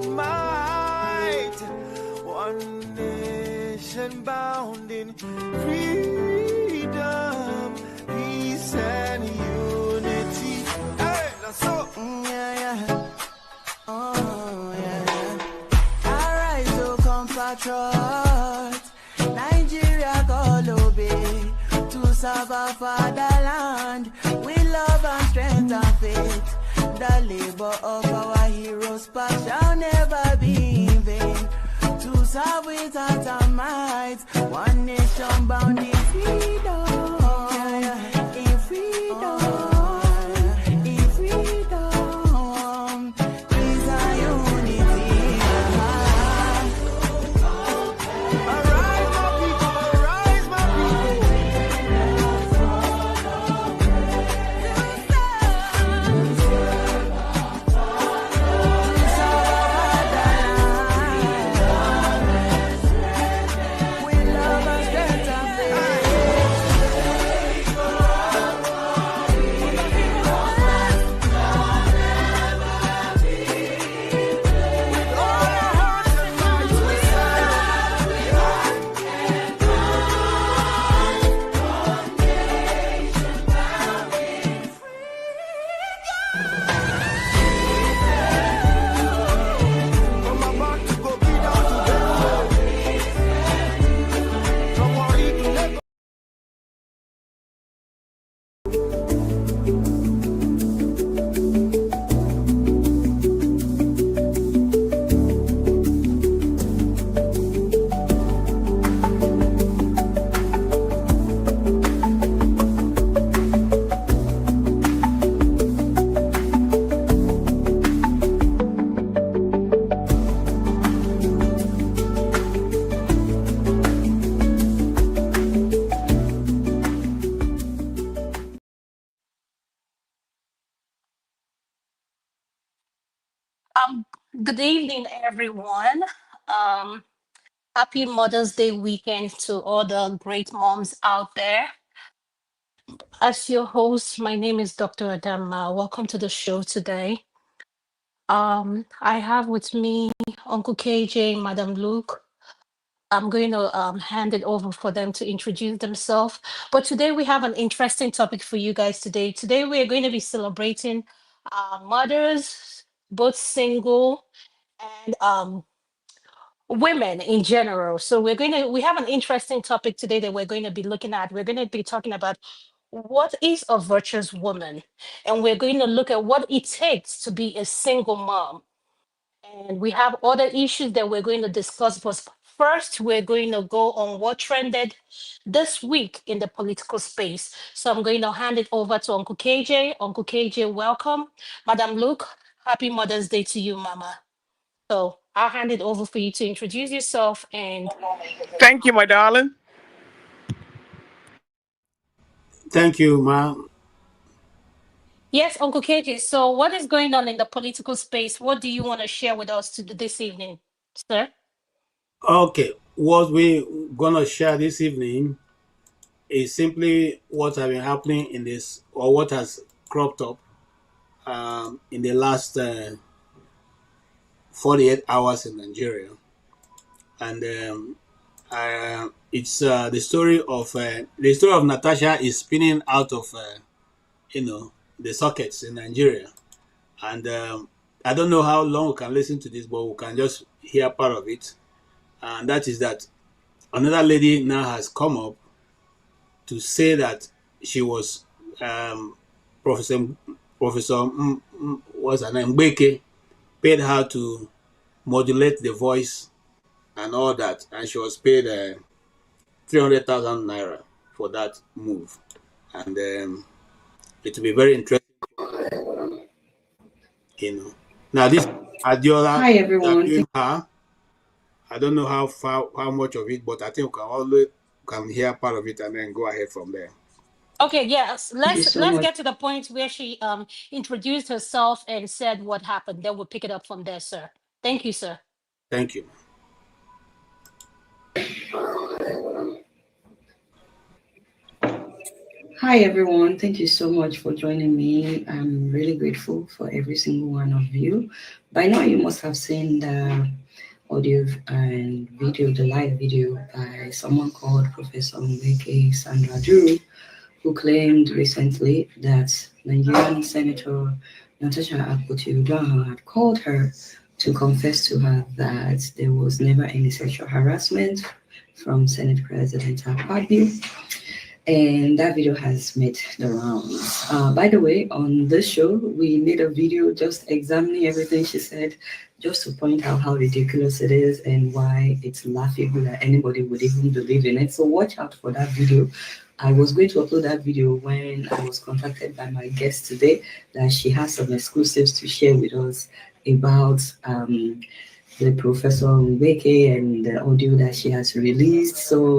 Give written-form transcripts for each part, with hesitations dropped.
and might. One nation bound in freedom, peace and unity. Hey, that's so. Oh, yeah. Arise, O compatriots. Nigeria call obey to serve our fatherland with love and strength and faith. The labor of our heroes past shall never be in vain. To serve with heart and might, one nation bound in freedom, in freedom, in freedom, peace and unity. Arise, my people, arise, my people. Um, Good evening, everyone. Um, Happy Mother's Day weekend to all the great moms out there. As your host, my name is Dr. Adama. Welcome to the show today. I have with me Uncle KJ, Madam Luke. I'm going to hand it over for them to introduce themselves. But today we have an interesting topic for you guys today. Today we are going to be celebrating mothers, both single and women in general. So we have an interesting topic today that we're going to be looking at. We're going to be talking about what is a virtuous woman, and we're going to look at what it takes to be a single mom. And we have other issues that we're going to discuss. But first, we're going to go on what trended this week in the political space. So I'm going to hand it over to Uncle KJ. Uncle KJ, welcome. Madam Luke, happy Mother's Day to you, Mama. So I'll hand it over for you to introduce yourself. And Thank you, my darling. Thank you, ma'am. yes, Uncle KJ. So what is going on in the political space? What do you want to share with us this evening, sir? Okay, what we're gonna share this evening is simply what has been happening in this, or what has cropped up in the last 48 hours in Nigeria, and it's the story of Natasha is spinning out of the sockets in Nigeria, and I don't know how long we can listen to this, but we can just hear part of it, and that is that another lady now has come up to say that she was Professor what's her name, Mbeke, paid her to modulate the voice and all that, and she was paid 300,000 naira for that move, and it will be very interesting, Now this Adiola Hi, everyone. interviewing her. I don't know how much of it, but I think we can always can hear part of it and then go ahead from there. Okay, yes. Thank you Let's so let's much. get to the point where she introduced herself and said what happened. Then we'll pick it up from there, sir. Thank you, sir. Thank you. Hi everyone, thank you so much for joining me. I'm really grateful for every single one of you. By now, you must have seen the audio and video, the live video by someone called Professor Mbeke Sandra Duru, who claimed recently that Nigerian Senator Natasha Akpoti-Uduaghan had called her to confess to her that there was never any sexual harassment from Senate President Akpabio, and that video has made the rounds. By the way, on this show, we made a video just examining everything she said, just to point out how ridiculous it is and why it's laughable that anybody would even believe in it. So watch out for that video. I was going to upload that video when I was contacted by my guest today that she has some exclusives to share with us about the Professor Mbeke and the audio that she has released. So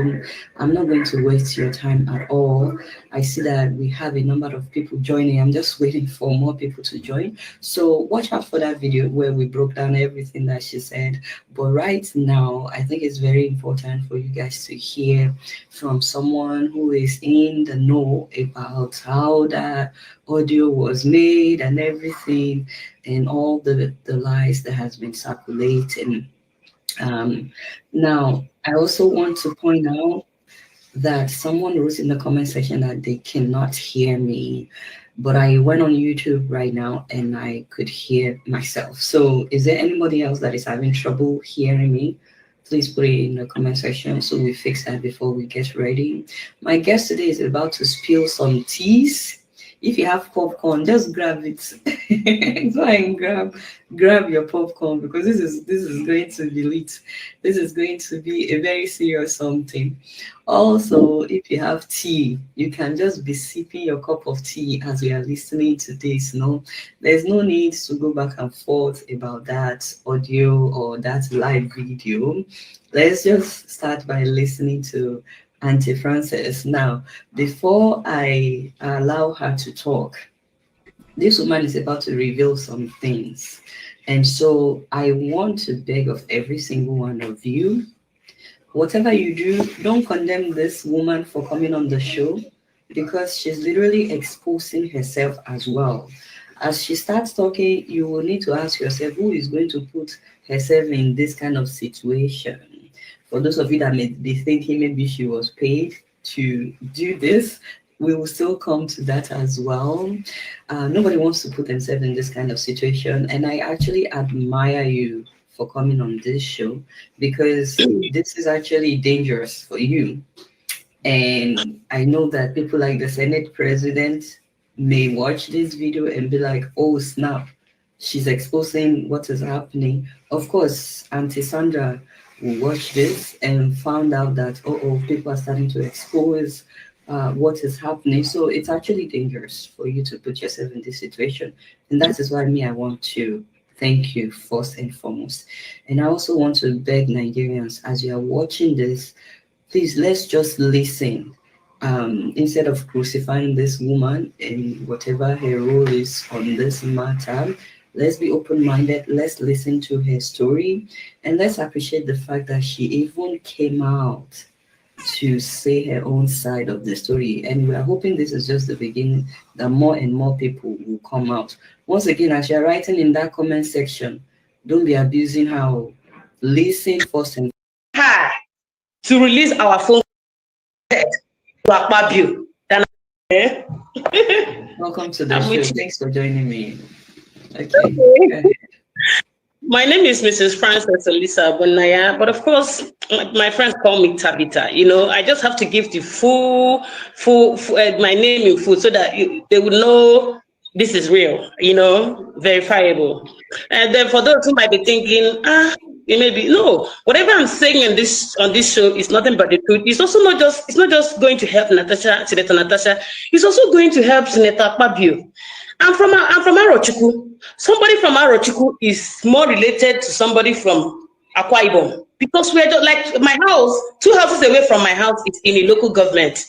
I'm not going to waste your time at all. I see that we have a number of people joining. I'm just waiting for more people to join. So watch out for that video where we broke down everything that she said. But right now, I think it's very important for you guys to hear from someone who is in the know about how that audio was made and everything, and all the lies that has been circulating. Um, Now, I also want to point out that someone wrote in the comment section that they cannot hear me, but I went on YouTube right now and I could hear myself. So, is there anybody else that is having trouble hearing me? Please put it in the comment section so we fix that before we get ready. My guest today is about to spill some teas. If you have popcorn, just grab it. Go and grab your popcorn, because this is going to be lit. This is going to be a very serious something. Also, if you have tea, you can just be sipping your cup of tea as we are listening to this. No, there's no need to go back and forth about that audio or that live video. Let's just start by listening to Auntie Frances. Now, before I allow her to talk, this woman is about to reveal some things. And so I want to beg of every single one of you, whatever you do, don't condemn this woman for coming on the show, because she's literally exposing herself as well. As she starts talking, you will need to ask yourself who is going to put herself in this kind of situation. For those of you that may be thinking maybe she was paid to do this, we will still come to that as well. Nobody wants to put themselves in this kind of situation. And I actually admire you for coming on this show, because this is actually dangerous for you. And I know that people like the Senate president may watch this video and be like, oh, snap, she's exposing what is happening. Of course, Auntie Sandra will watch this and found out that, people are starting to expose what is happening. So it's actually dangerous for you to put yourself in this situation. And that is why I want to thank you first and foremost. And I also want to beg Nigerians, as you are watching this, please, let's just listen. Instead of crucifying this woman and whatever her role is on this matter, let's be open-minded. Let's listen to her story, and let's appreciate the fact that she even came out to say her own side of the story. And we are hoping this is just the beginning, that more and more people will come out. Once again, as you're writing in that comment section, don't be abusing her. Listen first and her to release our phone to Akpabio. welcome to the show. Thanks for joining me. Okay. Okay. My name is Mrs. Frances Elisa Bonaya, but of course, my friends call me Tabitha. You know, I just have to give the full my name in full so that they would know this is real, you know, verifiable. And then for those who might be thinking, it may be no, whatever I'm saying on this show is nothing but the truth. It's also it's not just going to help Senator Natasha, it's also going to help Senator Akpabio. I'm from Arochukwu. Somebody from Arochukwu is more related to somebody from Akwa Ibom, because we're just like my house, 2 houses away from my house is in a local government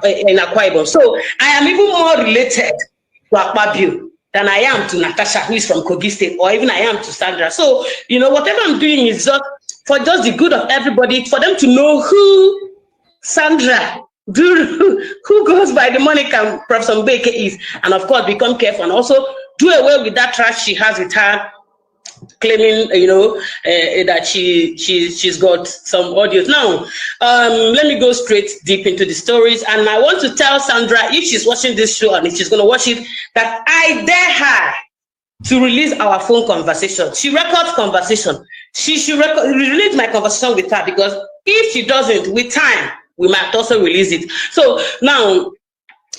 in Akwa Ibom. So I am even more related to Akpabio than I am to Natasha, who is from Kogi State, or even I am to Sandra. So, you know, whatever I'm doing is just for just the good of everybody, for them to know who Sandra who goes by the moniker Professor Mbeke is, and of course become careful and also do away with that trash she has with her, claiming that she's got some audios. Now let me go straight deep into the stories, and I want to tell Sandra, if she's watching this show and if she's going to watch it, that I dare her to release our phone conversation. She records conversation. She should release my conversation with her, because if she doesn't, with time we might also release it. So now,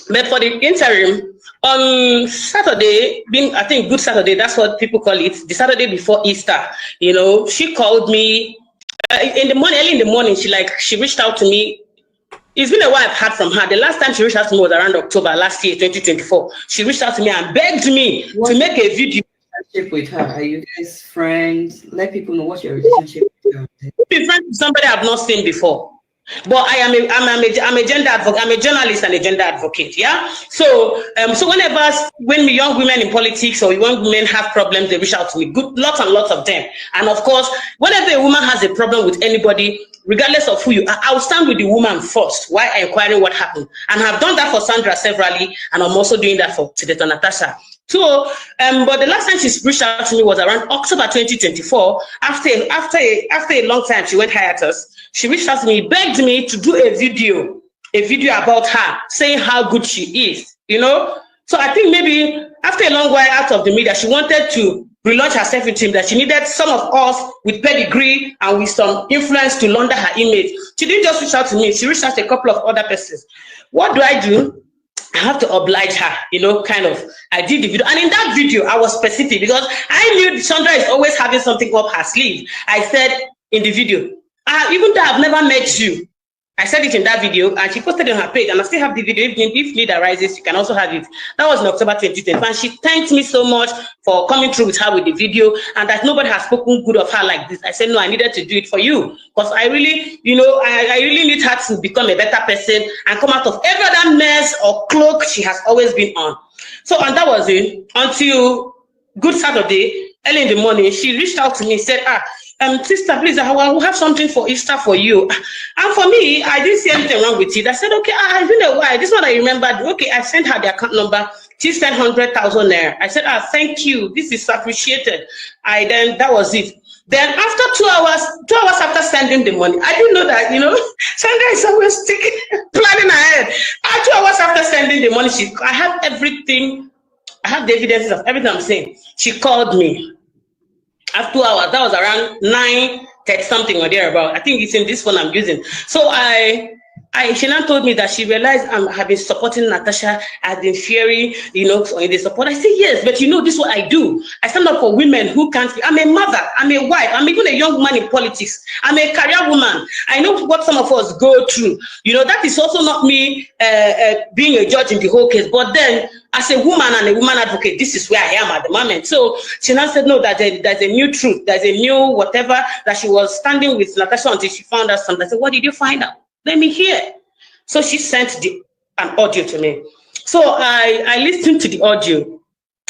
but for the interim, on Saturday, being I think Good Saturday, that's what people call it, the Saturday before Easter, she called me in the morning, early in the morning. She reached out to me. It's been a while I've heard from her. The last time she reached out to me was around October last year, 2024. She reached out to me and begged me to make a video. With her, are you guys friends? Let people know what's your relationship with her. Be friends with somebody I've not seen before. But I'm a gender advocate. I'm a journalist and a gender advocate. Yeah. So when young women in politics or young women have problems, they reach out to me. Lots and lots of them. And of course, whenever a woman has a problem with anybody, regardless of who you are, I'll stand with the woman first while inquiring what happened. And I've done that for Sandra severally, and I'm also doing that for Senator Natasha. So, but the last time she reached out to me was around October 2024. After a long time, she went hiatus. She reached out to me, begged me to do a video about her, saying how good she is, So I think maybe after a long while out of the media, she wanted to relaunch herself with him, that she needed some of us with pedigree and with some influence to launder her image. She didn't just reach out to me, she reached out to a couple of other persons. What do? I have to oblige her, I did the video. And in that video, I was specific because I knew Sandra is always having something up her sleeve. I said in the video, even though I've never met you, I said it in that video, and she posted it on her page, and I still have the video. If need arises, you can also have it. That was in October 2020, and she thanked me so much for coming through with her with the video, and that nobody has spoken good of her like this. I said, no, I needed to do it for you, because I really, I really need her to become a better person and come out of every other mess or cloak she has always been on. So, and that was it, until Good Saturday, early in the morning, she reached out to me and said, sister, please, I will have something for Easter for you. And for me, I didn't see anything wrong with it. I said, okay, it's been a while. This one I remembered. Okay, I sent her the account number. She sent 100,000 there. I said, thank you. This is appreciated. That was it. Then after 2 hours after sending the money, I didn't know that, Sandra is always planning ahead. 2 hours after sending the money, I have everything. I have the evidences of everything I'm saying. She called me. After 2 hours, that was around 9:30 something or thereabout. I think it's in this phone I'm using. So she now told me that she realized I have been supporting Natasha. I've been fearing, in the support. I said, yes, but this is what I do. I stand up for women who can't. I'm a mother. I'm a wife. I'm even a young woman in politics. I'm a career woman. I know what some of us go through. That is also not me being a judge in the whole case. But then, as a woman and a woman advocate, this is where I am at the moment. So she now said, no, that there's a new truth. There's a new whatever, that she was standing with Natasha until she found out something. I said, what did you find out? Let me hear. So she sent an audio to me. So I listened to the audio.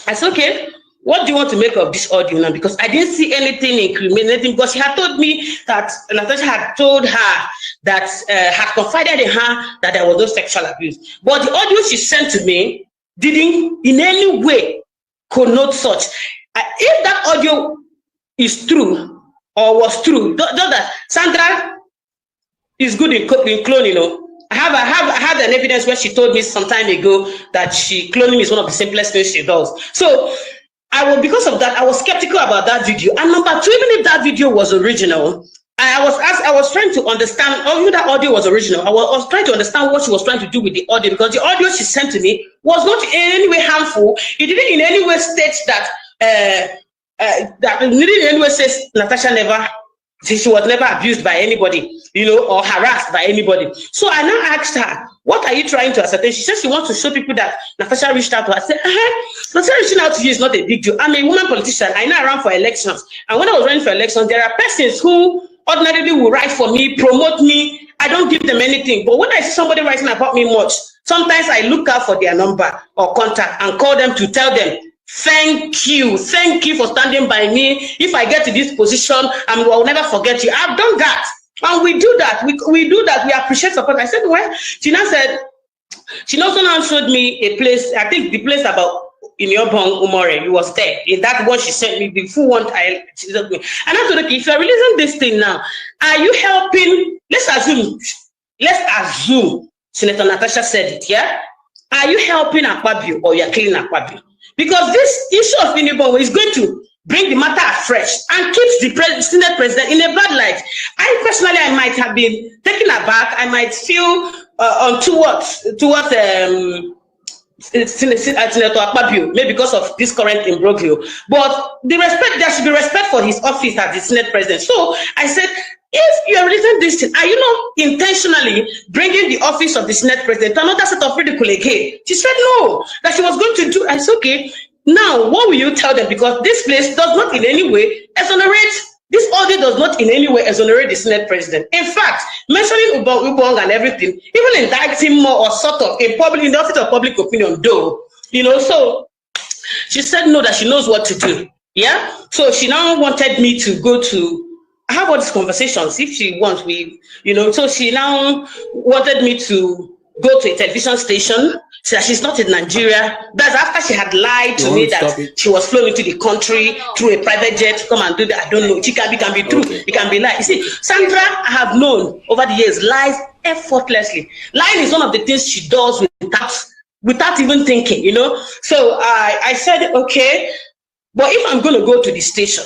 I said, okay, what do you want to make of this audio now? Because I didn't see anything incriminating, because she had told me that Natasha had told her that, had confided in her that there was no sexual abuse. But the audio she sent to me didn't in any way connote such. If that audio is true or was true, that Sandra is good in cloning, I have an evidence where she told me some time ago that cloning is one of the simplest things she does. So because of that, I was skeptical about that video. And number two, even if that video was original, I was trying to understand, even that audio was original, I was trying to understand what she was trying to do with the audio, because the audio she sent to me was not in any way harmful. It didn't in any way state that says Natasha she was never abused by anybody, or harassed by anybody. So I now asked her, what are you trying to ascertain? She said she wants to show people that Natasha reached out to her. I said, Natasha reaching out to you is not a big deal. I'm a woman politician. I now ran for elections. And when I was running for elections, there are persons who ordinarily will write for me, promote me. I don't give them anything. But when I see somebody writing about me much, sometimes I look out for their number or contact and call them to tell them, thank you for standing by me. If I get to this position, I will never forget you. I've done that. And we do that. We do that. We appreciate support. I said, well, she now said, she also now showed me a place, I think the place about in your bong Umore, he was there. In that one she sent me, the full one she sent me. And I told her, okay, if you're releasing this thing now, are you helping? Let's assume Senator Natasha said it, yeah? Are you helping Akpabio or you're killing Akpabio? Because this issue of Unibongo is going to bring the matter afresh and keeps the Senate president in a bad light. I personally, I might have been taken aback. I might feel towards Senator Akpabio, maybe because of this current imbroglio. But there should be respect for his office as the Senate president. So I said, if you are releasing this thing, are you not intentionally bringing the office of the Senate president to another set of ridicule again? She said no, that she was going to do. I said, okay, now what will you tell them? Because this place does not in any way exonerate, this audio does not in any way exonerate the Senate president. In fact, mentioning Ubong and everything, even indicting more or sort of in the office of public opinion, though, so she said no, that she knows what to do. Yeah, so she now wanted me to go to have all these conversations if she wants. So she now wanted me to go to a television station. So that she's not in Nigeria. That's after she had lied to me that she was flown into the country through a private jet to come and do that. I don't know. It can be true. Okay. It can be lie. You see, Sandra, I have known over the years, lies effortlessly. Lying is one of the things she does without even thinking, So I said, okay, but if I'm going to go to the station,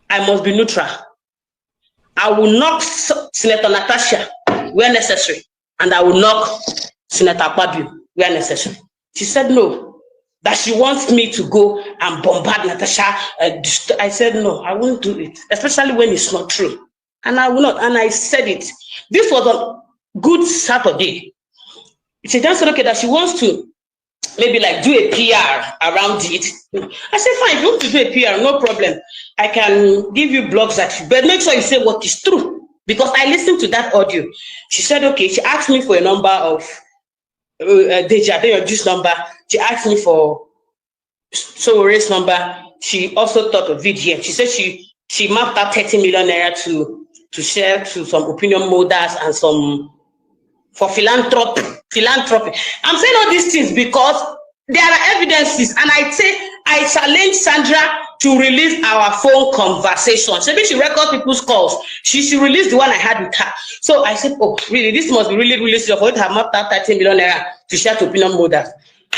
I must be neutral. I will knock Senator Natasha where necessary, and I will knock Senator Akpabio where necessary. She said no, that she wants me to go and bombard Natasha. I said no, I won't do it, especially when it's not true. And I will not. And I said it. This was a good Saturday. She then said, okay, that she wants to maybe like do a PR around it. I said, fine, if you want to do a PR, no problem. I can give you blogs but make sure you say what is true. Because I listened to that audio. She said, okay, she asked me for a number of Deji, I think your juice number. She asked me for Sowore's number. She also thought of VGM. She said she mapped out 30 million naira to share to some opinion molders and some for philanthropy. I'm saying all these things because there are evidences, and I challenge Sandra to release our phone conversations. Maybe she records people's calls. She should release the one I had with her. So I said, oh, really, this must be really, really serious for it to have mapped out 30 million naira to share to opinion molders.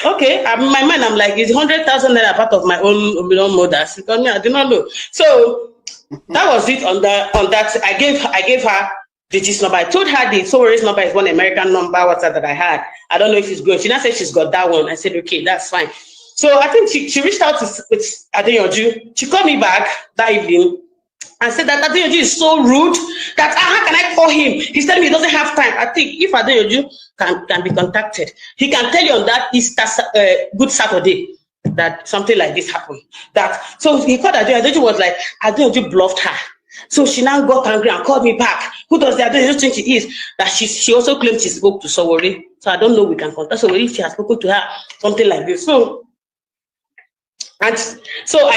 Okay, in my mind, I'm like, is 100,000 naira part of my own opinion molders? Because me, I do not know. So that was it on that. I gave her Digi's number. I told her the Sowore's number is one American number, WhatsApp that I had. I don't know if it's good. She now said she's got that one. I said, okay, that's fine. So I think she reached out to Adeyanju. She called me back that evening and said that Adeyanju is so rude that how can I call him? He's telling me he doesn't have time. I think if Adeyanju can be contacted, he can tell you on that Easter Good Saturday that something like this happened. So he called Adeyanju. Adeyanju was like, Adeyanju bluffed her. So she now got angry and called me back. Who does that? I don't think she is. That she also claimed she spoke to Sowore. So I don't know, we can contact Sowore if she has spoken to her, something like this. So I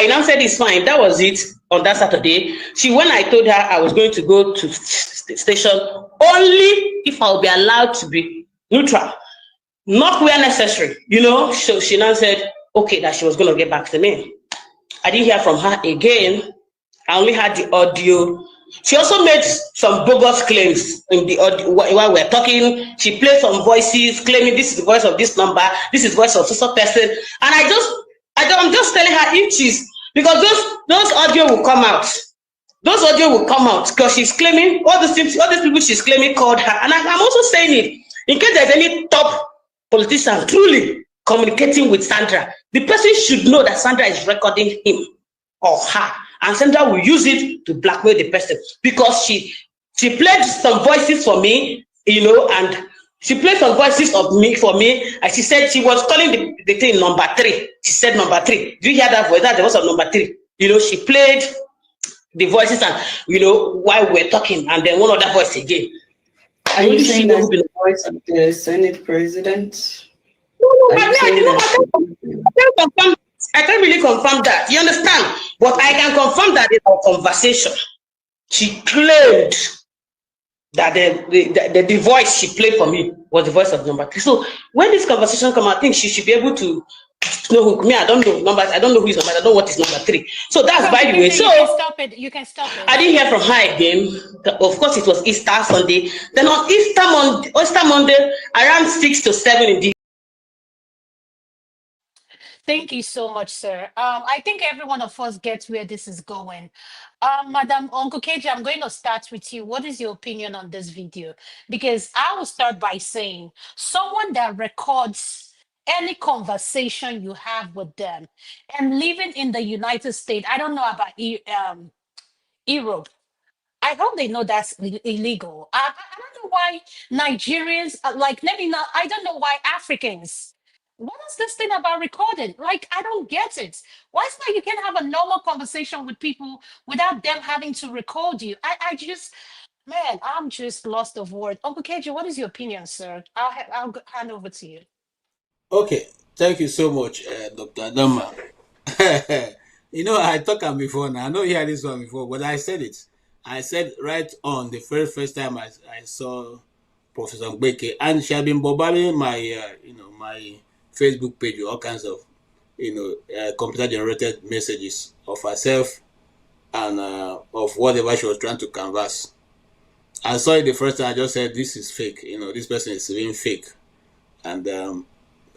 now said it's fine. That was it on that Saturday. When I told her I was going to go to the station only if I'll be allowed to be neutral, not where necessary, So she now said, okay, that she was going to get back to me. I didn't hear from her again. I only had the audio. She also made some bogus claims in the audio while we're talking. She played some voices claiming this is the voice of this number, this is the voice of so person. And I'm just telling her if she's, because those audio will come out. Those audio will come out because she's claiming all these people she's claiming called her. And I'm also saying it in case there's any top politician truly communicating with Sandra, the person should know that Sandra is recording him or her. And Sandra will use it to blackmail the person because she played some voices for me, and she played some voices for me, and she said she was calling the thing number 3. She said number 3. Do you hear that voice? That's the voice of number 3. She played the voices and while we're talking, and then one other voice again. Are you saying that's the voice of the Senate president? No, I can't really confirm that. You understand? But I can confirm that in our conversation. she claimed that the voice she played for me was the voice of number 3. So when this conversation come, I think she should be able to know who me. I don't know numbers. I don't know who is number. I don't know what is number 3. So that's by the way. So you can stop it. You can stop it. I didn't hear from her again. Of course, it was Easter Sunday. Then on Easter Monday, around 6 to 7 in the. Thank you so much, sir. I think every one of us gets where this is going. Madam Uncle KJ, I'm going to start with you. What is your opinion on this video? Because I will start by saying someone that records any conversation you have with them and living in the United States, I don't know about Europe. I hope they know that's illegal. I don't know why Nigerians, like, let me not, I don't know why Africans. What is this thing about recording? Like, I don't get it. Why is it like you can have a normal conversation with people without them having to record you? I just, man, I'm just lost of word. Uncle KJ, what is your opinion, sir? Hand over to you. Okay, thank you so much, Dr. Adama. I talked on before now. I know you heard this one before, but I said it. I said right on the first time I saw Professor Gbeke, and she had been bombarding my my Facebook page with all kinds of computer generated messages of herself and of whatever she was trying to canvas. I saw it the first time. I just said, this is fake. This person is being fake, and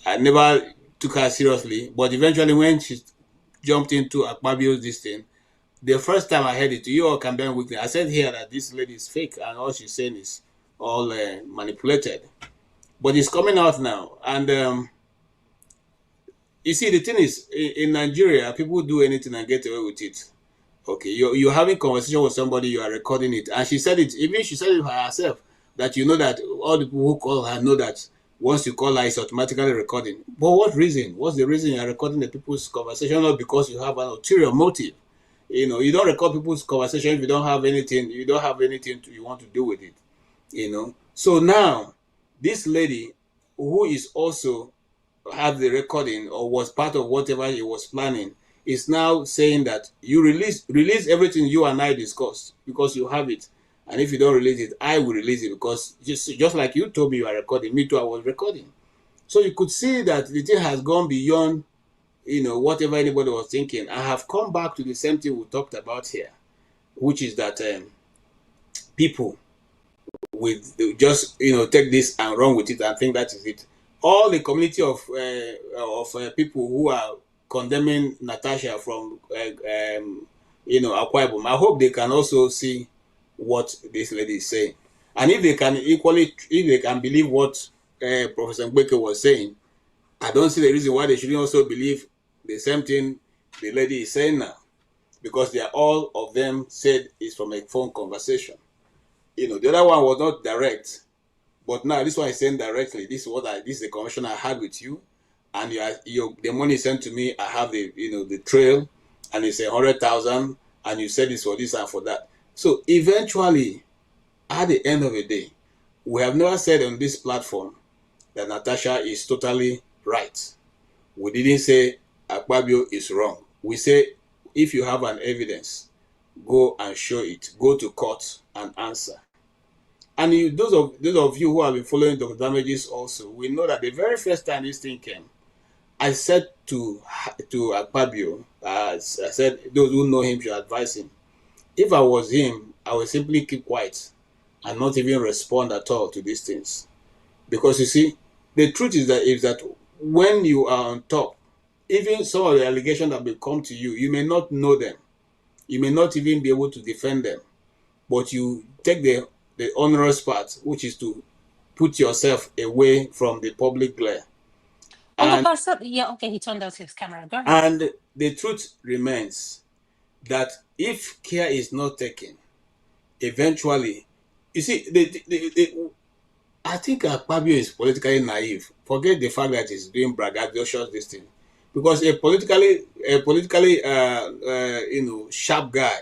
I never took her seriously. But eventually, when she jumped into Akpabio's this thing, the first time I heard it, you all can bear with me. I said here that this lady is fake, and all she's saying is all manipulated. But it's coming out now, and you see, the thing is, in Nigeria, people do anything and get away with it. Okay, you're having conversation with somebody, you are recording it, and she said it. Even she said it for herself that that all the people who call her know that once you call her, it's automatically recording. But what reason? What's the reason you are recording the people's conversation? Not because you have an ulterior motive. You don't record people's conversation if you don't have anything. You don't have anything you want to do with it. So now, this lady who is also have the recording or was part of whatever he was planning is now saying that you release everything you and I discussed because you have it, and if you don't release it, I will release it because just like you told me you are recording, me too, I was recording. So you could see that the thing has gone beyond whatever anybody was thinking. I have come back to the same thing we talked about here, which is that people with just take this and run with it and think that is it. All the community of people who are condemning Natasha from Akwa Ibom, I hope they can also see what this lady is saying, and if they can believe what Professor Gbeke was saying, I don't see the reason why they shouldn't also believe the same thing the lady is saying now, because they are all of them said is from a phone conversation. The other one was not direct, but now this one is saying directly. This is the conversation I had with you, and the money sent to me. I have the trail, and it's 100,000, and you said this for this and for that. So eventually, at the end of the day, we have never said on this platform that Natasha is totally right. We didn't say Akpabio is wrong. We say if you have an evidence, go and show it. Go to court and answer. And those of you who have been following Dr. Damages also, we know that the very first time this thing came, I said to Akpabio, I said those who know him should advise him. If I was him, I would simply keep quiet and not even respond at all to these things. Because you see, the truth is that when you are on top, even some of the allegations that will come to you, you may not know them. You may not even be able to defend them. But you take the onerous part, which is to put yourself away from the public glare. Uncle Pastor, yeah, okay, he turned out his camera. Go ahead. And the truth remains that if care is not taken, eventually, you see, I think Akpabio is politically naive. Forget the fact that he's doing braggadocious this thing, because a politically sharp guy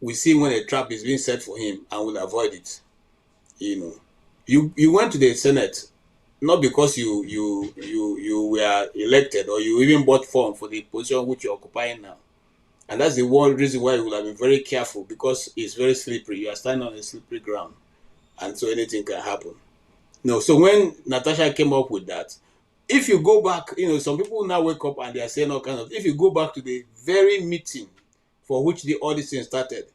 will see when a trap is being set for him and will avoid it. You went to the Senate not because you were elected or you even bought form for the position which you're occupying now. And that's the one reason why you will have been very careful, because it's very slippery. You are standing on a slippery ground, and so anything can happen. No, so when Natasha came up with that, if you go back, some people now wake up and they are saying all kinds of. If you go back to the very meeting for which all this thing started,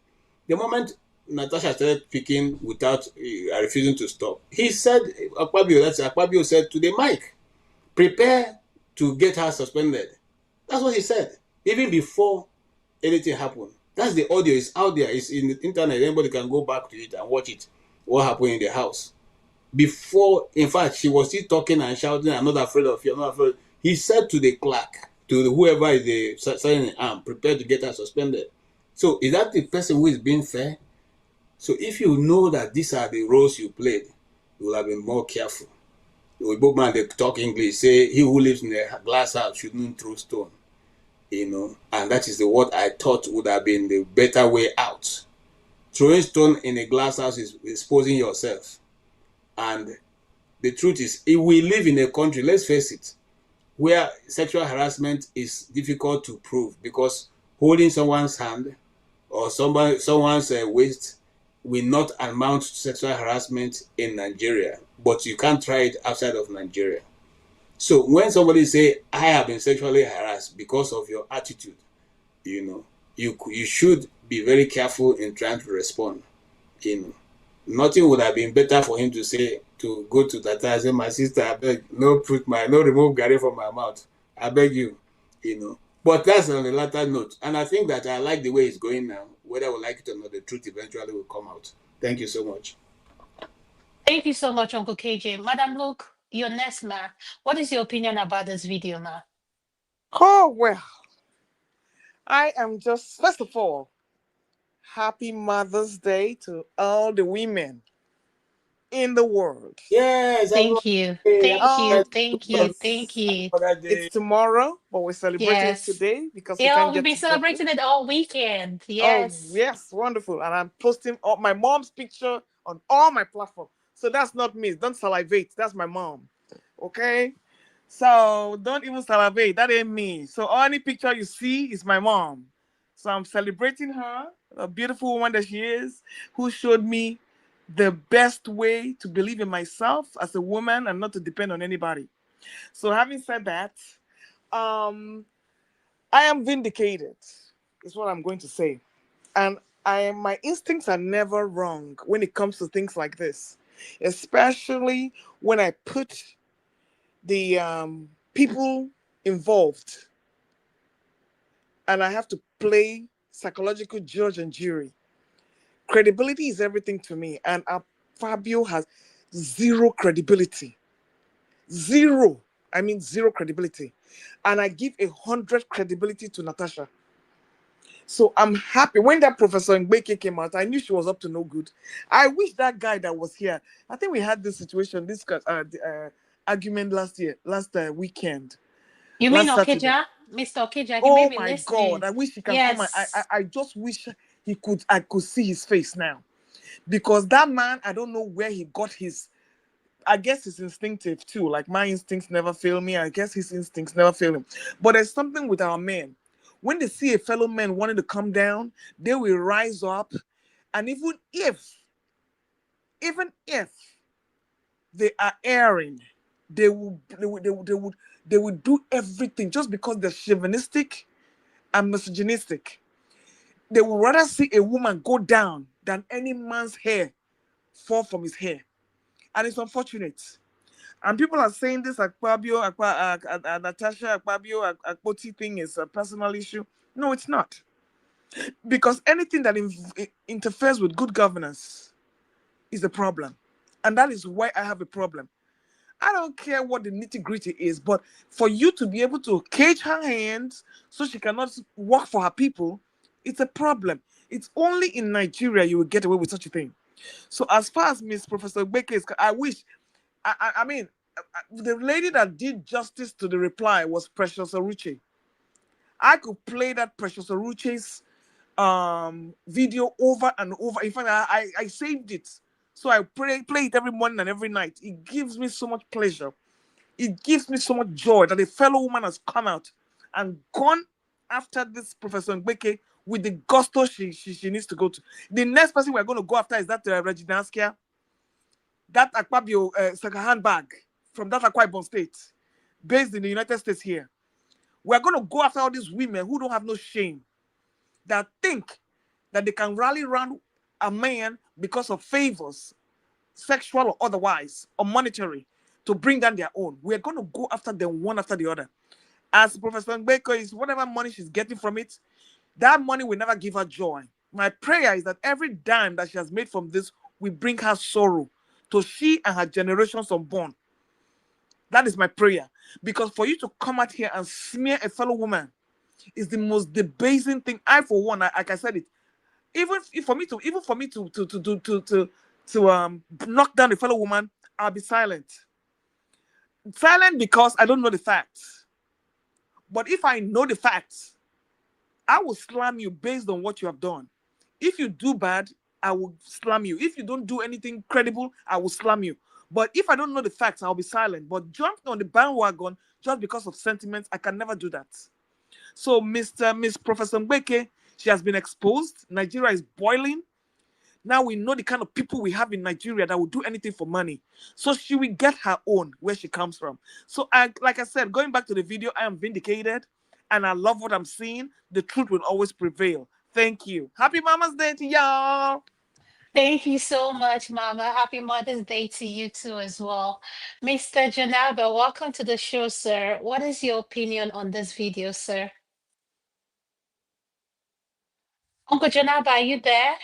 the moment Natasha started speaking without refusing to stop, he said, Akpabio said to the mic, prepare to get her suspended. That's what he said, even before anything happened. That's the audio. It's out there. It's in the internet. Anybody can go back to it and watch it. What happened in the house? Before, in fact, she was still talking and shouting, "I'm not afraid of you. I'm not afraid." He said to the clerk, to whoever is the signing arm, prepare to get her suspended. So is that the person who is being fair? So if you know that these are the roles you played, you will have been more careful. The Igbo man, they talk English, say, he who lives in a glass house shouldn't throw stone. And that is what I thought would have been the better way out. Throwing stone in a glass house is exposing yourself. And the truth is, if we live in a country, let's face it, where sexual harassment is difficult to prove, because holding someone's hand or someone's waist will not amount to sexual harassment in Nigeria, but you can't try it outside of Nigeria. So when somebody say, I have been sexually harassed because of your attitude, you should be very careful in trying to respond. Nothing would have been better for him to say, to go to Tata and say, my sister, I beg, no remove Gary from my mouth. I beg you, But that's on the latter note. And I think that I like the way it's going now. Whether we like it or not, the truth eventually will come out. Thank you so much. Thank you so much, Uncle KJ. Madam Luke, you're next, ma. What is your opinion about this video, ma? Oh, well, I am just, first of all, happy Mother's Day to all the women in the world. Yes, Thank you. Thank you. Thank you. Thank It's you. it's tomorrow, but we're celebrating it Yes. today because we Yeah, can't we've get been together. celebrating it all weekend. Oh, Yes. yes, wonderful. And I'm posting my mom's picture on all my platforms. So that's not me. Don't salivate. That's my mom. Okay? So don't even salivate. That ain't me. So any picture you see is my mom. So I'm celebrating her, a beautiful woman that she is, who showed me the best way to believe in myself as a woman and not to depend on anybody. So having said that, um, I am vindicated, is what I'm going to say. And my instincts are never wrong when it comes to things like this, especially when I put the people involved and I have to play psychological judge and jury. Credibility is everything to me, and Fabio has zero credibility. Zero. I mean zero credibility. And I give 100 credibility to Natasha. So I'm happy. When that Professor Ngbeke came out, I knew she was up to no good. I wish that guy that was here. I think we had this situation, this argument last weekend, You mean last Saturday. Okeja? Mr. Okeja, he may Oh be my God! listening. I wish he can come. Yes. I just wish I could see his face now, because that man, I don't know where he got his. I guess it's instinctive too. Like my instincts never fail me. I guess his instincts never fail him. But there's something with our men. When they see a fellow man wanting to come down, they will rise up. And even if they are erring, they would do everything just because they're chauvinistic and misogynistic. They would rather see a woman go down than any man's hair fall from his hair. And it's unfortunate. And people are saying this Natasha Akpabio Akpoti thing is a personal issue. No, it's not. Because anything that interferes with good governance is a problem. And that is why I have a problem. I don't care what the nitty gritty is, but for you to be able to cage her hands so she cannot work for her people, it's a problem. It's only in Nigeria you will get away with such a thing. So as far as Miss Professor Baker is, I wish, I mean, the lady that did justice to the reply was Precious Oruche. I could play that Precious Oruche's video over and over. In fact, I saved it. So I play it every morning and every night. It gives me so much pleasure. It gives me so much joy that a fellow woman has come out and gone after this Professor Ngbeke with the gusto she needs to go to. The next person we're going to go after is that Regina Askia, that Akpabio second-hand bag from that Akwa Ibom state, based in the United States here. We're going to go after all these women who don't have no shame, that think that they can rally around a man because of favors, sexual or otherwise, or monetary, to bring down their own. We're going to go after them one after the other. As Professor Ngbeko is, whatever money she's getting from it, that money will never give her joy. My prayer is that every dime that she has made from this will bring her sorrow to she and her generations unborn. That is my prayer. Because for you to come out here and smear a fellow woman is the most debasing thing. I, for one, like I said it, for me to knock down a fellow woman, I'll be silent. Silent because I don't know the facts. But if I know the facts, I will slam you based on what you have done. If you do bad, I will slam you. If you don't do anything credible, I will slam you. But if I don't know the facts, I'll be silent. But jumping on the bandwagon just because of sentiments, I can never do that. So, Miss Professor Mbeke, she has been exposed. Nigeria is boiling. Now we know the kind of people we have in Nigeria that will do anything for money. So she will get her own where she comes from. So, like I said, going back to the video, I am vindicated and I love what I'm seeing. The truth will always prevail. Thank you. Happy Mama's Day to y'all. Thank you so much, Mama. Happy Mother's Day to you too as well. Mr. Janaba, welcome to the show, sir. What is your opinion on this video, sir? Uncle Janaba, are you there?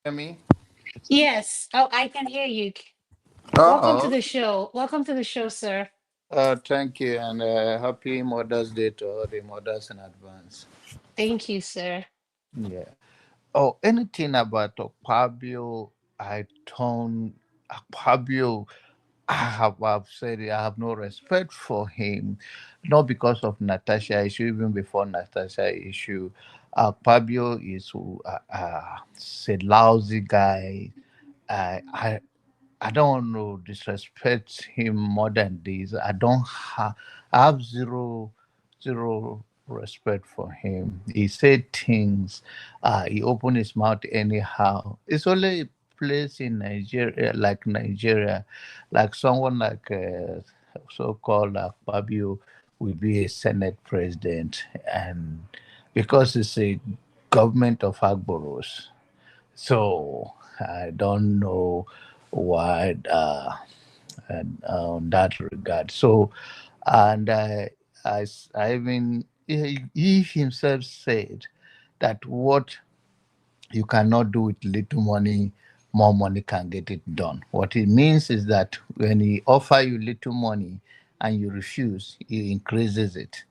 Hear me? Yes. Oh, I can hear you. Welcome to Uh-oh. the show. Welcome to the show, sir. Thank you, and happy Mother's Day to all the mothers in advance. Thank you, sir. Yeah. Oh, anything about Pablo, I don't. Pablo, I've said it, I have no respect for him, not because of Natasha issue, even before Natasha issue. Pablo is a lousy guy. I I don't know disrespect him more than this. I have zero respect for him. He said things. He opened his mouth anyhow. It's only a place in Nigeria, like someone like so-called Fabio will be a Senate president, and because it's a government of Agboros. So I don't know why and, on that regard. So, and I mean, he himself said that what you cannot do with little money, more money can get it done. What it means is that when he offer you little money and you refuse, he increases it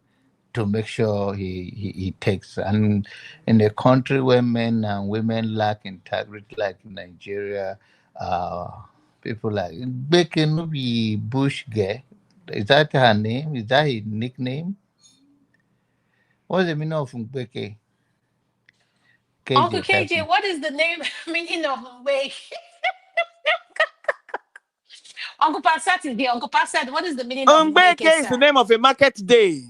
to make sure he takes. And in a country where men and women lack integrity, like Nigeria, uh, people like Beke no be Bush girl. Is that her name? Is that his nickname? What's the meaning of Beke? Uncle KJ type. KJ, what is the name meaning of wait? Uncle Passat is here. Uncle Passat, what is the meaning of Mbeke, Ngbeke is the sir? name of a market day.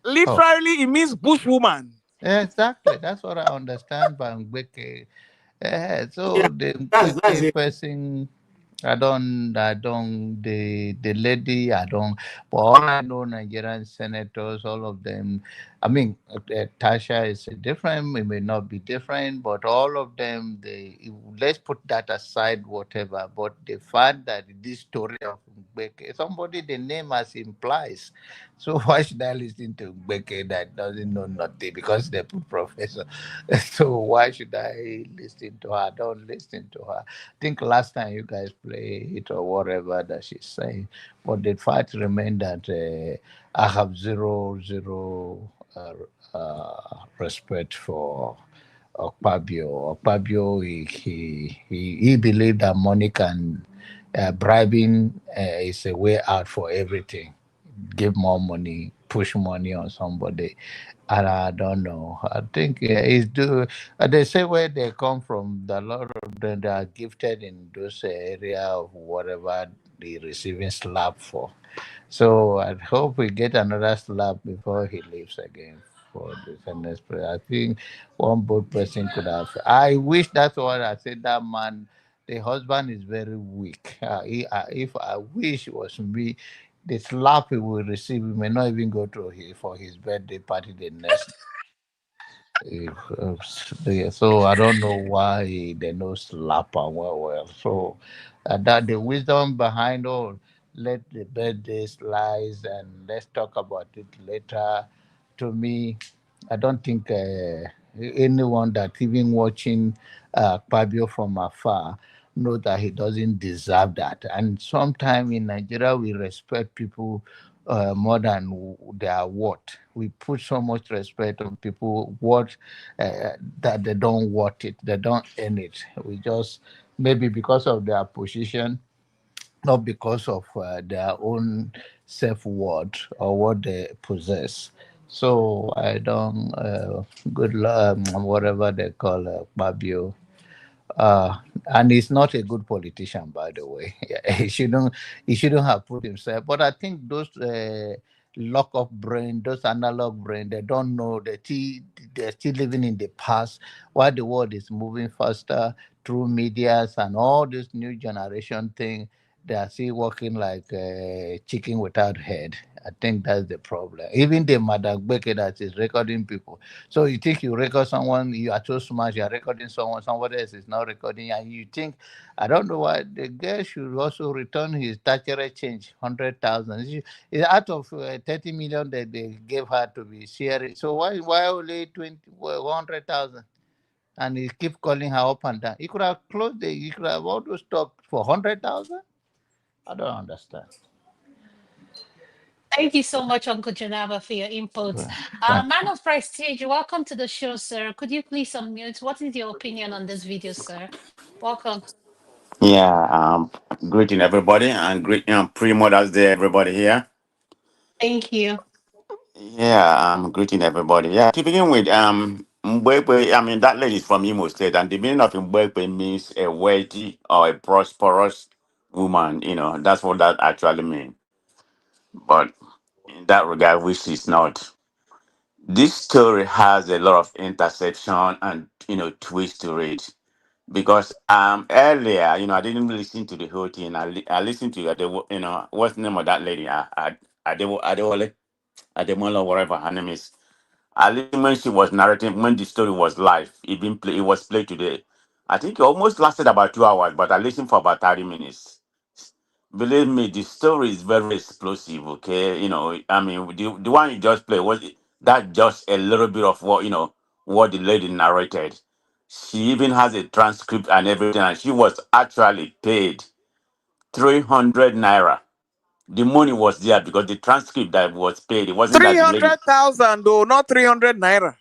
Oh, Literally, it means bushwoman. yeah, exactly. That's what I understand by Mbeke. Yeah, So the that's Mbeke it. person, the lady, I don't, but all I know, Nigerian senators, all of them, I mean, Tasha is different, it may not be different, but all of them, let's put that aside, whatever, but the fact that this story of Mbeke, somebody, the name as implies, so why should I listen to Mbeke that doesn't know nothing because they put professor? So why should I listen to her? Don't listen to her. I think last time you guys play it or whatever that she's saying, but the fact remains that I have zero respect for Okpabio. Okpabio, he believed that money can bribing is a way out for everything. Give more money, push money on somebody. And I don't know. I think it's do. They say where they come from. A lot of them they are gifted in those area of whatever. the receiving slap for. So I hope we get another slap before he leaves again for the next prayer. I think one bold person could have. I wish that's what I said. That man, the husband is very weak. If I wish it was me, the slap he will receive, he may not even go to for his birthday party the next. So I don't know why they no slap and well. So that the wisdom behind all, let the birthdays lies and let's talk about it later. To me, I don't think anyone that even watching Fabio from afar know that he doesn't deserve that. And sometimes in Nigeria, we respect people more than they are worth. We put so much respect on people what that they don't want it, they don't earn it. We just maybe because of their position, not because of their own self worth or what they possess. So I don't good whatever they call Babio, uh, and he's not a good politician, by the way. He shouldn't have put himself. But I think those lock of brain, those analog brain, they don't know that they're still living in the past. While the world is moving faster through medias and all this new generation thing, they are still working like chicken without head. I think that's the problem. Even the Madagbeke that is recording people, so you think you record someone, you are too smart, you are recording someone, somebody else is not recording, and you think, I don't know why the guy should also return his statutory change, 100,000. It's out of 30 million that they gave her to be sharing. So why only 100,000? And he keep calling her up and down. He could have closed he could have auto stopped for 100,000. I don't understand. Thank you so much, Uncle Janava, for your inputs. Well, thank Man of Prestige, welcome to the show, sir. Could you please unmute? What is your opinion on this video, sir? Welcome. Yeah, greeting everybody and greet pre-Mother's Day, everybody here. Thank you. Yeah, greeting everybody. Yeah, to begin with, Mbwekwe, I mean, that lady is from Imo State, and the meaning of Mbwekwe means a wealthy or a prosperous woman. That's what that actually means. But in that regard, which is not. This story has a lot of interception and, twist to it. Because earlier, I didn't listen to the whole thing. I listened to what's the name of that lady? Adewale, Ademola, whatever her name is. I listened when she was narrating when the story was live. It was played today. I think it almost lasted about 2 hours, but I listened for about 30 minutes. Believe me, the story is very explosive. Okay, I mean, the one you just played was that just a little bit of what the lady narrated. She even has a transcript and everything, and she was actually paid 300 naira. The money was there because the transcript that was paid, it wasn't that the lady. 300,000 though, not 300 naira.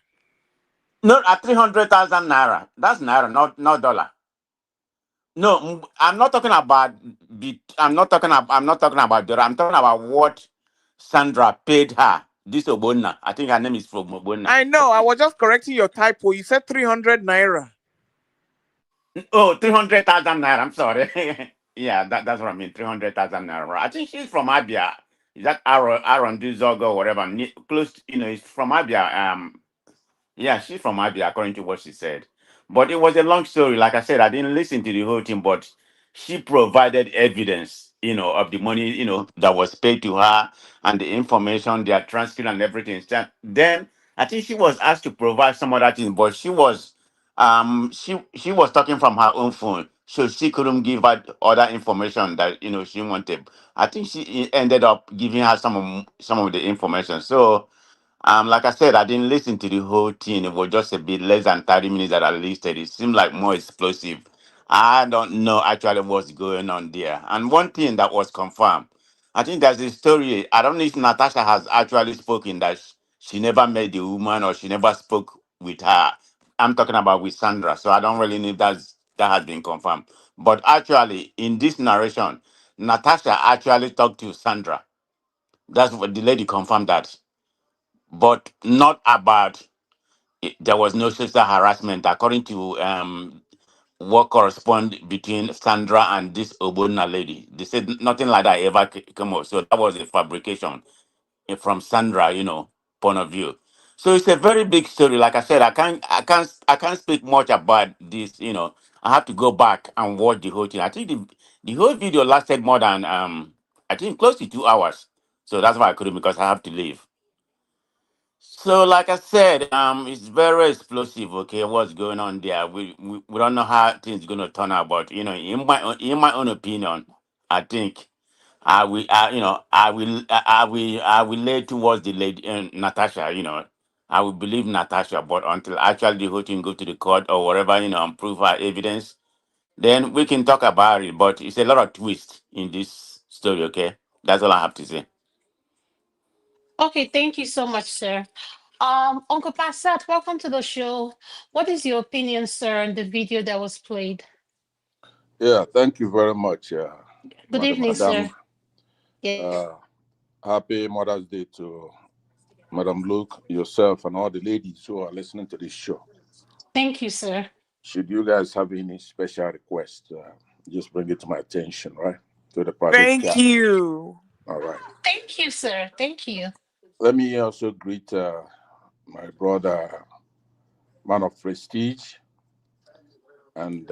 No, at 300,000 naira. That's naira, not dollar. No, I'm not talking about the. I'm not talking about dollar. I'm talking about what Sandra paid her. This Obonna. I think her name is from Obonna. I know, I was just correcting your typo. You said 300 naira. Oh, 300,000 naira. I'm sorry. Yeah, that's what I mean. 300,000 naira. I think she's from Abia. Is that Aaron Duzogo or whatever? Close, it's from Abia. Yeah, she's from Abia, according to what she said. But it was a long story. Like I said, I didn't listen to the whole thing, but she provided evidence, of the money, that was paid to her and the information, their transcript and everything. Then I think she was asked to provide some other things, but she was talking from her own phone. So she couldn't give her other information that she wanted. I think she ended up giving her some of the information. So like I said, I didn't listen to the whole thing. It was just a bit less than 30 minutes that I listed. It seemed like more explosive. I don't know actually what's going on there. And one thing that was confirmed, I think there's a story. I don't know if Natasha has actually spoken that she never met the woman or she never spoke with her. I'm talking about with Sandra. So I don't really know if that has been confirmed. But actually, in this narration, Natasha actually talked to Sandra. That's what the lady confirmed that, but not about there was no sexual harassment according to what correspond between Sandra and this Obona lady. They said nothing like that ever came up. So that was a fabrication from Sandra, point of view. So it's a very big story. Like I said, I can't speak much about this. I have to go back and watch the whole thing. I think the whole video lasted more than I think close to 2 hours. So that's why I couldn't, because I have to leave. So, like I said, it's very explosive. Okay, what's going on there? We don't know how things gonna turn out, but in my own opinion, I think I will lay towards the lady Natasha. I will believe Natasha, but until actually the whole thing go to the court or whatever, and prove her evidence, then we can talk about it. But it's a lot of twist in this story. Okay, that's all I have to say. Okay, thank you so much, sir. Uncle Passat, welcome to the show. What is your opinion, sir, on the video that was played? Yeah, thank you very much, Good Madam evening, Adam. sir. Yeah. Happy Mother's Day to Madam Luke, yourself, and all the ladies who are listening to this show. Thank you, sir. Should you guys have any special requests, just bring it to my attention, right? To the private Thank chat. you. All right. Thank you, sir. Thank you. Let me also greet my brother, man of prestige, and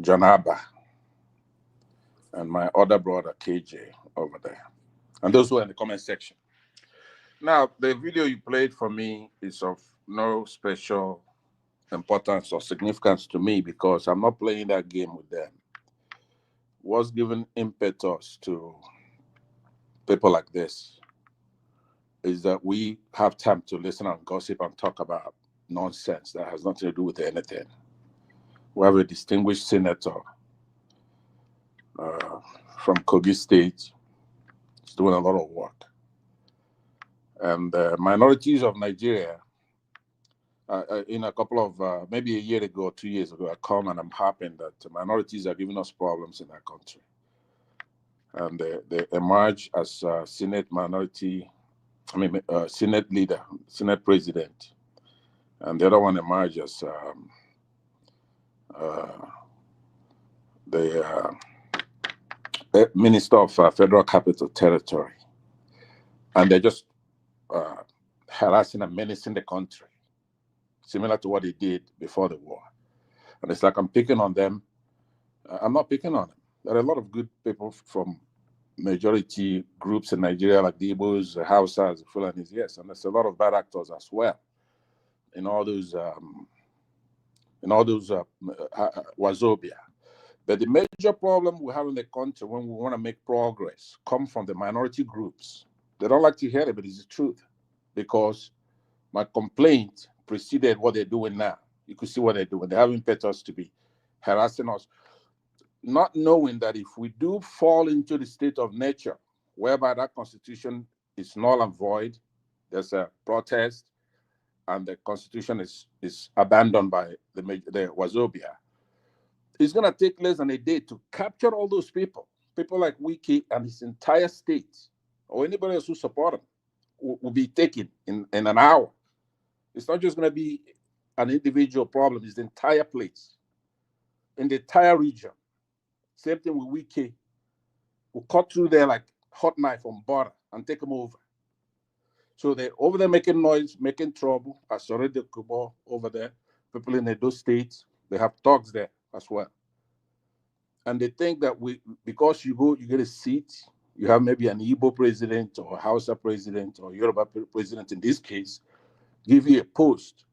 John Abba, and my other brother, KJ, over there. And those who are in the comment section. Now, the video you played for me is of no special importance or significance to me because I'm not playing that game with them. What's given impetus to people like this is that we have time to listen and gossip and talk about nonsense that has nothing to do with anything. We have a distinguished senator from Kogi State. He's doing a lot of work. And minorities of Nigeria, in a couple of, maybe a year ago or 2 years ago, I come and I'm happy that minorities are giving us problems in our country. And they emerge as Senate Senate leader, Senate president. And the other one emerged as the Minister of Federal Capital Territory. And they're just harassing and menacing the country, similar to what they did before the war. And it's like I'm picking on them. I'm not picking on them. There are a lot of good people from majority groups in Nigeria, like the Igbos, the Hausas, the Fulanis, yes, and there's a lot of bad actors as well in all those Wazobia. But the major problem we have in the country when we want to make progress come from the minority groups. They don't like to hear it, but it's the truth. Because my complaint preceded what they're doing now. You could see what they're doing. They have impetus to be harassing us, not knowing that if we do fall into the state of nature, whereby that constitution is null and void, there's a protest, and the constitution is abandoned by the Wazobia, it's going to take less than a day to capture all those people like Wiki and his entire state, or anybody else who support him, will be taken in an hour. It's not just going to be an individual problem, it's the entire place, in the entire region. Same thing with Wiki. We'll cut through there like hot knife on butter and take them over. So they're over there making noise, making trouble. I saw the Kubo over there. People in those states, they have thugs there as well. And they think that because you get a seat, you have maybe an Igbo president or a Hausa president or Yoruba president in this case, give you a post.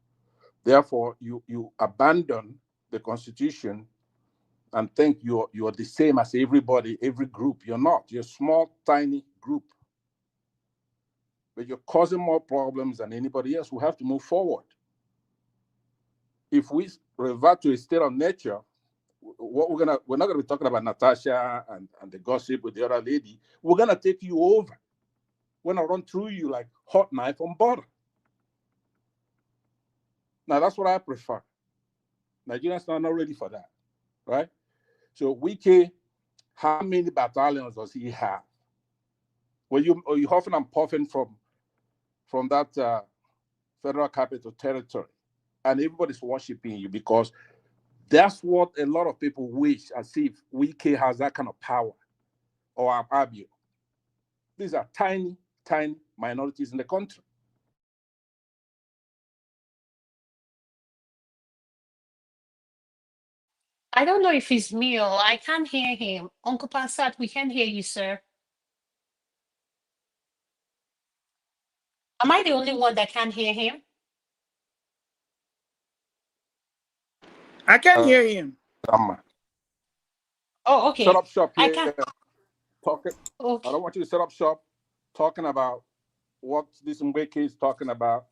Therefore, you abandon the constitution and think you're the same as everybody, every group. You're not. You're a small, tiny group. But you're causing more problems than anybody else. We have to move forward. If we revert to a state of nature, we're not gonna be talking about Natasha and the gossip with the other lady. We're gonna take you over. We're gonna run through you like hot knife on butter. Now that's what I prefer. Nigerians are not ready for that, right? So Wike, how many battalions does he have? Well, you huffing and puffing from that Federal Capital Territory, and everybody's worshiping you because That's what a lot of people wish, as if Wike has that kind of power, or Abio. These are tiny, tiny minorities in the country. I don't know if it's me or I can't hear him. Uncle Pansat, we can hear you, sir. Am I the only one that can't hear him? I can hear him. Oh, okay. Set up shop I here. can. Talking. Okay. I don't want you to set up shop talking about what this Mbeke is talking about.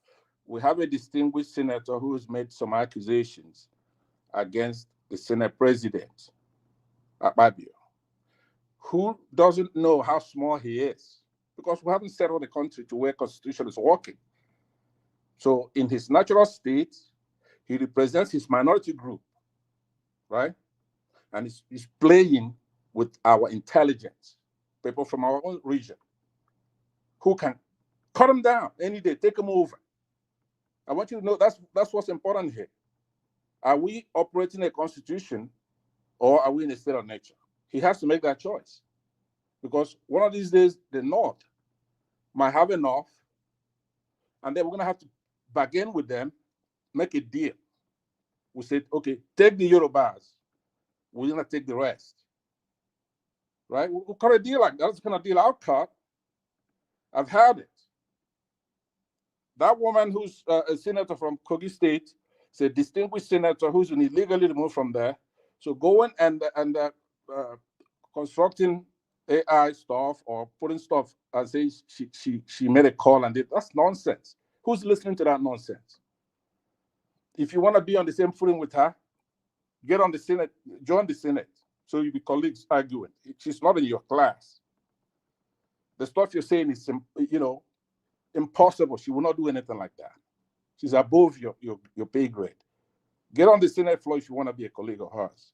We have a distinguished senator who has made some accusations against the Senate president, Akpabio, who doesn't know how small he is, because we haven't settled the country to where constitution is working. So in his natural state, he represents his minority group, right? And he's playing with our intelligence, people from our own region, who can cut him down any day, take him over. I want you to know that's what's important here. Are we operating a constitution, or are we in a state of nature? He has to make that choice, because one of these days the North might have enough, and then we're going to have to bargain with them, make a deal. We said, okay, take the Yorubas, we're going to take the rest, right? We'll cut a deal like that. That's the kind of deal I'll cut. I've had it. That woman who's a senator from Kogi State, is a distinguished senator who's been illegally removed from there. So going and constructing AI stuff or putting stuff and say she made a call and that's nonsense. Who's listening to that nonsense? If you want to be on the same footing with her, get on the Senate, join the Senate, so you'll be colleagues arguing. She's not in your class. The stuff you're saying is, impossible. She will not do anything like that. She's above your pay grade. Get on the Senate floor if you want to be a colleague of hers.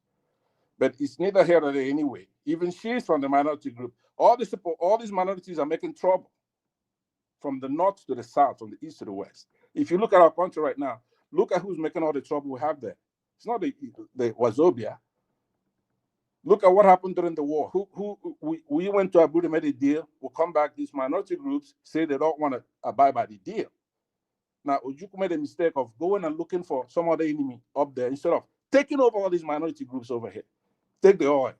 But it's neither here nor there anyway. Even she's from the minority group. All these minorities are making trouble, from the north to the south, from the east to the west. If you look at our country right now, look at who's making all the trouble we have there. It's not the Wazobia. Look at what happened during the war. We went to Abuja, made a deal. We'll come back. These minority groups say they don't want to abide by the deal. Now, Ojukwu made a mistake of going and looking for some other enemy up there instead of taking over all these minority groups over here. Take the oil.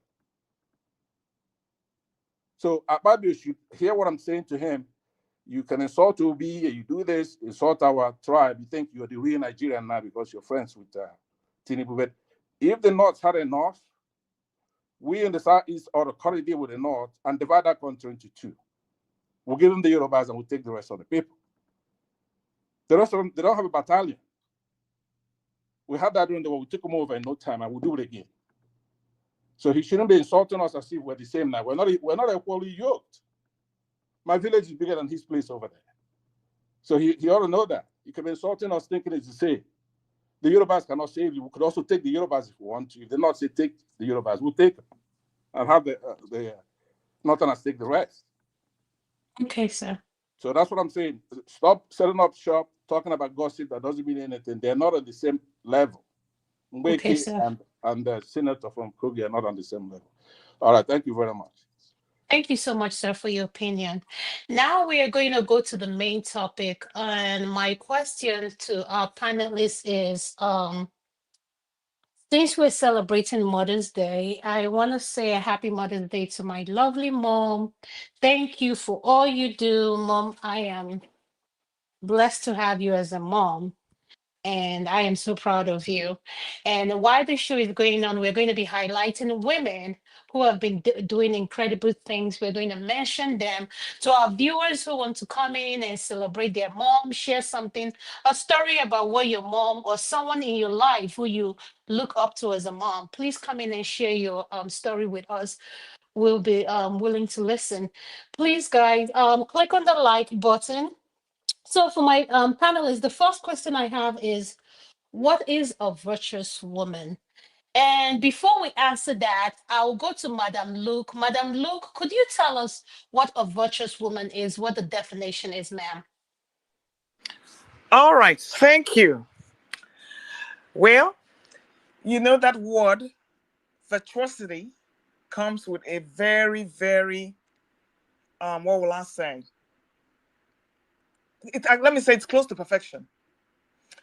So Akpabio should hear what I'm saying to him. You can insult Obi, you do this, insult our tribe. You think you're the real Nigerian now because you're friends with Tinubu. But if the North had enough, we in the Southeast ought to cut a deal with the North and divide that country into two. We'll give them the Yorubas and we'll take the rest of the people. The rest of them, they don't have a battalion. We had that during the war. We took them over in no time, and we'll do it again. So he shouldn't be insulting us as if we're the same now. We're not equally yoked. My village is bigger than his place over there. So he ought to know that. He can be insulting us thinking it's the same. The Yorubas cannot save you. We could also take the Yorubas if we want to. If they not say take the Yorubas, we'll take them and have the Northerners take the rest. Okay, sir. So that's what I'm saying. Stop setting up shop, talking about gossip that doesn't mean anything. They're not on the same level. Mbeki Okay, sir. and the senator from Kogi are not on the same level. All right, thank you very much. Thank you so much, sir, for your opinion. Now we are going to go to the main topic. And my question to our panelists is, since we're celebrating Mother's Day, I want to say a happy Mother's Day to my lovely mom. Thank you for all you do, Mom. I am blessed to have you as a mom, and I am so proud of you. And while the show is going on, we're going to be highlighting women who have been doing incredible things. We're going to mention them to our viewers who want to come in and celebrate their mom, share something, a story about what your mom or someone in your life who you look up to as a mom. Please come in and share your story with us. We'll be willing to listen. Please, guys, click on the like button. So for my panelists, the first question I have is, what is a virtuous woman? And before we answer that, I'll go to Madam Luke. Madam Luke, could you tell us what a virtuous woman is, what the definition is, ma'am? All right, thank you. Well, You know that word virtuosity comes with a very, very what will I say? Let me say it's close to perfection.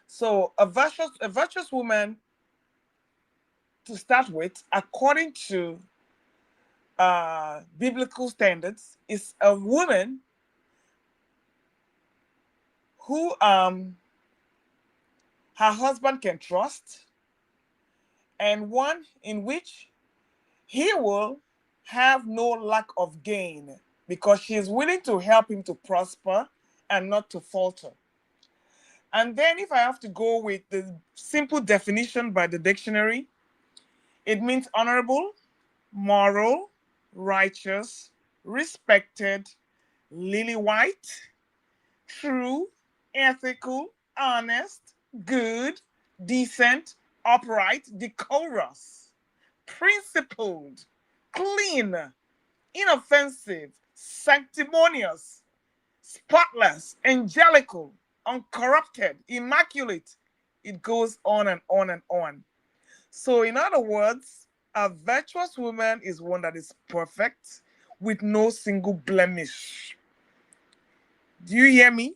So a virtuous woman, to start with, according to biblical standards, is a woman who her husband can trust, and one in which he will have no lack of gain because she is willing to help him to prosper and not to falter. And then, if I have to go with the simple definition by the dictionary, it means honorable, moral, righteous, respected, lily white, true, ethical, honest, good, decent, upright, decorous, principled, clean, inoffensive, sanctimonious, spotless, angelical, uncorrupted, immaculate. It goes on and on and on. So, in other words, a virtuous woman is one that is perfect with no single blemish. Do you hear me?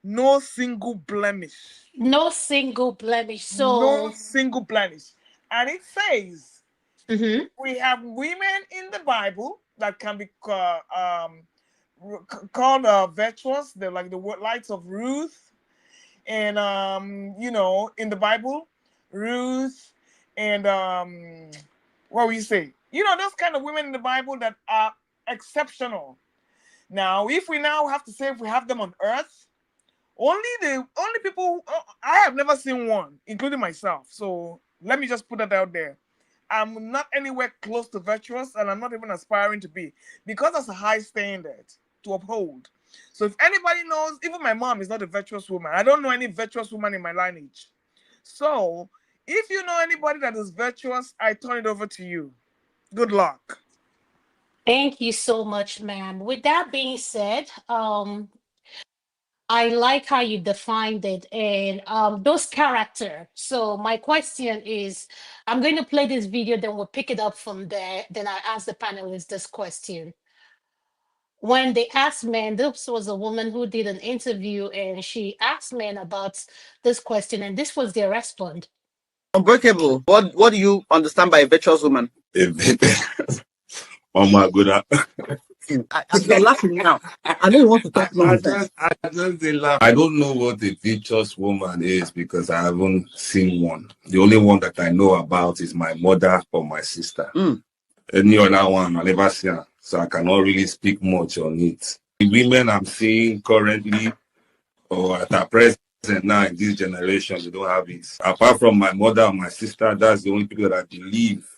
No single blemish. No single blemish. No So, single blemish. And it says mhm. we have women in the Bible that can be called virtuous. They're like the lights of Ruth, and in the Bible, Ruth, and what will you say? Those kind of women in the Bible that are exceptional. Now, if we now have to say if we have them on earth, only people I have never seen one, including myself. So let me just put that out there. I'm not anywhere close to virtuous, and I'm not even aspiring to be, because that's a high standard to uphold. So if anybody knows, even my mom is not a virtuous woman. I don't know any virtuous woman in my lineage. So if you know anybody that is virtuous, I turn it over to you. Good luck. Thank you so much, ma'am. With that being said, I like how you defined it and those character. So my question is, I'm going to play this video, then we'll pick it up from there. Then I ask the panelists this question. When they asked men, this was a woman who did an interview and she asked men about this question, and this was their response. Unbreakable. What do you understand by a virtuous woman? Oh my god. You're laughing now. I know you want to talk nonsense. I don't know what a virtuous woman is because I haven't seen one. The only one that I know about is my mother or my sister. Any other one, I never see her. So I cannot really speak much on it. The women I'm seeing currently or at our present now in this generation, they don't have it. Apart from my mother and my sister, that's the only people that I believe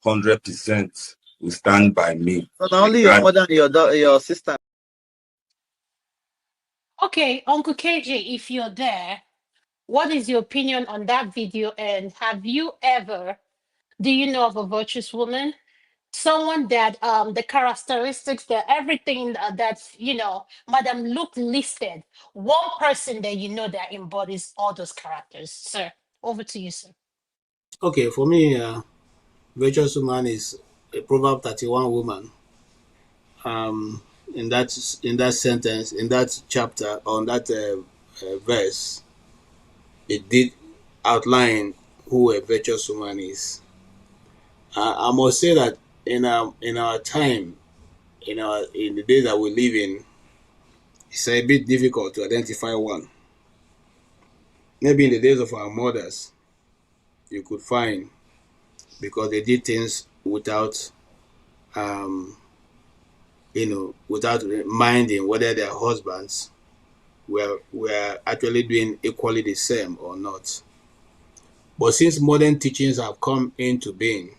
100% will stand by me. So not only your mother and your sister. Okay, Uncle KJ, if you're there, what is your opinion on that video? And have you ever, do you know of a virtuous woman? Someone that the characteristics, that everything that's, Madam Luke listed, one person that that embodies all those characters. Sir, over to you, sir. Okay, for me, virtuous woman is a Proverb 31 woman. In that sentence, in that chapter, on that verse, it did outline who a virtuous woman is. I must say that in our time, in the days that we live in, it's a bit difficult to identify one. Maybe in the days of our mothers, you could find, because they did things without without minding whether their husbands were actually doing equally the same or not. But since modern teachings have come into being,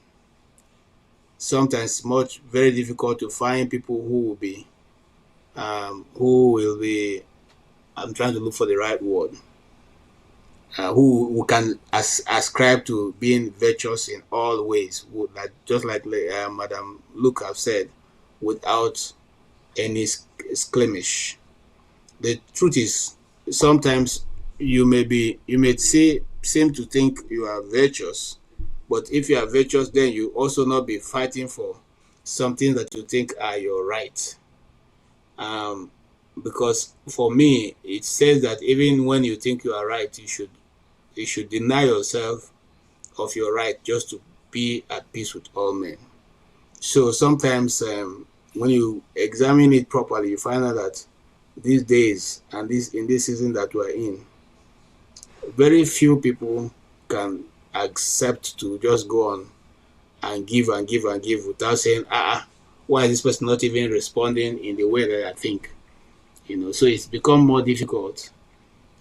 sometimes much very difficult to find people who will be, I'm trying to look for the right word, who can ascribe to being virtuous in all ways, just like Madam Luke have said, without any skirmish. The truth is, sometimes you may seem to think you are virtuous, But if you are virtuous, then you also not be fighting for something that you think are your right. Um, because for me, it says that even when you think you are right, you should deny yourself of your right just to be at peace with all men. So sometimes when you examine it properly, you find out that these days and this in this season that we're in, very few people can accept to just go on and give and give and give without saying, why is this person not even responding in the way that I think? So it's become more difficult.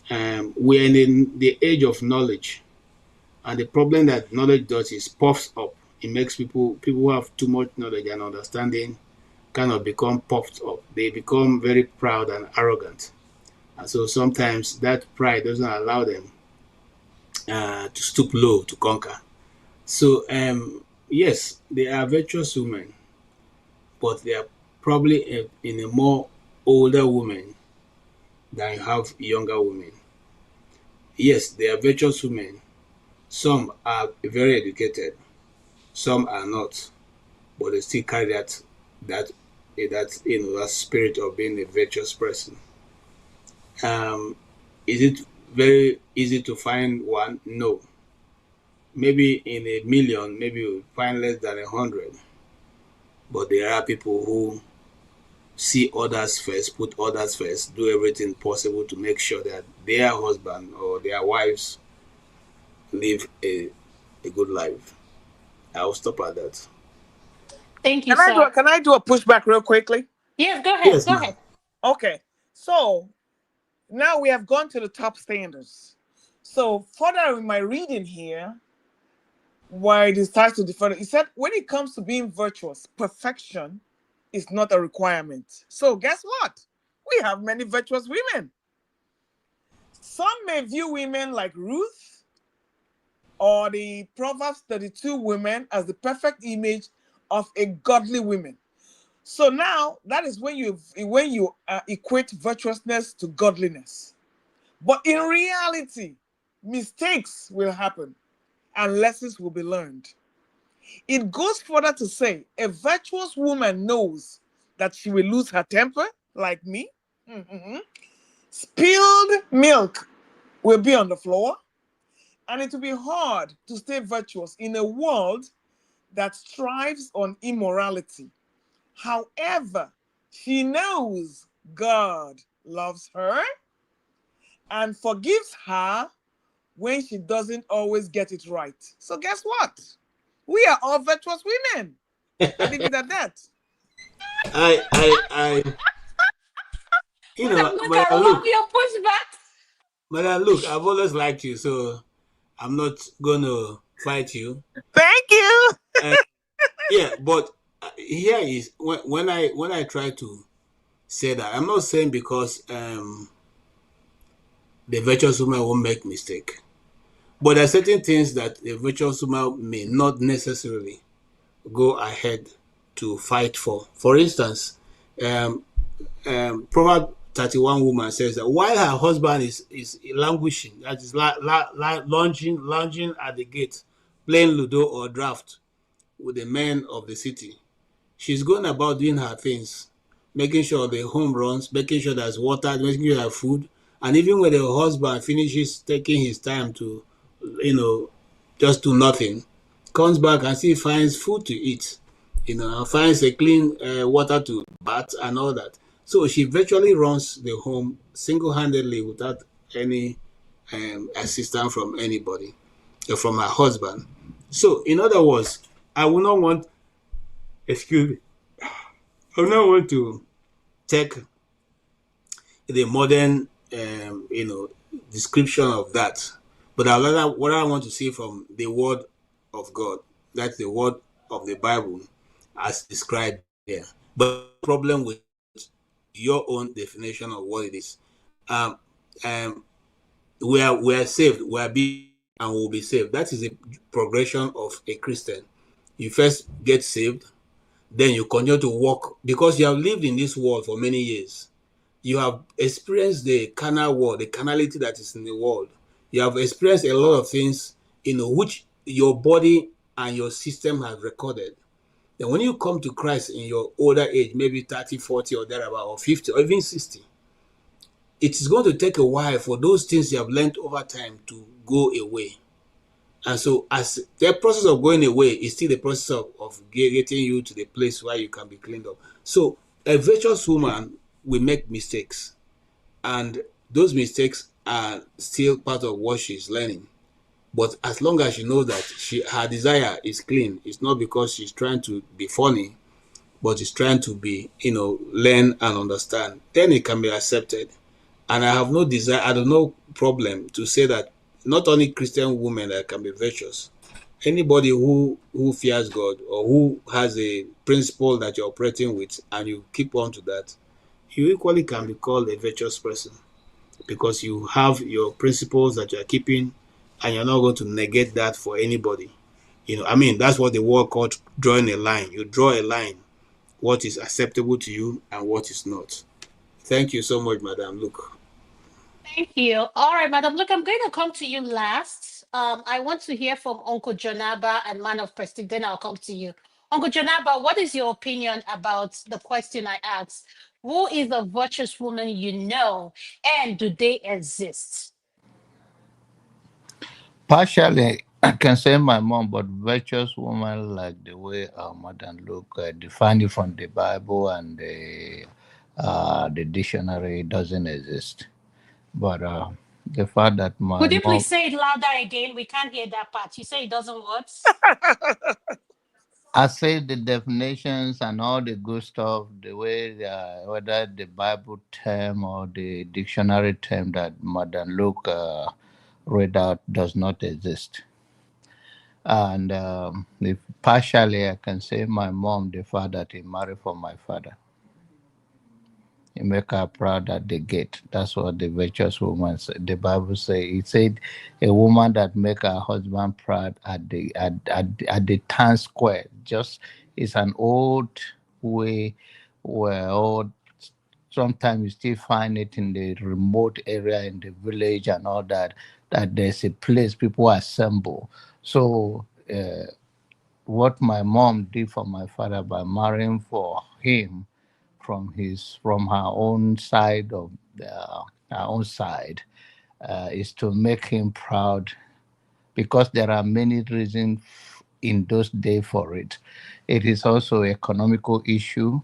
We're in the age of knowledge, and the problem that knowledge does is puffs up. It makes people who have too much knowledge and understanding kind of become puffed up. They become very proud and arrogant, and so sometimes that pride doesn't allow them to stoop low to conquer. So yes, they are virtuous women, but they are probably in a more older woman than you have younger women. Yes, they are virtuous women. Some are very educated, some are not, but they still carry that that spirit of being a virtuous person. Um, is it very easy to find one? No. Maybe in a million, maybe you'll find less than 100. But there are people who see others first, put others first, do everything possible to make sure that their husband or their wives live a good life. I'll stop at that. Thank you, Can I do sir. a, can I do a pushback real quickly? Yes, go ahead. Yes, Go ma'am. ahead. Okay. So now we have gone to the top standards. So further in my reading here, why it starts to differ, he said when it comes to being virtuous, perfection is not a requirement. So guess what? We have many virtuous women. Some may view women like Ruth or the Proverbs 32 women as the perfect image of a godly woman. So now that is when you equate virtuousness to godliness. But in reality, mistakes will happen and lessons will be learned. It goes further to say a virtuous woman knows that she will lose her temper, like me. Mhm. Spilled milk will be on the floor, and it will be hard to stay virtuous in a world that strives on immorality. However, she knows God loves her and forgives her when she doesn't always get it right. So, guess what? We are all virtuous women. I leave it at that. I Madam, look, but I love look, your pushback. I've always liked you, so I'm not gonna fight you. Thank you. Uh, yeah, but here is when I try to say that, I'm not saying because the virtuous woman won't make mistake, but there are certain things that the virtuous woman may not necessarily go ahead to fight for. For instance, um, Proverb 31 woman says that while her husband is languishing, that is lounging at the gate, playing ludo or draft with the men of the city, she's going about doing her things, making sure the home runs, making sure there's water, making sure there's food. And even when the husband finishes taking his time to, just do nothing, comes back and still finds food to eat, and finds a clean water to bath and all that. So she virtually runs the home single-handedly without any assistance from anybody, from her husband. So, in other words, I would not want, excuse me, I now want to take the modern, description of that, but I rather what I want to see from the Word of God. That's the Word of the Bible, as described there. But the problem with your own definition of what it is, um, um, we are saved, we are being, and will be saved. That is a progression of a Christian. You first get saved, then you continue to walk because you have lived in this world for many years. You have experienced the carnal world, the carnality that is in the world. You have experienced a lot of things, which your body and your system has recorded. Then when you come to Christ in your older age, maybe 30, 40 or thereabout, or 50 or even 60, it is going to take a while for those things you have learned over time to go away. And so as the process of going away is still the process of getting you to the place where you can be cleaned up. So a virtuous woman will make mistakes, and those mistakes are still part of what she's learning. But as long as she knows that her desire is clean, it's not because she's trying to be funny, but she's trying to be, learn and understand, then it can be accepted. And I have no desire, I have no problem to say that not only Christian women that can be virtuous. Anybody who fears God or who has a principle that you're operating with and you keep on to that, you equally can be called a virtuous person, because you have your principles that you're keeping and you're not going to negate that for anybody. That's what the word called drawing a line. You draw a line, what is acceptable to you and what is not. Thank you so much, Madam Luke. Thank you. All right, Madam. Look, I'm going to come to you last. I want to hear from Uncle Jonaba and Man of Prestige. Then I'll come to you. Uncle Jonaba, what is your opinion about the question I asked? Who is a virtuous woman you know, and do they exist? Partially, I can say my mom, but virtuous woman, like the way Madam Luke defined it from the Bible and the dictionary, doesn't exist. But the fact that Could my you mom, please say it louder again? We can't hear that part. You say it doesn't work. I say the definitions and all the good stuff, the way whether the Bible term or the dictionary term that Madam Luke read out does not exist. And if partially, I can say my mom, the father, that he married for my father. He make her proud at the gate. That's what the virtuous woman said. The Bible say. It said, a woman that make her husband proud at the town square. Just it's an old way where old. Sometimes you still find it in the remote area in the village and all that. That there's a place people assemble. So. What my mom did for my father by marrying for him from her own side of her own side is to make him proud, because there are many reasons in those days for it. It is also economical issue,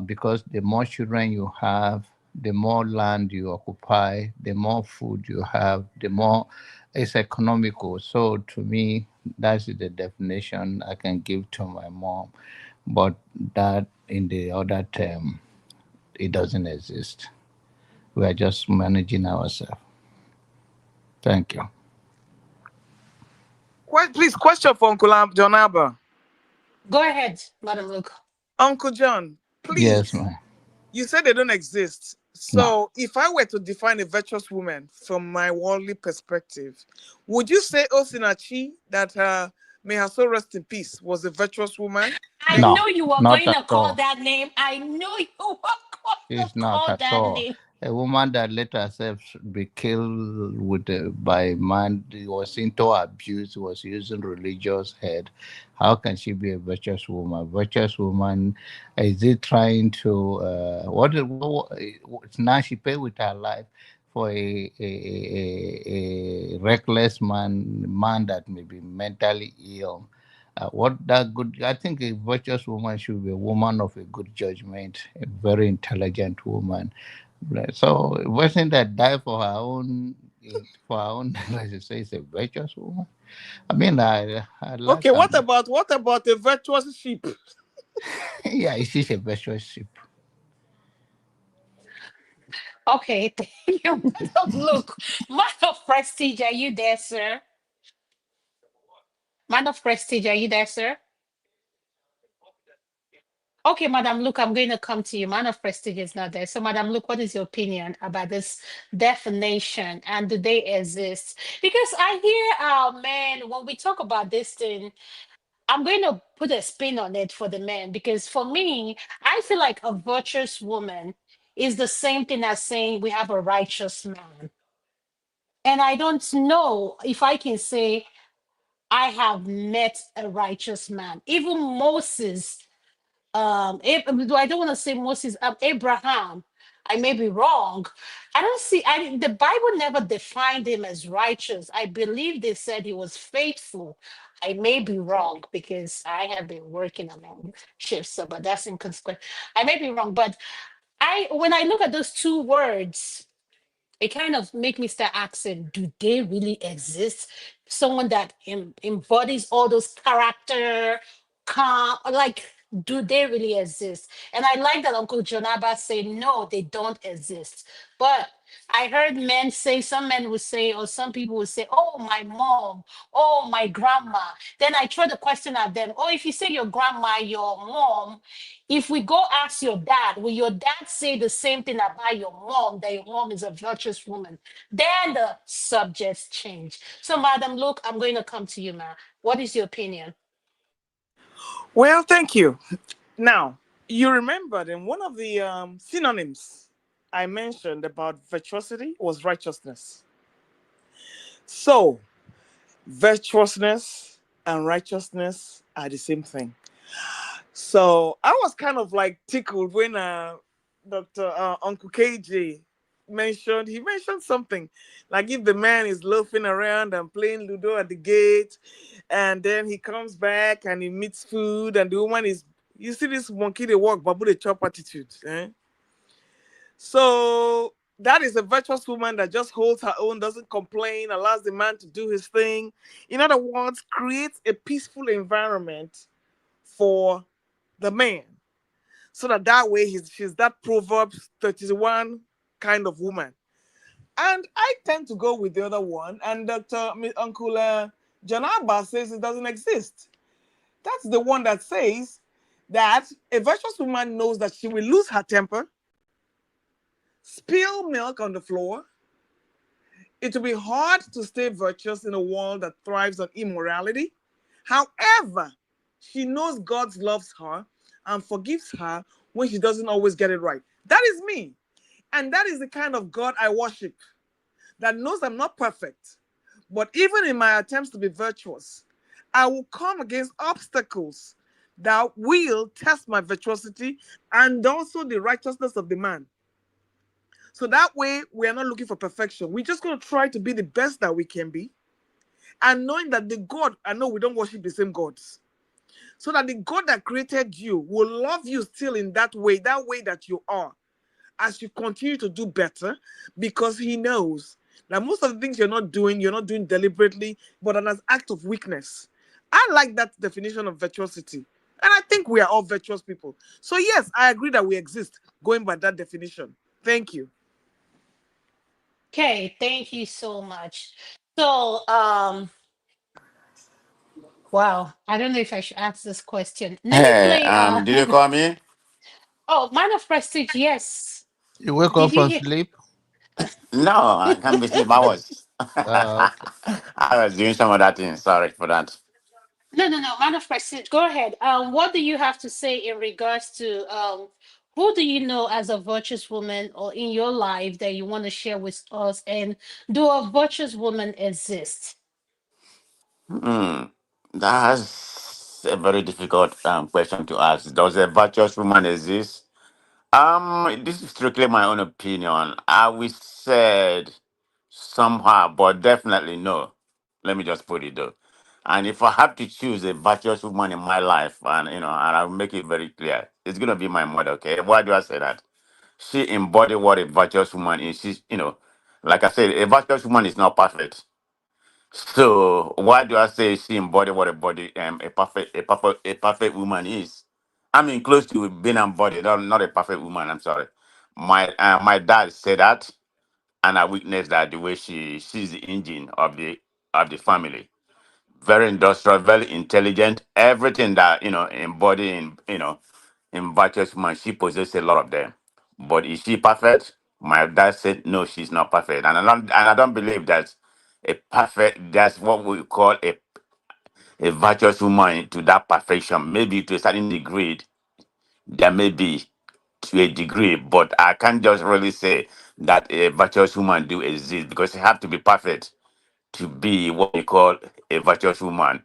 because the more children you have, the more land you occupy, the more food you have, the more it's economical. So to me, that's the definition I can give to my mom. But that in the other term, it doesn't exist. We are just managing ourselves. Thank you. Please, question for Uncle John Abba. Go ahead, Madam Luke. Uncle John, Yes, please. ma'am. You said they don't exist. No, So, if I were to define a virtuous woman from my worldly perspective, would you say Osinachi, that may her soul rest in peace, was a virtuous woman? I no, know you were not going at to call all. that name. I know you were going to It's not call at that all. name. A woman that let herself be killed by man, was into abuse, was using religious head. How can she be a virtuous woman? Virtuous woman, is it trying to now she pay with her life for a reckless man that may be mentally ill. What that good? I think a virtuous woman should be a woman of a good judgment, a very intelligent woman. So a person that died for her own, as you say, is a virtuous woman. I mean, I like Okay, her. what about a virtuous sheep? Yeah, she's a virtuous sheep. Okay, thank you, Madam Luke. Man of Prestige, are you there, sir? Man of Prestige, are you there, sir? Okay, Madam Luke, I'm going to come to you. Man of Prestige is not there. So, Madam Luke, what is your opinion about this definition and do they exist? Because I hear, man, when we talk about this thing, I'm going to put a spin on it for the men because for me, I feel like a virtuous woman is the same thing as saying we have a righteous man. And I don't know if I can say I have met a righteous man. Even Moses, I don't want to say Moses, Abraham. I may be wrong. I don't see. The Bible never defined him as righteous. I believe they said he was faithful. I may be wrong because I have been working along shifts, so but that's inconsequential. I may be wrong, but when I look at those two words, it kind of make me start asking, do they really exist? Someone that embodies all those character, calm, like, do they really exist? And I like that Uncle Jonaba say, no, they don't exist. But I heard men say, some men would say, or some people would say, oh, my mom, oh, my grandma. Then I throw the question at them, oh, if you say your grandma, your mom, if we go ask your dad, will your dad say the same thing about your mom, that your mom is a virtuous woman? Then the subjects change. So, Madam, look, I'm going to come to you, ma. What is your opinion? Well, thank you. Now, you remember then one of the synonyms I mentioned about virtuosity was righteousness. So, virtuousness and righteousness are the same thing. So, I was kind of like tickled when Dr. Uncle KJ he mentioned something like if the man is loafing around and playing Ludo at the gate, and then he comes back and he meets food, and the woman is, you see this monkey they walk, babu they chop attitude. Eh? So that is a virtuous woman that just holds her own, doesn't complain, allows the man to do his thing. In other words, creates a peaceful environment for the man. So that way she's that Proverbs 31 kind of woman. And I tend to go with the other one. And Uncle John Abbas says it doesn't exist. That's the one that says that a virtuous woman knows that she will lose her temper, spill milk on the floor. It will be hard to stay virtuous in a world that thrives on immorality. However, she knows God loves her and forgives her when she doesn't always get it right. That is me. And that is the kind of God I worship, that knows I'm not perfect. But even in my attempts to be virtuous, I will come against obstacles that will test my virtuosity and also the righteousness of the man. So that way, we are not looking for perfection. We're just going to try to be the best that we can be. And knowing that the God, I know we don't worship the same gods. So that the God that created you will love you still in that way that you are, as you continue to do better, because he knows that most of the things you're not doing deliberately, but as an act of weakness. I like that definition of virtuosity. And I think we are all virtuous people. So yes, I agree that we exist, going by that definition. Thank you. Okay, thank you so much. So, wow, I don't know if I should ask this question. Let me Hey, play. did you call me? Oh, Man of Prestige, yes. You wake Did up you from hear? sleep? No, I can't be asleep. I was. Okay. I was doing some of that thing. Sorry for that. No, no, no, Man of Prestige, go ahead. What do you have to say in regards to who do you know as a virtuous woman or in your life that you want to share with us? And do a virtuous woman exist? Hmm. That's a very difficult question to ask. Does a virtuous woman exist? This is strictly my own opinion. I will said somehow, but definitely no. Let me just put it though. And if I have to choose a virtuous woman in my life, and and I'll make it very clear, it's gonna be my mother. Okay, why do I say that? She embodied what a virtuous woman is. Like I said, a virtuous woman is not perfect. So why do I say she embodied what a perfect woman is? I mean, close to being embodied, not a perfect woman. I'm sorry. My dad said that, and I witnessed that the way she's the engine of the family. Very industrial, very intelligent. Everything that embodied in virtuous woman, she possesses a lot of them. But is she perfect? My dad said no, she's not perfect, and I don't believe that a perfect. That's what we call a virtuous woman to that perfection. Maybe to a certain degree, there may be to a degree, but I can't just really say that a virtuous woman do exist because you have to be perfect to be what we call a virtuous woman.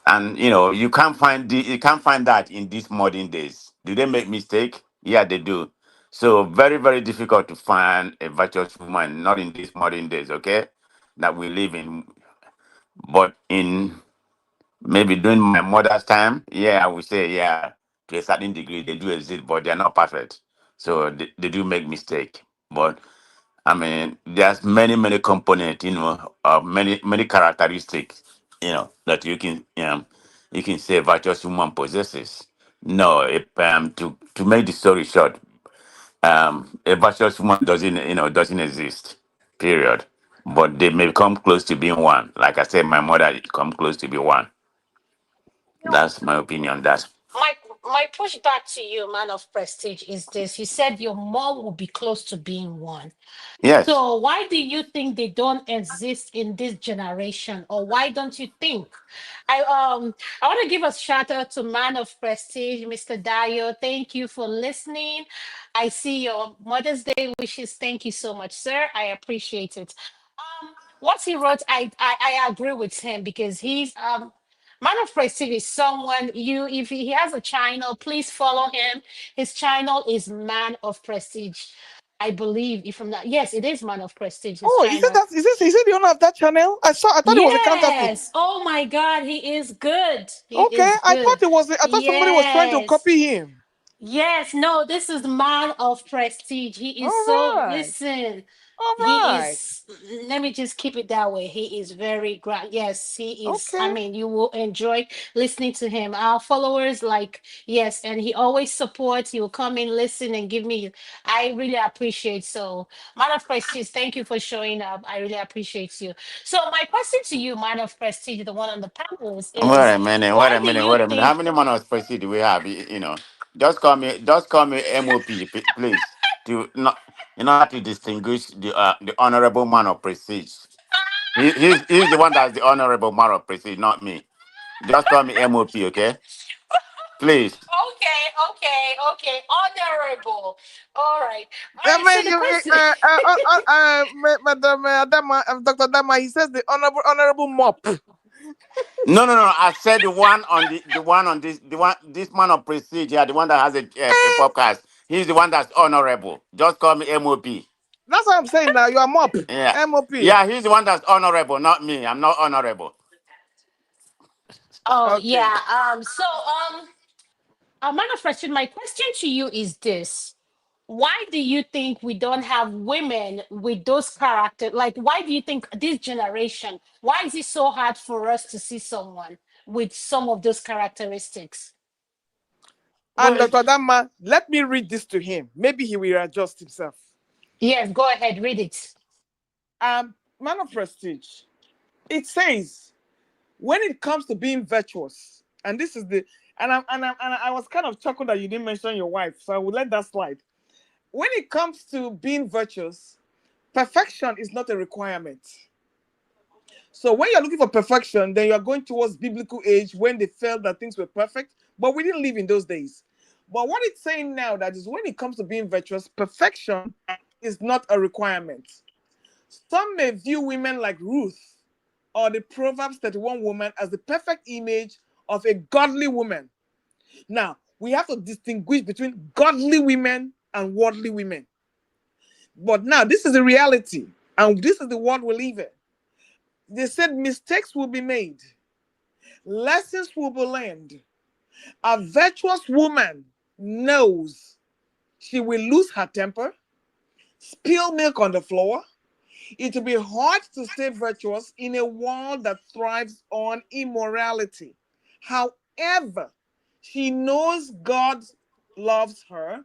And you can't find that in these modern days. Do they make mistake? Yeah, they do. So very, very difficult to find a virtuous woman, not in these modern days, okay? That we live in. But in maybe during my mother's time, yeah, I would say, yeah, to a certain degree they do exist, but they're not perfect. So they do make mistake. But I mean, there's many, many components, many, many characteristics, that you can say virtuous woman possesses. No, to make the story short, a virtuous woman doesn't exist. Period. But they may come close to being one. Like I said, my mother come close to be one. No, That's my opinion on that. my my pushback to you, man of prestige, is this. You said your mom will be close to being one. Yes. So why do you think they don't exist in this generation, or why don't you think? I want to give a shout out to Man of Prestige, Mr. Dio. Thank you for listening. I see your Mother's Day wishes. Thank you so much, sir. I appreciate it. What he wrote, I agree with him because he's Man of Prestige is someone you, if he has a channel, please follow him. His channel is Man of Prestige. I believe, if I'm not, yes, it is Man of Prestige, his Oh, channel. is it the owner of that channel? I thought it was a counterfeit. Yes. Oh my God, he is good. He Okay, is good. I thought somebody was trying to Yes. copy him. Yes. No, this is Man of Prestige. He All is so, right. listen, All he right. is, let me just keep it that way. He is very grand. Yes, he is. I Okay. mean, you will enjoy listening to him. Our followers, like, yes, and he always supports. He will come in, listen, and give me. I really appreciate. So, Man of Prestige, thank you for showing up. I really appreciate you. So, my question to you, Man of Prestige, the one on the panels, Wait is a minute, wait why a do minute, you wait a minute. How think? many months proceed do we have? Just call me MOP, please. To not in order to distinguish the honorable man of prestige. He's the one that's the honorable man of prestige, not me. Just call me MOP, okay? Please. Okay, okay. Honorable. All right. All I right. So mean, the question. Madam Adama, Dr. Dama, he says the honorable mop. No, no, no. I said the one on this man of prestige. Yeah, the one that has a podcast. He's the one that's honorable. Just call me MOP. That's what I'm saying now. You are mop. Yeah. MOP. Yeah, he's the one that's honorable, not me. I'm not honorable. Oh Okay. yeah. Manifestation, my question to you is this. Why do you think we don't have women with those characters? Like, why do you think this generation, why is it so hard for us to see someone with some of those characteristics? And Well, Dr. Dama, let me read this to him. Maybe he will adjust himself. yes, go ahead, read it. Man of prestige. It says, when it comes to being virtuous, and this is the and I was kind of chuckled that you didn't mention your wife, so I will let that slide. When it comes to being virtuous, perfection is not a requirement. So when you're looking for perfection, then you're going towards biblical age when they felt that things were perfect, but we didn't live in those days. But what it's saying now that is when it comes to being virtuous, perfection is not a requirement. Some may view women like Ruth or the Proverbs 31 woman as the perfect image of a godly woman. Now, we have to distinguish between godly women and worldly women. But now, this is the reality, and this is the world we live in. They said mistakes will be made, lessons will be learned. A virtuous woman knows she will lose her temper, spill milk on the floor. It will be hard to stay virtuous in a world that thrives on immorality. However, she knows God loves her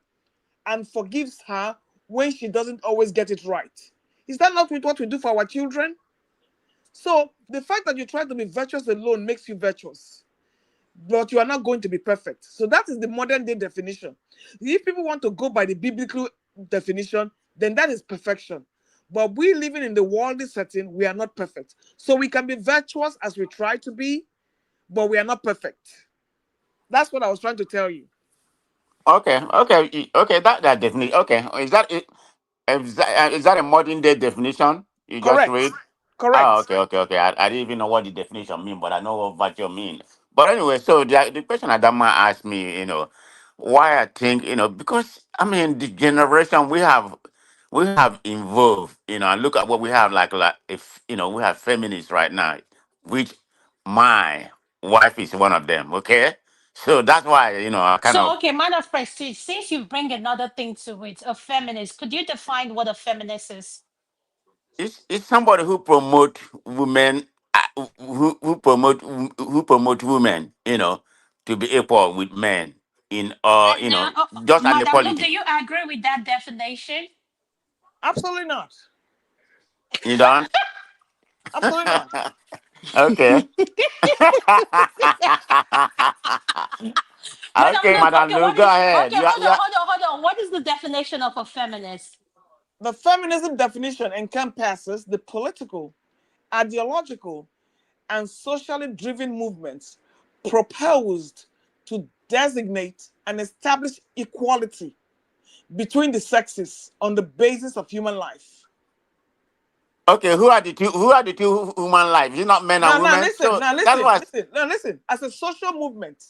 and forgives her when she doesn't always get it right. Is that not what we do for our children? So the fact that you try to be virtuous alone makes you virtuous, but you are not going to be perfect. So that is the modern day definition. If people want to go by the biblical definition, then that is perfection. But we living in the worldly setting, we are not perfect. So we can be virtuous as we try to be, but we are not perfect. That's what I was trying to tell you. Okay, okay, okay. That definitely okay. Is that a modern day definition you just Correct. read? Oh, Correct. okay. I didn't even know what the definition mean, but I know what virtue mean. But anyway, so the question Adama asked me, why I think, because I mean the generation we have involved, and look at what we have like if we have feminists right now, which my wife is one of them. Okay, so that's why I kind So, of okay, man of prestige, since you bring another thing to it, a feminist, could you define what a feminist is? it's somebody who promote women, who promote women, to be equal with men in And just an Madam Luke, do equality. you agree with that definition? Absolutely not. You don't? Absolutely not. Okay. Madam Okay, Luke, Madam okay, Lou, what go is okay, ahead. hold on, hold on, hold on. What is the definition of a feminist? The feminism definition encompasses the political, ideological, and socially driven movements proposed to designate and establish equality between the sexes on the basis of human life. Okay, who are the two human lives? You're not men and Now women. listen, So that's why listen. As a social movement,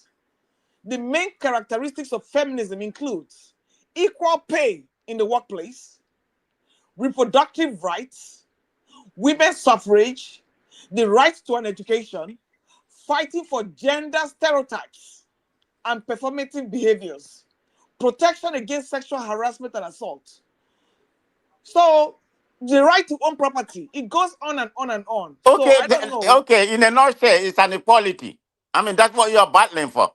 the main characteristics of feminism includes equal pay in the workplace, reproductive rights, women's suffrage, the right to an education, fighting for gender stereotypes and performative behaviors, protection against sexual harassment and assault. So, the right to own property, it goes on and on and on. So, okay, I don't know. okay, in a nutshell, it's an equality. I mean, that's what you're battling for.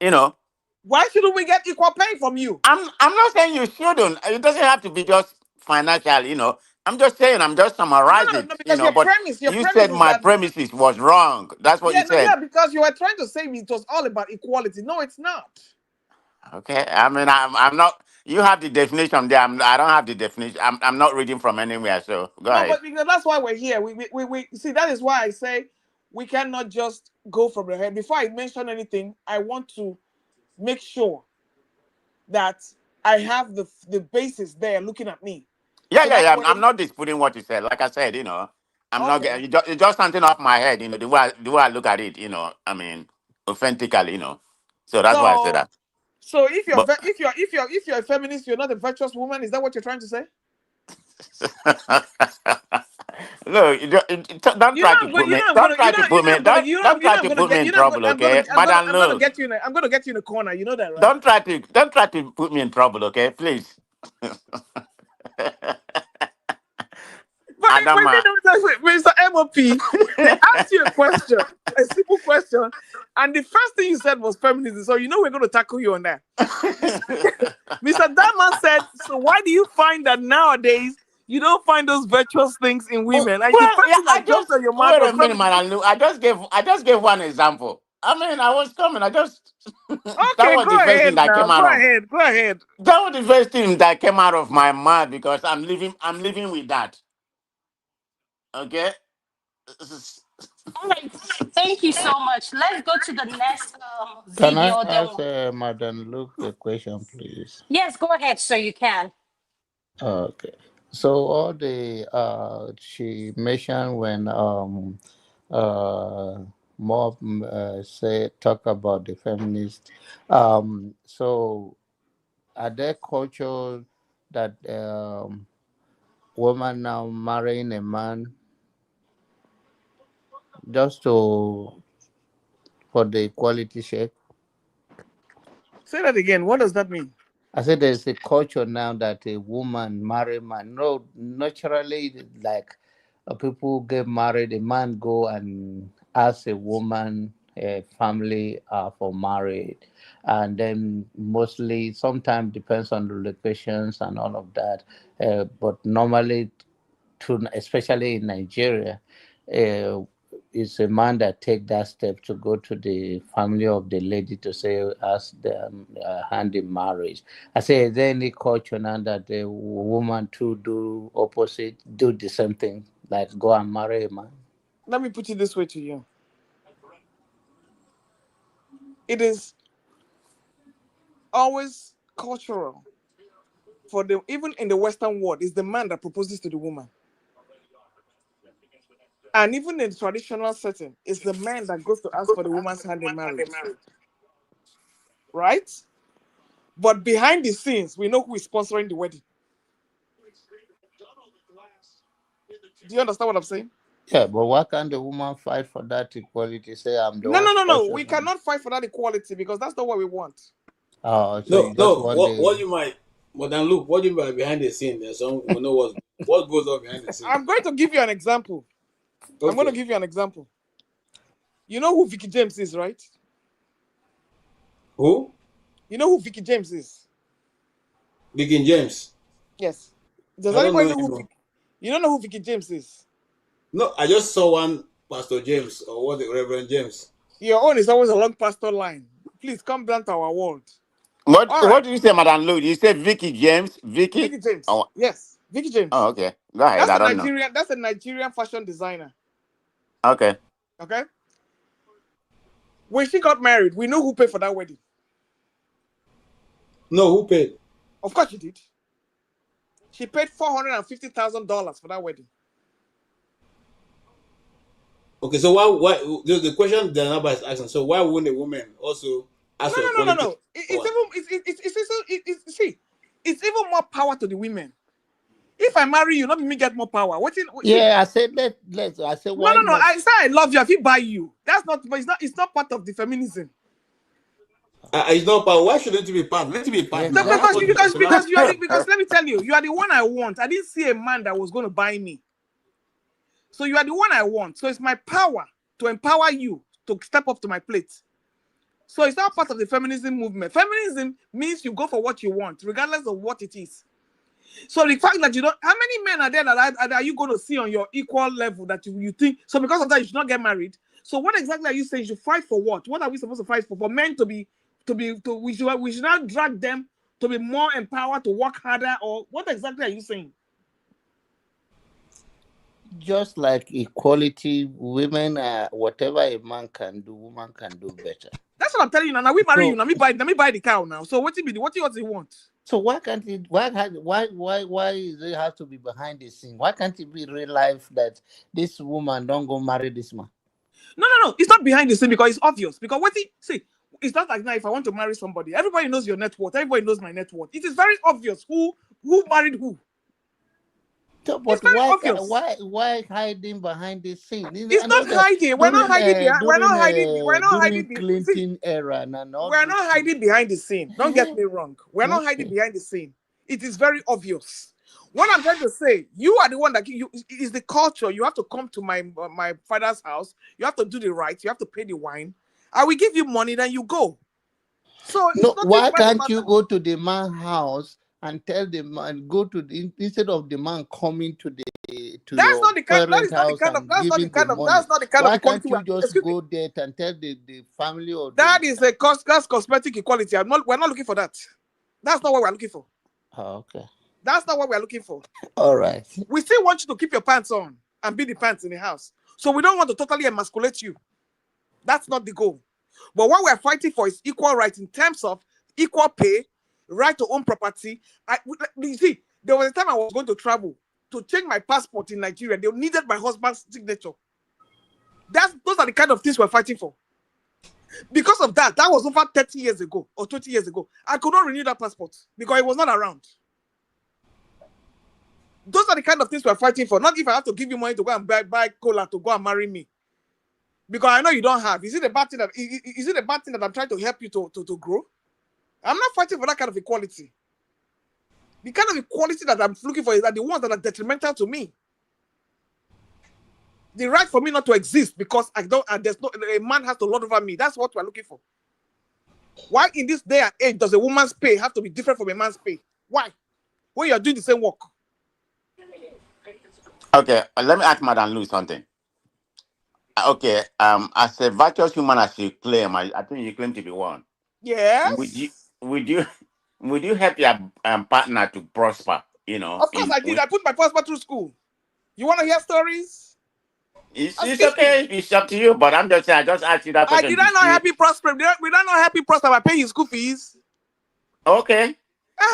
You know. Why shouldn't we get equal pay from you? I'm not saying you shouldn't. It doesn't have to be just financial, I'm just saying, I'm just summarize No, it, no, because but your you premise said is my that premises was wrong. That's what yeah, you no, yeah, said. because you were trying to say it was all about equality. No, it's not. Okay. I mean, I'm not, you have the definition there. I don't have the definition. I'm not reading from anywhere. So go No, ahead. but because that's why we're here. We see that is why I say we cannot just go from the head. Before I mention anything, I want to make sure that I have the basis there looking at me, Yeah, so yeah, that yeah. I'm way. not disputing what you said. Like I said, I'm not Okay. getting, it's just something off my head, the way I look at it, I mean, authentically, So that's why I said So that. so if you're But ve- if you're a feminist, you're not a virtuous woman. Is that what you're trying to say? look, don't You know try to I'm going. put You know me. I'm Don't gonna. try to put me. Don't don't You know try I'm to gonna put me get. in You know trouble, okay? Madam I'm gonna Lou, get you in. I'm gonna get you in a corner. You know that, right? don't try to put me in trouble, okay? Please, But Adama. Mr. MOP, they asked you a question, a simple question, and the first thing you said was feminism. So you know we're going to tackle you on that. Mr. Diamond said, "So why do you find that nowadays you don't find those virtuous things in Oh, women?" And the well, first yeah, thing I that jumped just on your mind wait was a minute, feminism. Madam Lou. I just gave one example. I mean, I was coming. I just that Okay, was go the first thing ahead that now. came Go out of ahead. Go ahead. that was the first thing that came out of my mouth because I'm living with that. Okay. All right, thank you so much. Let's go to the next Can I video. ask Then, Madam Luke a question, please? yes, go ahead, sir. You can. Okay. So all the she mentioned when more say talk about the feminist. So are there cultures that woman now marrying a man just to for the equality sake? Say that again. What does that mean? I said there's a culture now that a woman marry man. No, naturally, like people get married, a man go and ask a woman, a family for marriage, and then mostly, sometimes depends on the locations and all of that. But normally, to especially in Nigeria, uh, it's a man that take that step to go to the family of the lady to say ask them hand in marriage. I say, is there any culture now that the woman to do opposite, do the same thing, like go and marry a man? Let me put it this way to you. It is always cultural for the even in the Western world, it's the man that proposes to the woman. And even in traditional setting, it's the man that goes to ask for the woman's hand in marriage, right? But behind the scenes, we know who is sponsoring the wedding. Do you understand what I'm saying? Yeah, but why can't the woman fight for that equality? Say I'm the No, one no, no, no. We sponsoring. cannot fight for that equality because that's not what we want. Oh, so No, you just no. want What the you might, but then look, what you mean by behind the scene? There's some we know what goes on behind the scene. I'm going to give you an example. I'm going to Okay, give you an example. You know who Vicky James is, right? who? You know who Vicky James is? Begin James. Yes. Does I don't anybody know know who him. Vicky? You don't know who Vicky James is? No, I just saw one Pastor James or what the Reverend James. Your own is always a long pastor line. Please come down to our world. All What right. do you say, Madam Lou? You say Vicky James? Vicky? Vicky James. Oh, Yes. Vicky oh, James. okay. Go ahead. I don't know. That's a Nigerian fashion designer. Okay. Okay. When she got married, we know who paid for that wedding. No, who paid? Of course she did. She paid $450,000 for that wedding. Okay, so why the question that Naba is asking? So why wouldn't a woman also ask for equality? No. See, it's even more power to the women. If I marry you, not me get more power. See? yeah. I said let's. I said No, why no, no. not? I say I love you. I feel buy you. That's not. But it's not part of the feminism. It's not power. Why shouldn't it be part? Let it be part now. How Exactly. about the You are personality? because let me tell you, you are the one I want. I didn't see a man that was going to buy me. So you are the one I want. So it's my power to empower you to step up to my plate. So it's not part of the feminism movement. Feminism means you go for what you want, regardless of what it is. So the fact that you don't, how many men are there that are you going to see on your equal level that you think? So because of that, you should not get married. So what exactly are you saying? You should fight for what? What are we supposed to fight for? For men we should not drag them to be more empowered to work harder, or what exactly are you saying? Just like equality, women whatever a man can do, woman can do better. That's what I'm telling you now. Now we marry you. So Now let me buy the cow now. So what you want? so why can't it? Why does it have to be behind the scene? Why can't it be real life that this woman don't go marry this man? No. It's not behind the scene because it's obvious. Because see, it's not like now if I want to marry somebody, everybody knows your net worth. Everybody knows my net worth. It is very obvious who married who. So, It's but very obvious. why hiding behind the scene? It's I know not that hiding. We're not hiding behind. We're not hiding. during Clinton era and all We're those not things. hiding behind the scene. Don't get me wrong. We're not hiding Okay. behind the scene. It is very obvious. What I'm trying to say, you are the one that it is the culture. You have to come to my father's house. You have to do the right. You have to pay the wine. I will give you money, then you go. So it's No, nothing why special can't about you that. go to the man house and tell the man go to instead of the man coming to That's your not the kind. That parent is not the house kind of. and That's not the giving the kind of. money? That's not the kind of Why equality. can't you just Excuse me. go there and tell the family or the That is a cost. That's cosmetic equality. We're not looking for that. That's not what we're looking for. okay. That's not what we're looking for. All right. We still want you to keep your pants on and be the pants in the house. So we don't want to totally emasculate you. That's not the goal. But what we're fighting for is equal rights in terms of equal pay, right to own property. You see, there was a time I was going to travel to change my passport in Nigeria. They needed my husband's signature. Those are the kind of things we're fighting for. Because of that was over 30 years ago or 20 years ago. I could not renew that passport because it was not around. Those are the kind of things we're fighting for. Not if I have to give you money to go and buy cola to go and marry me. Because I know you don't have. Is it a bad thing that I'm trying to help you to grow? I'm not fighting for that kind of equality. The kind of equality that I'm looking for is that the ones that are detrimental to me. The right for me not to exist because there's no a man has to lord over me. That's what we're looking for. Why in this day and age does a woman's pay have to be different from a man's pay? Why? When you're doing the same work. Okay, let me ask Madam Lou something. Okay, as a virtuous human as you claim, I think you claim to be one. Would you Yes. would you would you help your partner to prosper? Of course I did. I put my passport through school. You want to hear stories? It's Teach me. okay. It's up to you. But I'm just saying. I just asked you that I question did to I not see. happy prosper? We don't know happy prosper by paying his school fees. Okay.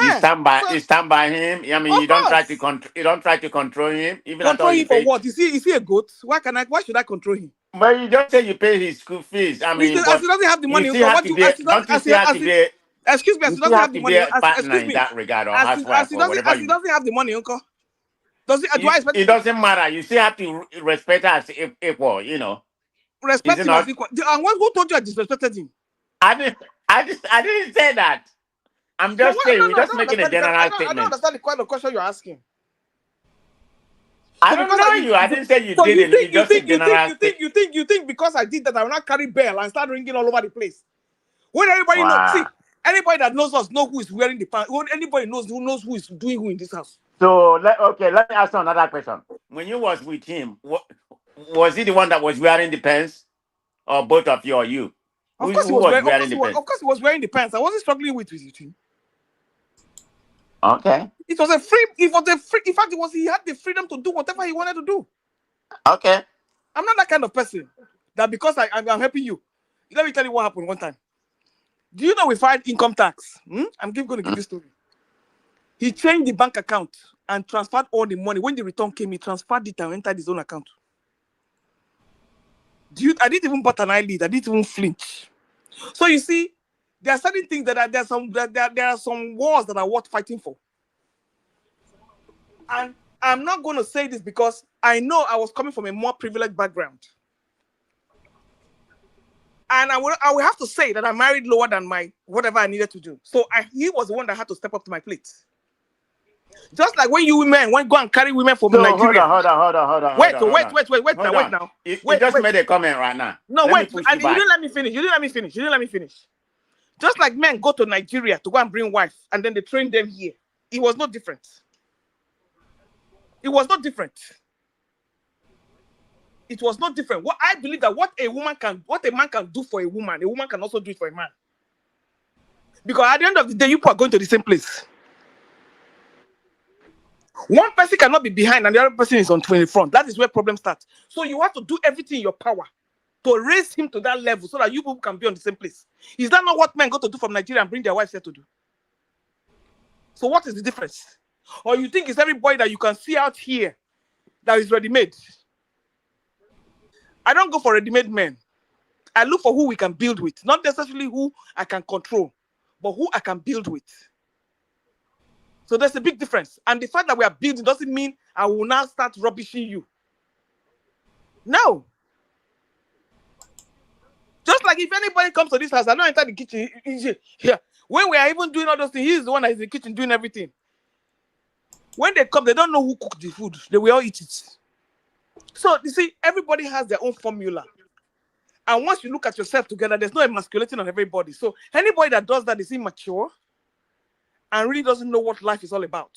You stand by. So, You stand by him. I mean, of you don't try to course. control. You don't try to control him, even at all. Control You him for pay. what? Is he a goat? Why should I control him? But you just say you pay his school fees. I He mean, says, as but he doesn't have the you money, still okay, have what to you be. as he doesn't Don't you still have to be? excuse me, as You he still doesn't have have the to be money, a partner excuse in me, that regard, or as housewife, he or doesn't whatever you. have the money, uncle. Do I expect It doesn't matter. You still have to respect her as equal. You know, is respect it him as not? equal? And who told you I disrespected him? I didn't. I didn't say that. I'm So just what? saying. We're I just don't making a understand general I don't statement. understand the kind of question you're asking. I So don't because know you. I didn't say you didn't. It's just a general statement. you think because I did that I will not carry bell and start ringing all over the place. When everybody knows, see, Wow. anybody that knows us know who is wearing the pants. When anybody knows who is doing who in this house. So let me ask you another question. When you was with him, was he the one that was wearing the pants, or both of you, or you? Of Who, course he who was was wearing. wearing the pants? Of course he was wearing the pants. I wasn't struggling with him. Okay. It was a free. It was a free. In fact, he had the freedom to do whatever he wanted to do. Okay. I'm not that kind of person that because I'm helping you. Let me tell you what happened one time. Do you know we filed income tax? I'm going to give you a story. He changed the bank account and transferred all the money. When the return came, he transferred it and entered his own account. I didn't even bat an eyelid. I didn't even flinch. So you see, there are certain things there are some wars that are worth fighting for. And I'm not going to say this because I know I was coming from a more privileged background. And I will have to say that I married lower than my whatever I needed to do. So he was the one that had to step up to my plate. Just like when you women go and carry women from So Nigeria. hold Wait now. You just made a comment right now. No, Let me wait. push you And you back. didn't let me finish. Just like men go to Nigeria to go and bring wife, and then they train them here. It was not different. It was not different. What I believe that what a man can do for a woman can also do it for a man. Because at the end of the day, you are going to the same place. One person cannot be behind and the other person is on the front. That is where problems start. So you have to do everything in your power to raise him to that level so that you people can be on the same place. Is that not what men go to do from Nigeria and bring their wives here to do? So what is the difference? Or you think it's everybody that you can see out here that is ready-made? I don't go for ready-made men. I look for who we can build with. Not necessarily who I can control, but who I can build with. So there's a big difference. And the fact that we are building doesn't mean I will now start rubbishing you. No. Just like if anybody comes to this house, I don't enter the kitchen. Yeah. When we are even doing all those things, he's the one that is in the kitchen doing everything. When they come, they don't know who cooked the food. They will all eat it. So you see, everybody has their own formula. And once you look at yourself together, there's no emasculating on everybody. So anybody that does that is immature and really doesn't know what life is all about.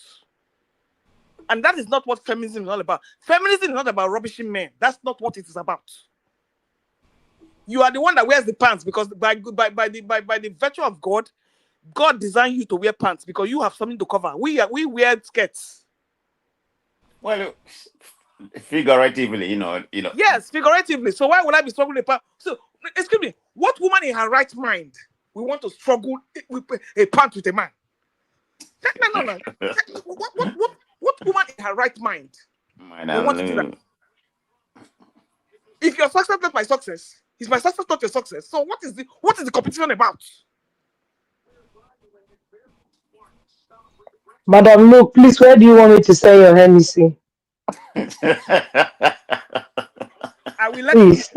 And that is not what feminism is all about. Feminism is not about rubbishing men. That's not what it is about. You are the one that wears the pants because by the virtue of God, God designed you to wear pants because you have something to cover. We wear skirts. Well, figuratively, you know. Yes, figuratively. So why would I be struggling with pants? So excuse me, what woman in her right mind we want to struggle with a pant with a man? No. What woman in her right mind will want to do that? If your success not my success, is my success not your success? So what is the competition about? Madam, look, please, where do you want me to send your Hennessy? I will let Please,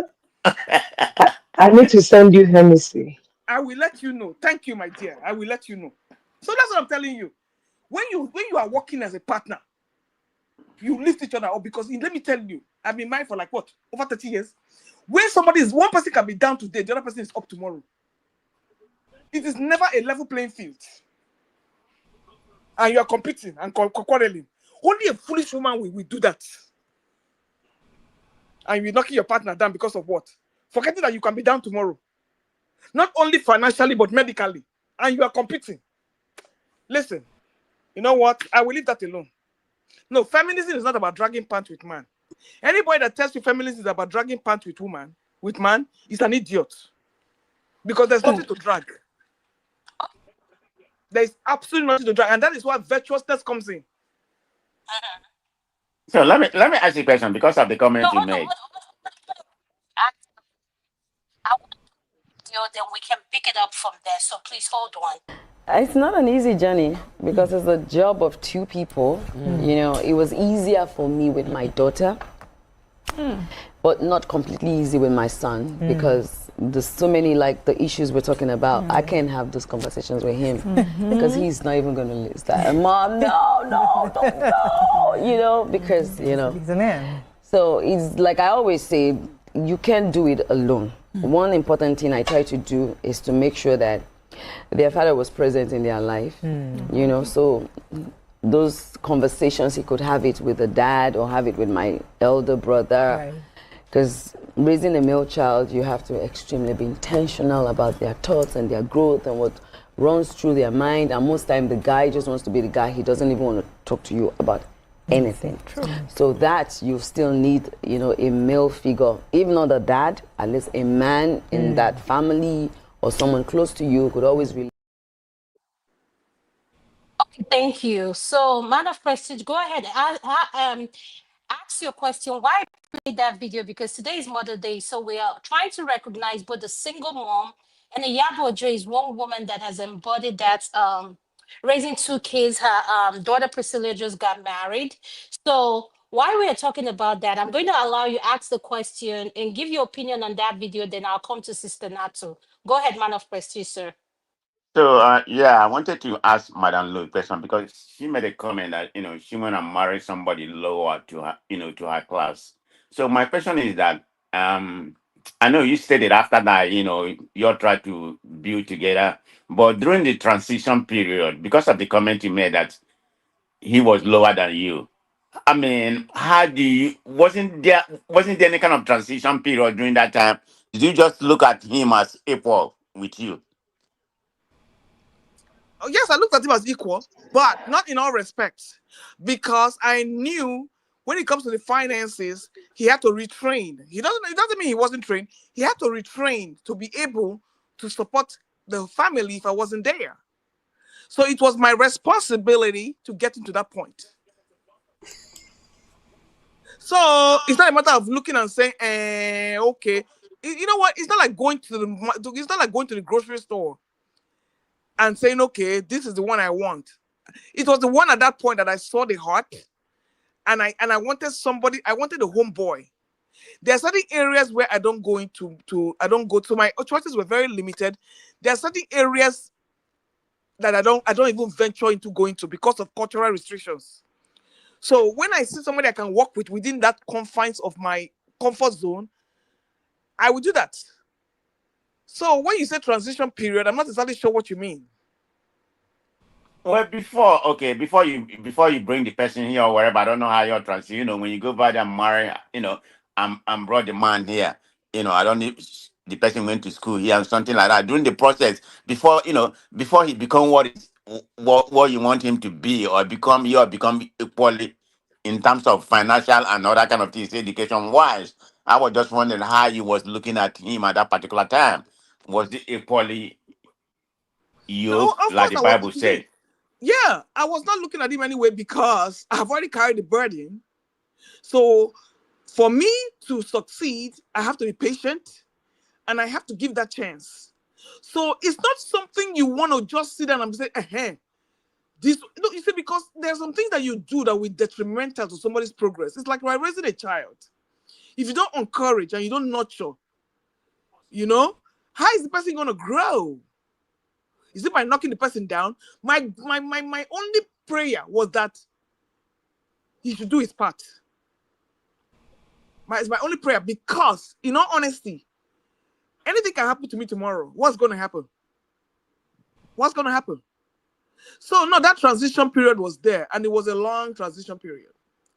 I need to send you Hennessy. I will let you know. Thank you, my dear. I will let you know. So that's what I'm telling you. When you are working as a partner, you lift each other up because let me tell you, I've been married for like what? Over 30 years. When one person can be down today, the other person is up tomorrow. It is never a level playing field. And you are competing and quarreling. Only a foolish woman will do that. And you're knocking your partner down because of what? Forgetting that you can be down tomorrow. Not only financially, but medically. And you are competing. Listen, you know what? I will leave that alone. No, feminism is not about dragging pants with man. Anybody that tells you feminism is about dragging pants with man, is an idiot. Because there's nothing to drag. There's absolutely nothing to drag, and that is why virtuousness comes in. So let me ask you a question because of the No, comment you hold on, made. I want to, then we can pick it up from there. So please hold on. It's not an easy journey because it's a job of two people. You know, it was easier for me with my daughter, but not completely easy with my son because there's so many like the issues we're talking about. I can't have those conversations with him because he's not even going to listen. Mom, no, don't go. You know, because you know. He's a man. So it's like I always say, you can't do it alone. One important thing I try to do is to make sure that their father was present in their life, you know, so those conversations, he could have it with the dad or have it with my elder brother. Because raising a male child, you have to extremely be intentional about their thoughts and their growth and what runs through their mind. And most time the guy just wants to be the guy. He doesn't even want to talk to you about anything. So that you still need, you know, a male figure, even not a dad, at least a man in that family or someone close to you could always really. Okay, thank you. So, man of prestige, go ahead. Ask your question. Why I played that video? Because today is Mother Day, so we are trying to recognize both the single mom and Iyabo Ojo is one woman that has embodied that. Raising two kids. Her daughter Priscilla just got married. So while we are talking about that, I'm going to allow you ask the question and give your opinion on that video. Then I'll come to Sister Nato. Go ahead, man of prestige, sir. So yeah, I wanted to ask Madam Lou a question because she made a comment that she wanna marry somebody lower to her to her class. So my question is that I know you stated after that you all try to build together, but during the transition period, because of the comment you made that he was lower than you. I mean, how do you wasn't there any kind of transition period during that time? Did you just look at him as equal with you? Oh, yes, I looked at him as equal, but not in all respects, because I knew when it comes to the finances, he had to retrain. It doesn't mean he wasn't trained. He had to retrain to be able to support the family if I wasn't there. So it was my responsibility to get into that point. So it's not a matter of looking and saying, okay. You know what? It's not like going to the grocery store and saying, okay, this is the one I want. It was the one at that point that I saw the heart, and I wanted somebody. I wanted a homeboy. There are certain areas where I don't go into. I don't go to. My choices were very limited. There are certain areas that I don't even venture into going to because of cultural restrictions. So when I see somebody I can work with within that confines of my comfort zone, I will do that. So when you say transition period, I'm not exactly sure what you mean. Well, before you bring the person here or wherever, I don't know how you're transition. When you go by and marry, I'm brought the man here. I don't need the person went to school here and something like that. During the process, before he become what you want him to be, or become equally in terms of financial and other kind of things, education wise. I was just wondering how you was looking at him at that particular time. Was it equally No, yoked, of like course the I was. Bible You see, said? yeah, I was not looking at him anyway because I've already carried the burden. So for me to succeed, I have to be patient and I have to give that chance. So it's not something you want to just sit down and say, this. No, you see, because there's some things that you do that will be detrimental to somebody's progress. It's like we're raising a child. If you don't encourage and you don't nurture, how is the person going to grow? Is it by knocking the person down? My only prayer was that he should do his part. It's my only prayer because, in all honesty, anything can happen to me tomorrow. What's going to happen? What's going to happen? So, no, that transition period was there, and it was a long transition period.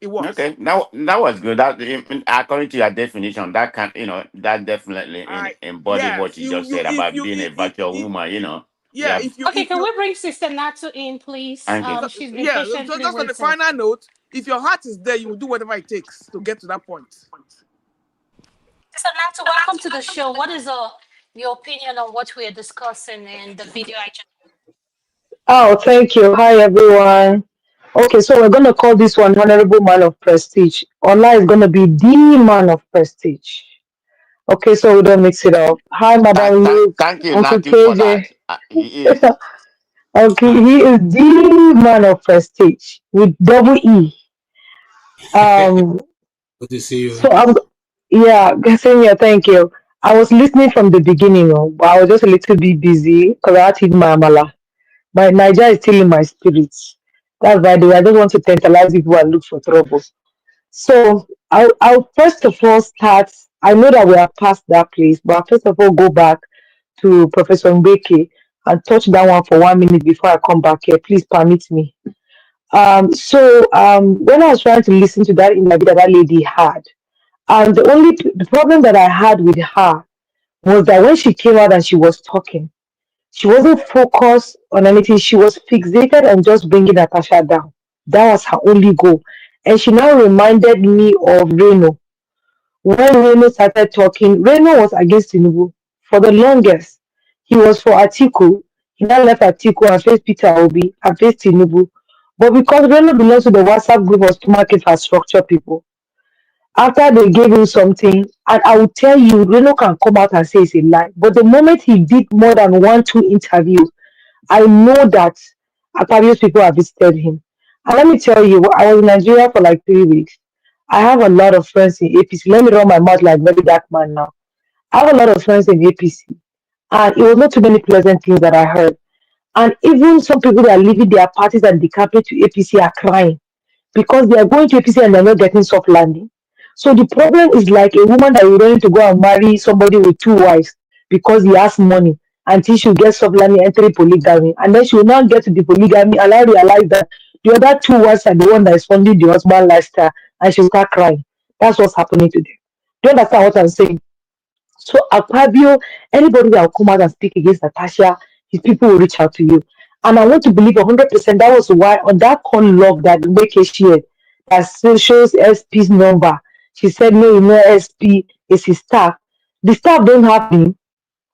It was. Okay, that was good. That according to your definition, that can that definitely embody what Yes, you just said about being a virtual if woman. yeah, Okay, can we bring Sister Nato in, please? Thank you. She's been yeah, so patiently just on the waiting. final note, if your heart is there, you will do whatever it takes to get to that point. Sister Nato, welcome to the show. What is your opinion on what we are discussing in the video I just Oh, thank you. Hi, everyone. Okay, so we're going to call this one Honorable Man of Prestige. Ola is going to be the Man of Prestige. Okay, so we don't mix it up. Hi, Madam Luke, Thank you, Uncle Nati, for KJ. that. He is. Okay, he is the Man of Prestige with double E. Um, Good to see so you. yeah, same here. Thank you. I was listening from the beginning, but I was just a little bit busy because I had to eat my amala. My Niger is still in my spirit. That's by the way. I don't want to tantalize people and look for trouble. So I'll first of all start. I know that we are past that place, but I'll first of all go back to Professor Mbeke and touch that one for 1 minute before I come back here. Please permit me. When I was trying to listen to that interview that that lady had, and the problem that I had with her was that when she came out and she was talking, she wasn't focused on anything. She was fixated on just bringing Natasha down. That was her only goal. And she now reminded me of Reno. When Reno started talking, Reno was against Tinubu for the longest. He was for Atiku. He now left Atiku and faced Peter Obi and faced Tinubu. But because Reno belongs to the WhatsApp group of smart infrastructure people, after they gave him something, and I will tell you, Reno can come out and say it's a lie. But the moment he did more than 1, 2 interviews, I know that Aquarius people have visited him. And let me tell you, I was in Nigeria for like 3 weeks. I have a lot of friends in APC. Let me run my mouth like very dark man now. I have a lot of friends in APC. And it was not too many pleasant things that I heard. And even some people that are leaving their parties and decamping to APC are crying because they are going to APC and they're not getting soft landing. So the problem is like a woman that is ready to go and marry somebody with 2 wives because he has money until she gets soft landing, entering polygamy, and then she will not get to the polygamy and I realize that the other 2 wives are the one that is funding the husband lifestyle, and she'll start crying. That's what's happening today. Do you understand what I'm saying? So Akpabio, anybody that will come out and speak against Natasha, his people will reach out to you. And I want to believe 100% that was why on that con log that Weke shared that still shows SP's number, she said, no, you know, SP is his staff. The staff don't have him.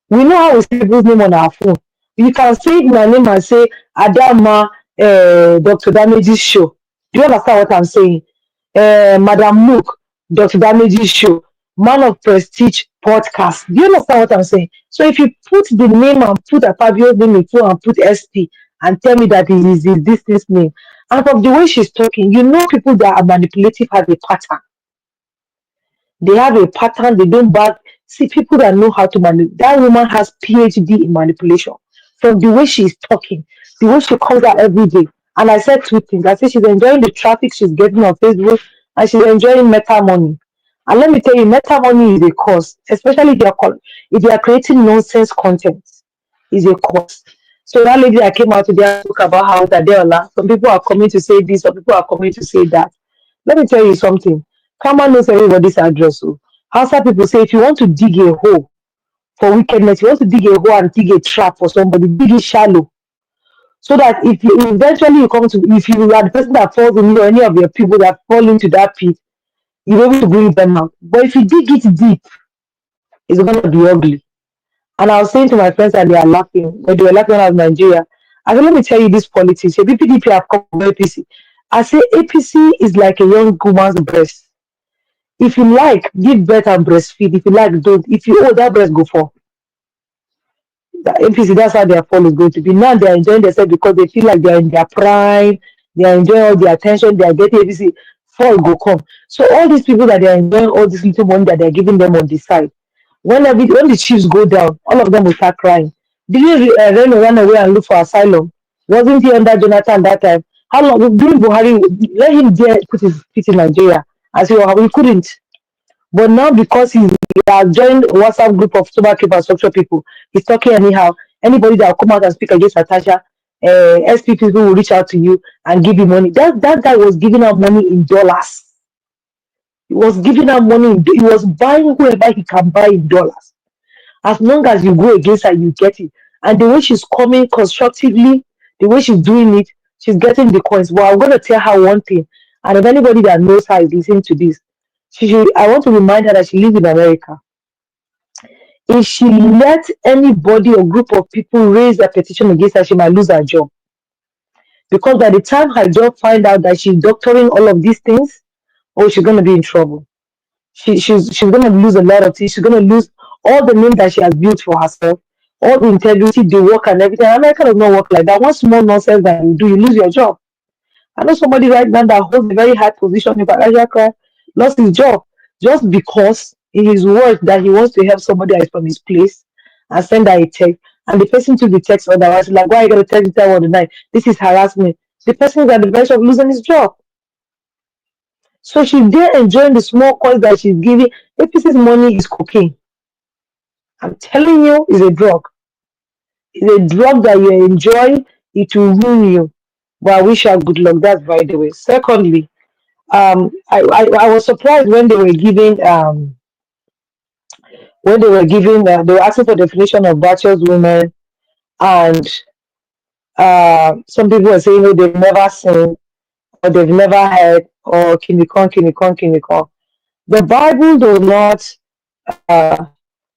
We know how we say people's name on our phone. You can save my name and say Adama Dr. Damage's show. Do you understand what I'm saying? Madam Luke, Dr. Damage's show, Man of Prestige podcast. Do you understand what I'm saying? So if you put the name and put a Fabio's name in full and put SP and tell me that it is this name, and from the way she's talking, you know people that are manipulative have a pattern. They have a pattern, they don't back. See, people that know how to manipulate. That woman has PhD in manipulation. From the way she's talking, the way she comes out every day. And I said 2 things. I said she's enjoying the traffic she's getting on Facebook and she's enjoying meta money. And let me tell you, meta money is a cost, especially if you are creating nonsense content, is a cost. So that lady that came out today and spoke about how Adeola, some people are coming to say this, some people are coming to say that. Let me tell you something. Karma knows everybody's address. So, Hausa people say if you want to dig a hole for wickedness, you want to dig a hole and dig a trap for somebody, dig it shallow. So that if you eventually you come to, if you are the person that falls in or any of your people that fall into that pit, you're able to bring them out. But if you dig it deep, it's going to be ugly. And I was saying to my friends that they are laughing, but they were laughing when I was in Nigeria. I said, let me tell you this politics. The PDP have come from APC. I say APC is like a young woman's breast. If you like, give birth and breastfeed. If you like, don't. If you that breast go for the APC, that's how their fall is going to be. Now they are enjoying themselves because they feel like they are in their prime. They are enjoying all the attention. They are getting APC. Fall go come. So all these people that they are enjoying all this little money that they are giving them on the side, when the chiefs go down, all of them will start crying. Did you Reno run away and look for asylum? Wasn't he under Jonathan that time? How long? During Buhari, let him dare put his feet in Nigeria. I said, well, we couldn't. But now because he has joined WhatsApp group of smart infrastructure people, he's talking anyhow. Anybody that will come out and speak against Natasha, SP people will reach out to you and give you money. That guy was giving out money in dollars. He was giving out money. He was buying whoever he can buy in dollars. As long as you go against her, you get it. And the way she's coming constructively, the way she's doing it, she's getting the coins. Well, I'm going to tell her one thing. And if anybody that knows her is listening to this, I want to remind her that she lives in America. If she let anybody or group of people raise a petition against her, she might lose her job. Because by the time her job find out that she's doctoring all of these things, oh, she's gonna be in trouble. She's gonna lose a lot of things. She's gonna lose all the name that she has built for herself, all the integrity, the work and everything. America does not work like that. One small nonsense that you do, you lose your job. I know somebody right now that holds a very high position in Nigeria lost his job just because in his word that he wants to help somebody that is from his place and send her a text. And the person took the text otherwise, like, why are you going to text me time on the night? This is harassment. The person is at the verge of losing his job. So she's there enjoying the small coins that she's giving. APC's money is cocaine. I'm telling you, it's a drug. It's a drug that you enjoy, it will ruin you. But I wish her good luck. That's by the way. Secondly, I was surprised when they were giving they were asking for definition of virtuous women, and some people were saying, oh, they've never seen or they've never heard or kinikon. The Bible does not uh,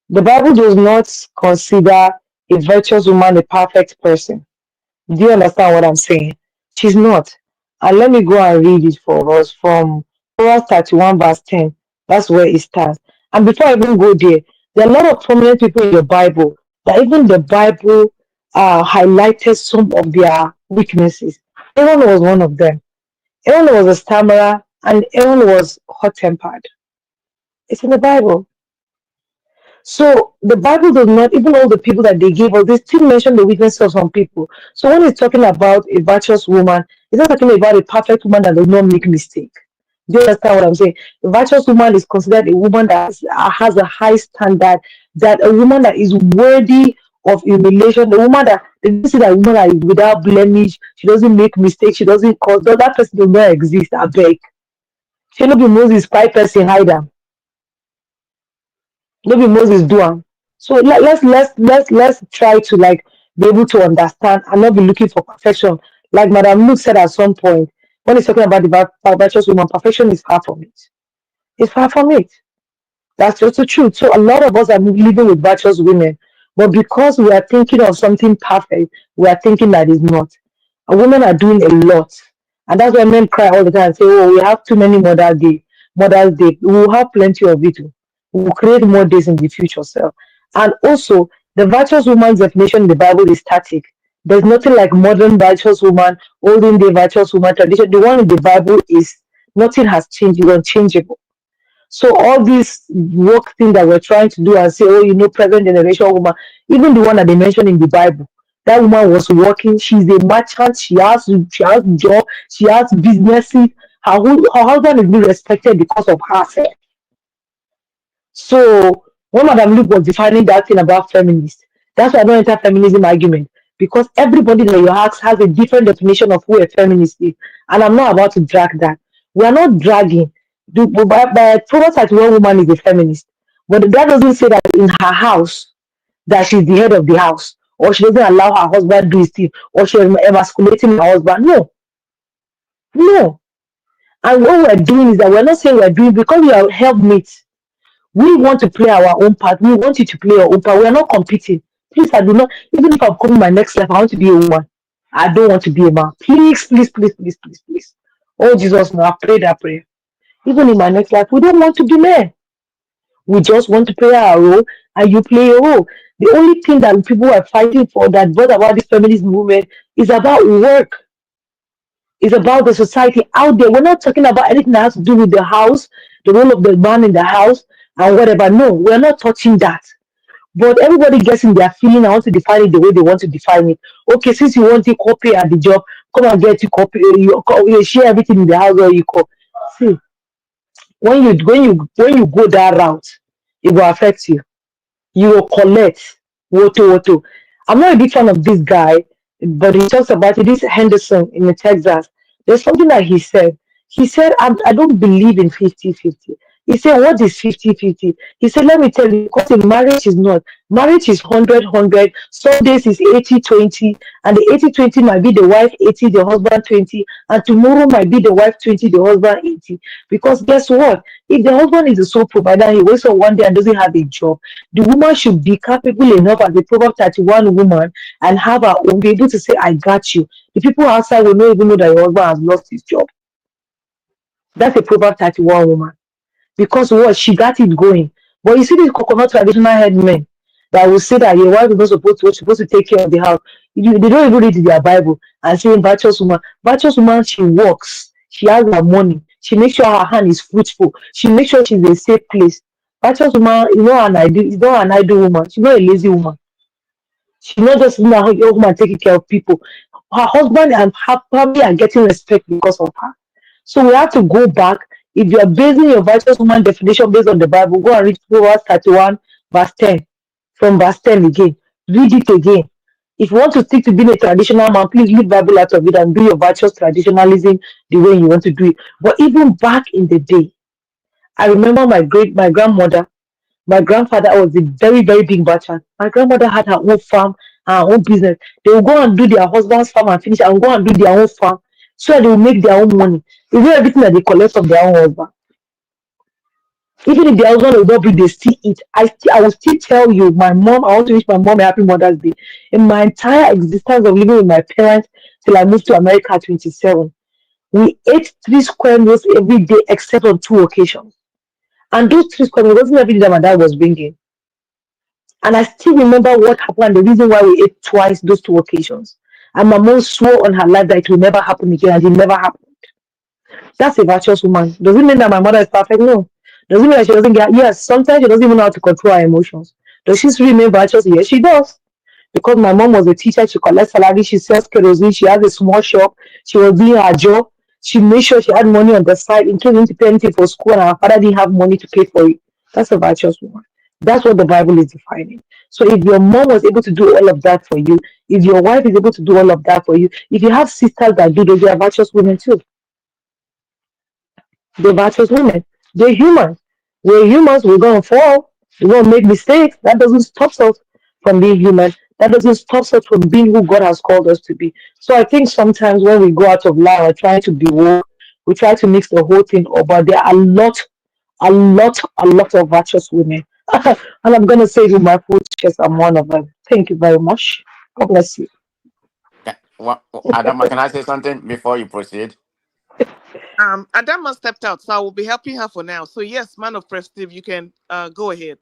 the Bible does not consider a virtuous woman a perfect person. Do you understand what I'm saying? She's not. And let me go and read it for us from Proverbs 31, verse 10. That's where it starts. And before I even go there, there are a lot of prominent people in the Bible that even the Bible highlighted some of their weaknesses. Aaron was one of them. Aaron was a stammerer and Aaron was hot tempered. It's in the Bible. So the Bible does not, even all the people that they gave us, they still mention the weaknesses of some people. So when it's talking about a virtuous woman, it's not talking about a perfect woman that does not make mistake. Do you understand what I'm saying? A virtuous woman is considered a woman that has a high standard, that a woman that is worthy of humiliation, the woman that they don't see that woman that is without blemish, she doesn't make mistakes, she doesn't cause that person does not exist. I beg. She no be Moses, 5 person hide am. No be Moses do am. So let's try to like be able to understand and not be looking for perfection. Like Madam Luke said at some point, when he's talking about the virtuous woman, perfection is far from it. It's far from it. That's just the truth. So a lot of us are living with virtuous women, but because we are thinking of something perfect, we are thinking that is not. And women are doing a lot, and that's why men cry all the time and say, "Oh, we have too many Mother's Day. We will have plenty of it. We will create more days in the future." So, and also the virtuous woman's definition in the Bible is static. There's nothing like modern virtuous woman, olden day virtuous woman tradition. The one in the Bible is nothing has changed. It's unchangeable. So all this work thing that we're trying to do and say, oh, present generation woman, even the one that they mentioned in the Bible, that woman was working. She's a merchant. She has job. She has businesses. Her husband is being respected because of her. So when Madam Luke was defining that thing about feminists, that's why I don't enter feminism argument, because everybody that you ask has a different definition of who a feminist is, and I'm not about to drag that. We are not dragging. By Proverbs 31 woman is a feminist, but that doesn't say that in her house that she's the head of the house, or she doesn't allow her husband do his thing, or she's emasculating her husband. No, no. And what we're doing is that we're not saying we're doing because we are helpmates. We want to play our own part. We want you to play your own part. We are not competing. Please, I do not. Even if I'm coming my next life, I want to be a woman. I don't want to be a man. Please, please, please, please, please, please. Oh Jesus, now I pray that prayer. Even in my next life, we don't want to be men. We just want to play our role, and you play your role. The only thing that people are fighting for, that brought about this feminist movement, is about work. It's about the society out there. We're not talking about anything that has to do with the house, the role of the man in the house, and whatever. No, we're not touching that. But everybody gets in their feeling. I want to define it the way they want to define it. Okay, since you want to copy at the job, come and get you copy. You share everything in the house where you call. See, when you go that route, it will affect you. You will collect woto. I'm not a big fan of this guy, but he talks about it. This Henderson in Texas. There's something that he said. He said, I don't believe in 50-50. He said, what is 50-50? He said, let me tell you, because in marriage is not. Marriage is 100-100. Some days is 80-20, and the 80-20 might be the wife 80, the husband 20, and tomorrow might be the wife 20, the husband 80. Because guess what? If the husband is a sole provider and he wakes up one day and doesn't have a job, the woman should be capable enough as a Proverb 31 woman and have her own, be able to say, I got you. The people outside will not even know that your husband has lost his job. That's a Proverb 31 woman. Because what, she got it going. But you see these coconut traditional headmen that will say that your wife is not supposed to take care of the house. They don't even read their Bible and say virtuous woman. Virtuous woman, she works, she has her money, she makes sure her hand is fruitful, she makes sure she's in a safe place. Virtuous woman is not an idle woman, she's not a lazy woman. She's not just a woman taking care of people. Her husband and her family are getting respect because of her. So we have to go back. If you are basing your virtuous woman definition based on the Bible, go and read Proverbs 31, verse 10. From verse 10 again. Read it again. If you want to stick to being a traditional man, please leave Bible out of it and do your virtuous traditionalism the way you want to do it. But even back in the day, I remember my grandmother, my grandfather was a very, very big merchant. My grandmother had her own farm, her own business. They will go and do their husband's farm and finish and go and do their own farm so that they will make their own money. They do everything that they collect from their own husband. Even if the husband will not be, they still eat. I will still tell you, my mom, I want to wish my mom a happy Mother's Day. In my entire existence of living with my parents till I moved to America at 27, we ate 3 square meals every day except on 2 occasions. And those 3 square meals wasn't every day that my dad was bringing. And I still remember what happened, the reason why we ate twice those 2 occasions. And my mom swore on her life that it will never happen again, and it never happened. That's a virtuous woman. Does it mean that my mother is perfect? No. Does it mean that she doesn't get, yes, sometimes she doesn't even know how to control her emotions. Does she still remain virtuous? Yes, she does. Because my mom was a teacher, she collects salary, she sells kerosene, she has a small shop, she was doing her job, she made sure she had money on the side in case she didn't pay anything for school and her father didn't have money to pay for it. That's a virtuous woman. That's what the Bible is defining. So if your mom was able to do all of that for you, if your wife is able to do all of that for you, if you have sisters that do those, they are virtuous women too. They're virtuous women. They're humans. We're humans. We're going to fall. We're going to make mistakes. That doesn't stop us from being human. That doesn't stop us from being who God has called us to be. So I think sometimes when we go out of line or trying to be woke, we try to mix the whole thing up. But there are a lot of virtuous women. And I'm going to say it with my full chest, I'm one of them. Thank you very much. God bless you. Adama, can I say something before you proceed? Adama stepped out, so I will be helping her for now. So yes, man of prestige, you can go ahead.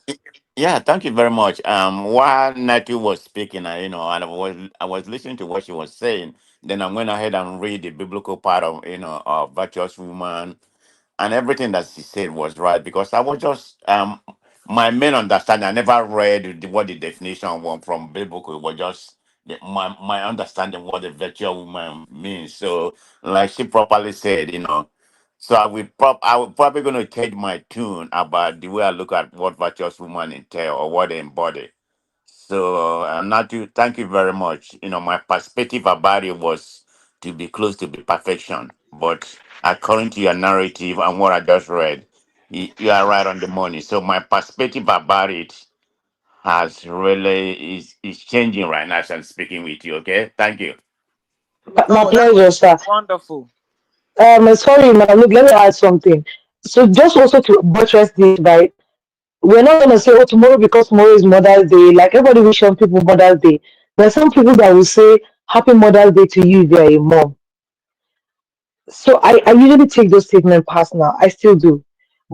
Yeah, thank you very much. While Natu was speaking, and I was listening to what she was saying. Then I went ahead and read the biblical part of virtuous woman, and everything that she said was right because I was just my main understanding. I never read what the definition was from biblical. It was just my understanding what the virtual woman means. So, like she properly said, so I will probably going to change my tune about the way I look at what virtuous woman entail or what they embody. So, not to thank you very much. My perspective about it was to be close to the perfection, but according to your narrative and what I just read, you are right on the money. So, my perspective about it has really is changing right now as I'm speaking with you. Okay, thank you. My Oh, that was pleasure, sir. wonderful. Sorry, madam. Look, let me add something. So just also to buttress this, right? We're not gonna say, oh, tomorrow because tomorrow is Mother's Day. Like everybody wish some people Mother's Day. There are some people that will say Happy Mother's Day to you if you're a mom. So I usually take those statements personal. I still do.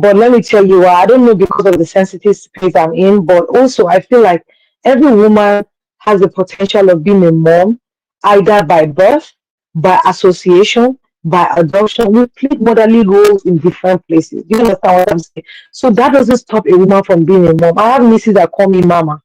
But let me tell you why. I don't know because of the sensitive space I'm in, but also I feel like every woman has the potential of being a mom, either by birth, by association, by adoption. We play motherly roles in different places. Do you understand what I'm saying? So that doesn't stop a woman from being a mom. I have nieces that call me mama.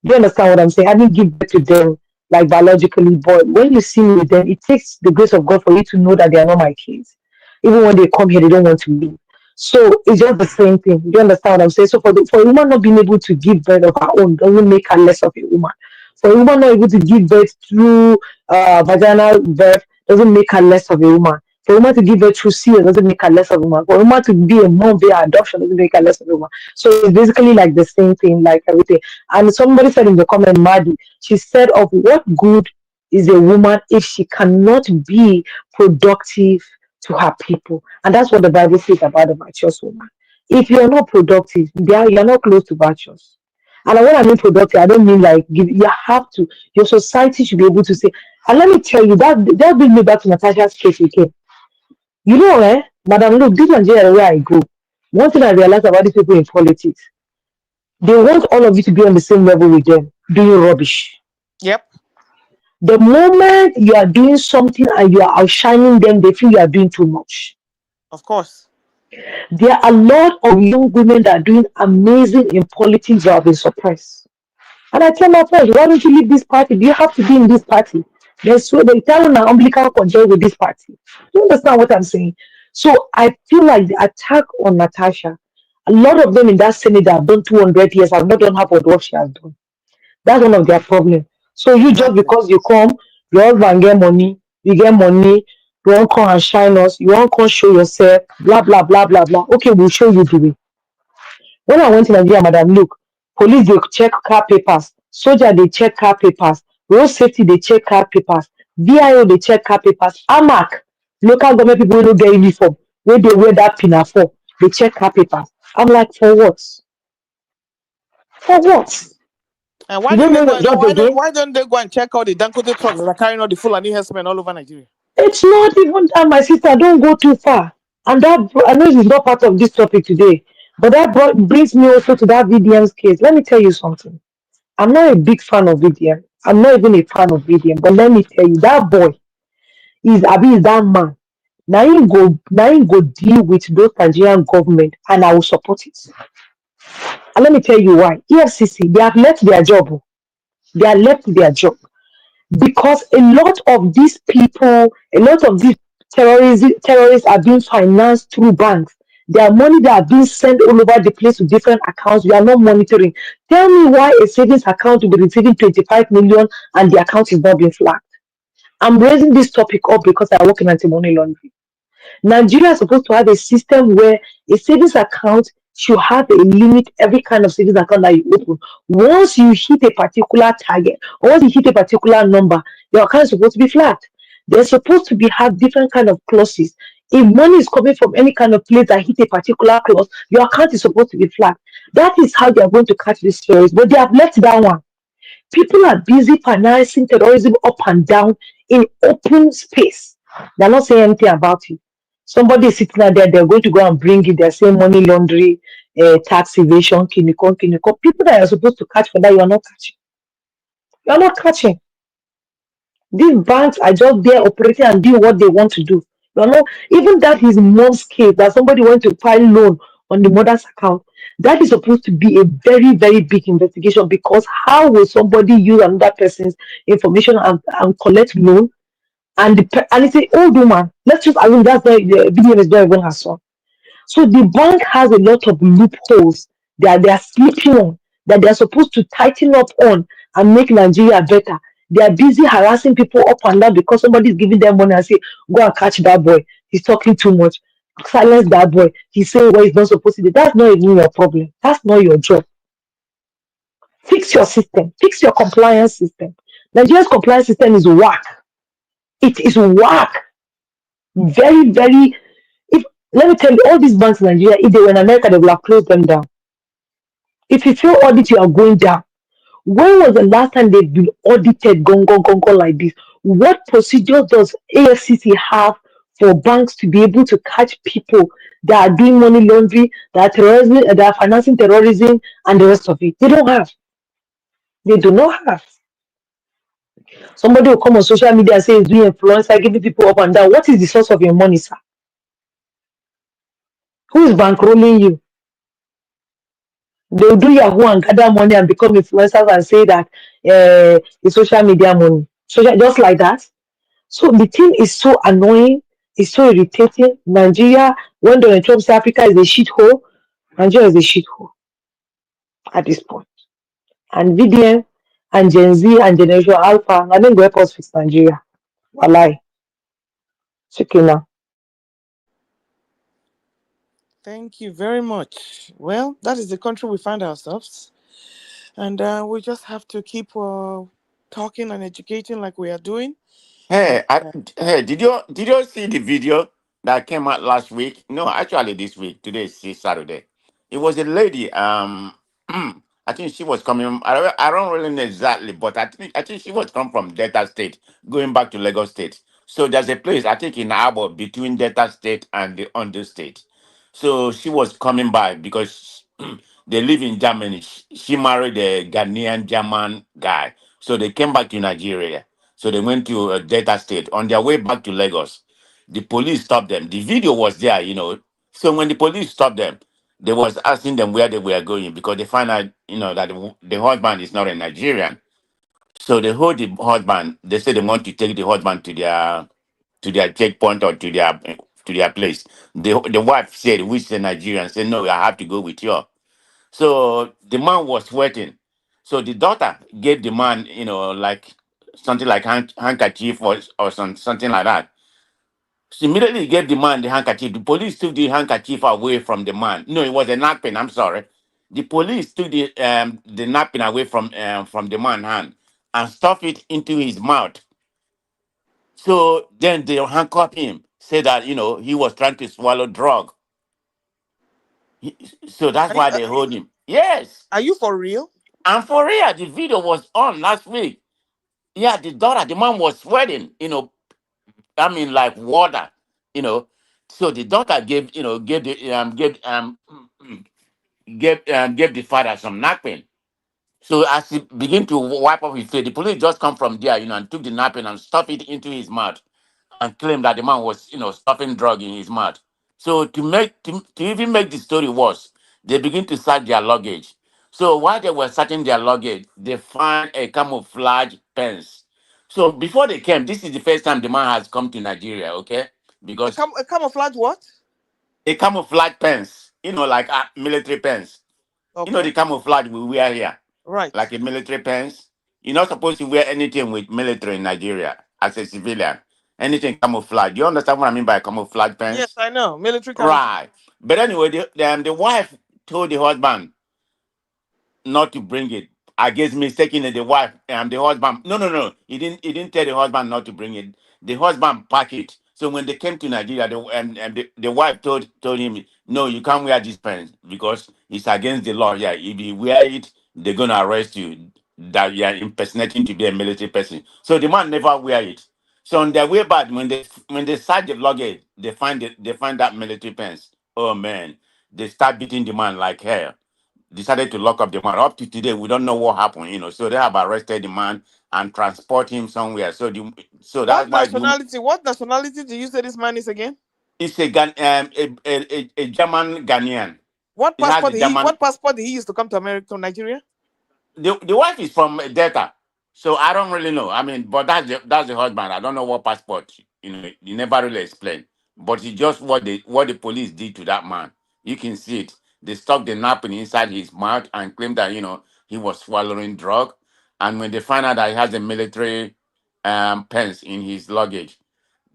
Do you understand what I'm saying? I didn't give birth to them like biologically, but when you see me with them, it takes the grace of God for you to know that they are not my kids. Even when they come here, they don't want to leave. So it's just the same thing. Do you understand what I'm saying? So for a woman not being able to give birth of her own doesn't make her less of a woman. For a woman not able to give birth through vaginal birth doesn't make her less of a woman. For a woman to give birth through CS doesn't make her less of a woman. For a woman to be a mom via adoption doesn't make her less of a woman. So it's basically like the same thing, like everything. And somebody said in the comment, Maddie, she said, of what good is a woman if she cannot be productive to her people? And that's what the Bible says about a virtuous woman. If you're not productive, you're not close to virtuous. And when I mean productive, I don't mean like you have to, your society should be able to say, and let me tell you, that brings me back to Natasha's case again. You know, Madam, look, this Nigeria where I go. One thing I realize about these people in politics, they want all of you to be on the same level with them, doing rubbish. Yep. The moment you are doing something and you are outshining them, they feel you are doing too much. Of course. There are a lot of young women that are doing amazing in politics that have been suppressed. And I tell my friends, why don't you leave this party? Do you have to be in this party? They tell an umbilical conjoin with this party. Do you understand what I'm saying? So I feel like the attack on Natasha, a lot of them in that Senate that have done 200 years have not done half of what she has done. That's one of their problems. So you just Exactly. because you come, your husband get money, you get money, you won't come and shine us, you won't come show yourself, blah, blah, blah, blah, blah. Okay, we'll show you the way. When I went to Nigeria, madam, look, police they check car papers, soldier they check car papers, road safety they check car papers, VIO they check car papers, AMAC, local government people wey no get uniform, wey they wear that pinafore, they check car papers. I'm like, for what? For what? And You don't know your job again? why don't they go and check out the Dangote trucks that are carrying all the Fulani herdsmen all over Nigeria? It's not even that, my sister. Don't go too far. And I know it's not part of this topic today, but brings me also to that VDM's case. Let me tell you something. I'm not a big fan of VDM. I'm not even a fan of VDM. But let me tell you, that boy is that man. Now he go deal with those Nigerian government, and I will support it. And let me tell you why. EFCC, they have left their job. They are left their job because a lot of these people, a lot of these terrorists are being financed through banks. Their money that are being sent all over the place to different accounts. We are not monitoring. Tell me why a savings account will be receiving 25 million and the account is not being flagged. I'm raising this topic up because I work in anti-money laundering. Nigeria is supposed to have a system where a savings account should have a limit every kind of savings account that you open. Once you hit a particular target, or once you hit a particular number, your account is supposed to be flagged. They're supposed to be have different kind of clauses. If money is coming from any kind of place that hit a particular clause, your account is supposed to be flagged. That is how they are going to catch these terrorists. But they have left that one. People are busy financing terrorism up and down in open space. They're not saying anything about it. Somebody is sitting out there, they're going to go and bring it. They're saying money laundering, tax evasion, kinikon, kinikon. People that are supposed to catch for that, you are not catching. You are not catching. These banks are just there operating and doing what they want to do. You are not, even that his mom's case that somebody went to file loan on the mother's account. That is supposed to be a very, very big investigation because how will somebody use another person's information and collect loan? And it's an old woman. Let's just assume that's the video is not even her son. So the bank has a lot of loopholes that they are sleeping on, that they are supposed to tighten up on and make Nigeria better. They are busy harassing people up and down because somebody is giving them money and say, go and catch that boy. He's talking too much. Silence that boy. He's saying what he's not supposed to do. That's not even your problem. That's not your job. Fix your system. Fix your compliance system. Nigeria's compliance system is whack. It is whack. Very, very. If let me tell you, all these banks in Nigeria, if they were in America, they would have closed them down. If you fail audit, you are going down. When was the last time they've been audited gong like this? What procedure does AFCC have for banks to be able to catch people that are doing money laundering, that are terrorism, that are financing terrorism, and the rest of it? They don't have. They do not have. Somebody will come on social media and say he's doing influencer, giving people up and down. What is the source of your money, sir? Who is bankrolling you? They'll do Yahoo and gather money and become influencers and say that it's social media money. Just like that. So the thing is so annoying, it's so irritating. Nigeria, when Donald Trump says Africa is a shithole, Nigeria is a shithole at this point. And VDM and Gen Z and Generation Alpha, I think go help us fix Nigeria. Walai. Chicken now. Thank you very much. Well, that is the country we find ourselves. And we just have to keep talking and educating like we are doing. And Hey, did you see the video that came out last week? No, actually this week. Today is Saturday. It was a lady. I think she was coming. I don't really know exactly, but I think she was come from Delta State, going back to Lagos State. So there's a place I think in Abo between Delta State and the Ondo State. So she was coming by because they live in Germany. She married a Ghanaian German guy. So they came back to Nigeria. So they went to Delta State. On their way back to Lagos, the police stopped them. The video was there. So when the police stopped them, they was asking them where they were going because they find out, that the husband is not a Nigerian. So they hold the husband. They say they want to take the husband to their checkpoint or to their place. The wife said, which is a Nigerian, said, no, I have to go with you. So the man was sweating. So the daughter gave the man, like something like handkerchief or something like that. She immediately gave the man the handkerchief. The police took the handkerchief away from the man. No, it was a napkin. I'm sorry. The police took the napkin away from the man's hand and stuffed it into his mouth. So then they handcuffed him, say that he was trying to swallow drug. He- so that's are you why they hold him. Yes. are you for real? And for real, the video was on last week. Yeah, the man was sweating, I mean, like water. So the daughter gave the father some napkin. So as he began to wipe off his face, the police just come from there, and took the napkin and stuffed it into his mouth and claimed that the man was, stuffing drug in his mouth. So to even make the story worse, they begin to search their luggage. So while they were searching their luggage, they find a camouflage pants. So before they came, this is the first time the man has come to Nigeria, okay? Because A camouflage what? a camouflage pants, like military pants. The Okay. camouflage we wear here, Right. like a military pants. You're not supposed to wear anything with military in Nigeria as a civilian. Anything camouflage. You understand what I mean by camouflage Yes, pants? I know. Military camouflage. Right. But anyway, the wife told the husband not to bring it. I guess mistakenly the wife and the husband. No, no, no. He didn't tell the husband not to bring it. The husband packed it. So when they came to Nigeria, the wife told him, no, you can't wear this pants because it's against the law. Yeah, if you wear it, they're gonna arrest you. That you are impersonating to be a military person. So the man never wear it. So on their way back, when they search the luggage, they find that military pants. Oh man, they start beating the man like hell, decided to lock up the man. Up to today, we don't know what happened. So they have arrested the man and transport him somewhere. So What that's why the woman nationality? What nationality do you say this man is again? is a German Ghanaian. What He has passport the did he? German. What passport did he use to come to America, to Nigeria? The wife is from Delta, so I don't really know. I mean, but that's the husband. I don't know what passport. He never really explained. But it's just what the police did to that man. You can see it. They stuck the napkin inside his mouth and claimed that he was swallowing drug. And when they find out that he has a military pens in his luggage,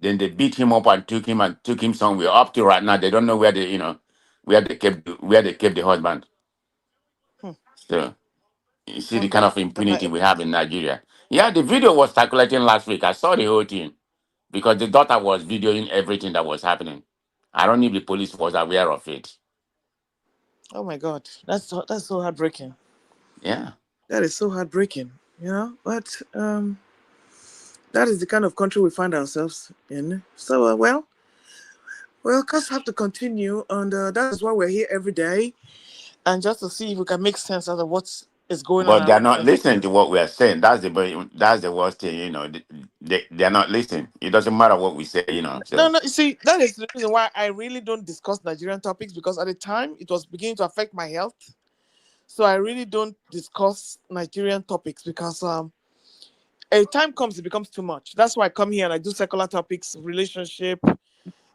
then they beat him up and took him somewhere. Up to right now, they don't know where they kept the husband. Hmm. So. You see the And kind that, of impunity we have in Nigeria. Yeah, the video was circulating last week. I saw the whole thing because the daughter was videoing everything that was happening. I don't know if the police was aware of it. oh my God, that's so heartbreaking. Yeah. That is so heartbreaking. But that is the kind of country we find ourselves in. So well, cats have to continue, and that is why we're here every day, and just to see if we can make sense out of what is going on But they're around not us. listening to what we are saying. That's the worst thing. They're not listening. It doesn't matter what we say. No, So no. You see, that is the reason why I really don't discuss Nigerian topics, because at the time it was beginning to affect my health. So I really don't discuss Nigerian topics because a time comes it becomes too much. That's why I come here and I do secular topics, relationship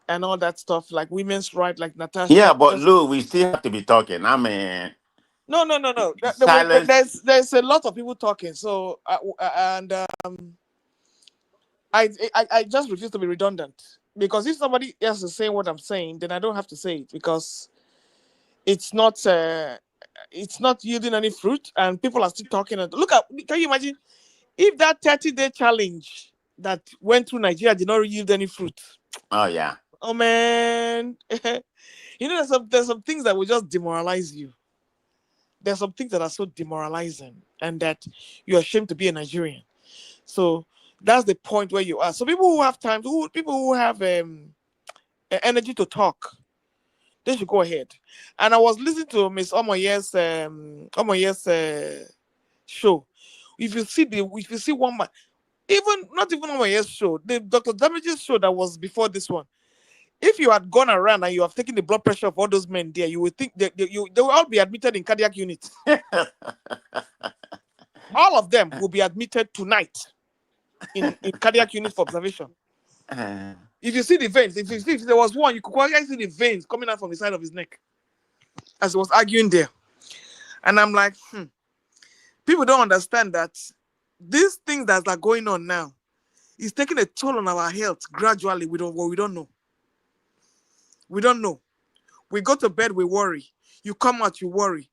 and all that stuff, like women's rights, like yeah, Natasha. but Just Lou, we still have to be talking. I mean, no, no, no, no. silence. There's a lot of people talking. So and I just refuse to be redundant, because if somebody else is saying what I'm saying, then I don't have to say it, because it's not yielding any fruit, and people are still talking. And look at, can you imagine if that 30-day challenge that went through Nigeria did not yield any fruit? Oh yeah. Oh man, you know, there's some things that will just demoralize you. There's some things that are so demoralizing, and that you're ashamed to be a Nigerian. So that's the point where you are. So people who have time, people who have energy to talk, they should go ahead. And I was listening to Miss Omoye's show. If you see one man, even not even Omoye's show, the Dr. Damage's show that was before this one. If you had gone around and you have taken the blood pressure of all those men there, you would think that they will all be admitted in cardiac units. All of them will be admitted tonight in cardiac units for observation. If you see the veins, if there was one, you could quite see the veins coming out from the side of his neck as he was arguing there. And I'm like, people don't understand that these things that are going on now is taking a toll on our health gradually. We don't know. We don't know. We go to bed, we worry. You come out, you worry.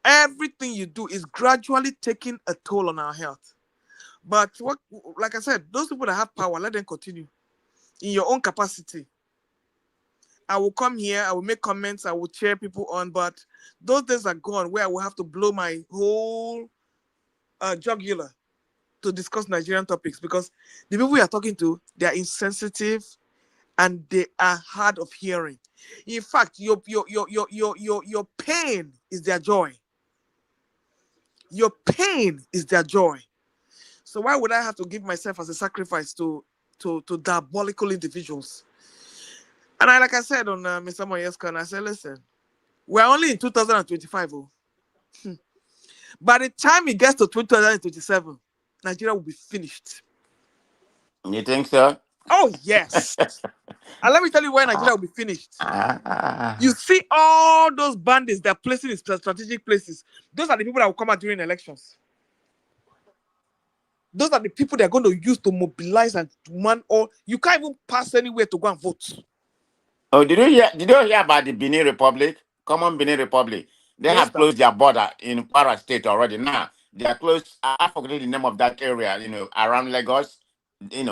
Everything you do is gradually taking a toll on our health. But like I said, those people that have power, let them continue in your own capacity. I will come here, I will make comments, I will cheer people on, but those days are gone where I will have to blow my whole jugular to discuss Nigerian topics, because the people we are talking to, they are insensitive and they are hard of hearing. In fact, your pain is their joy. Your pain is their joy. So why would I have to give myself as a sacrifice to diabolical individuals? And like I said on Mr. Moyeska, I said, listen, we're only in 2025. By the time it gets to 2027, Nigeria will be finished. You think so? Oh, yes. And let me tell you why Nigeria will be finished. You see all those bandits they're placing in strategic places. Those are the people that will come out during elections. Those are the people they're going to use to mobilize and man, or you can't even pass anywhere to go and vote. Oh, did you hear about the Benin Republic? Common Benin Republic. They What's have that? closed their border in Kwara State already. Now they are closed. I forget the name of that area. Around Lagos. They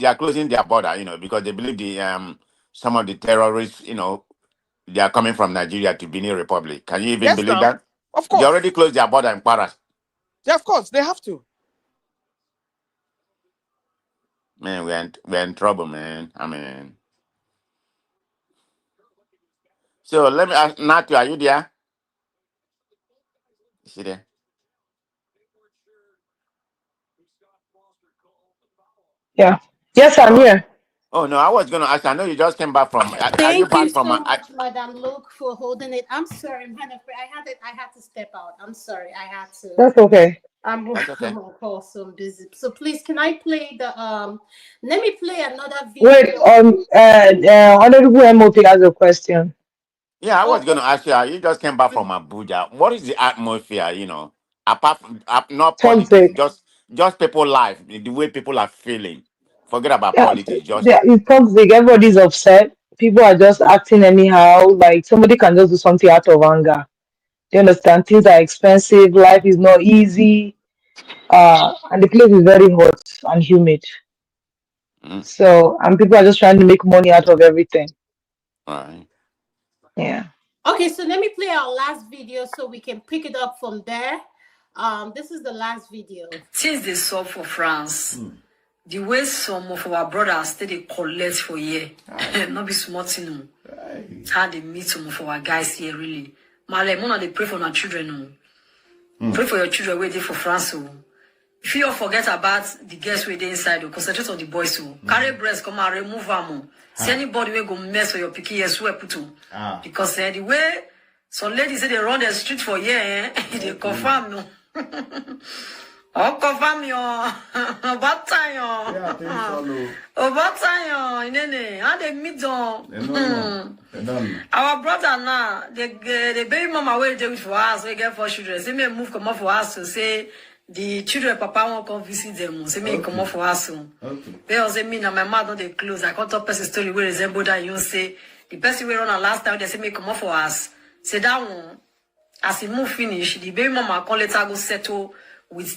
are closing their border. Because they believe some of the terrorists. They are coming from Nigeria to Benin Republic. Can you even Yes, believe now. that? Of They course. already closed their border in Kwara. Yeah, of course. They have to. Man, we're in trouble, man. I mean, so let me ask Natu, are you there? Is she there? Yeah. Yes, I'm Oh, here. oh no, I was gonna ask. I know you just came back from. Are you Thank you back from? so much, Madam Luke, for holding it. I'm sorry, Madam. I had to step out. I'm sorry. I had to. That's okay. I'm That's okay. on call, so I'm busy. So please, can I play the Let me play another Wait, video. Honorable MOP has a question. Yeah, I was Oh, gonna ask you. You just came back from Abuja. What is the atmosphere? Apart from not politics, Toxic. just people life, the way people are feeling. Forget about Yeah, politics. Just it's toxic. Everybody's upset. People are just acting anyhow. Like somebody can just do something out of anger. You understand? Things are expensive. Life is not easy. And the place is very hot and humid. So, and people are just trying to make money out of everything. all right. Yeah. okay. So let me play our last video so we can pick it up from there. This is the last video. Since they saw for France, the way some of our brothers stay they collect for year, not be smart, how they meet some of our guys here really. Male, mona they pray for our children. Pray for your children waiting for France. If you forget about the girls waiting inside, concentrate on the boys. Carry breast, come and remove them. See anybody will go mess with your picky, yes, swear put. Because the way some ladies say they run the street for year, they confirm no. Oh, confirm yo. About time yo. Yeah, I think so. No. About time yo. Nene, how they meet on? They don't. Our brother now, the baby mama will do it for us. We get 4 children. Say me move come up for us to say the children papa won't come visit them. Say me come up for us. Okay. They also mean that my mother they close. I can't tell person story where resemble that you say The person we run a last time, they say, make come off for us. Say that one, as he move finish, the baby mama call later go settle with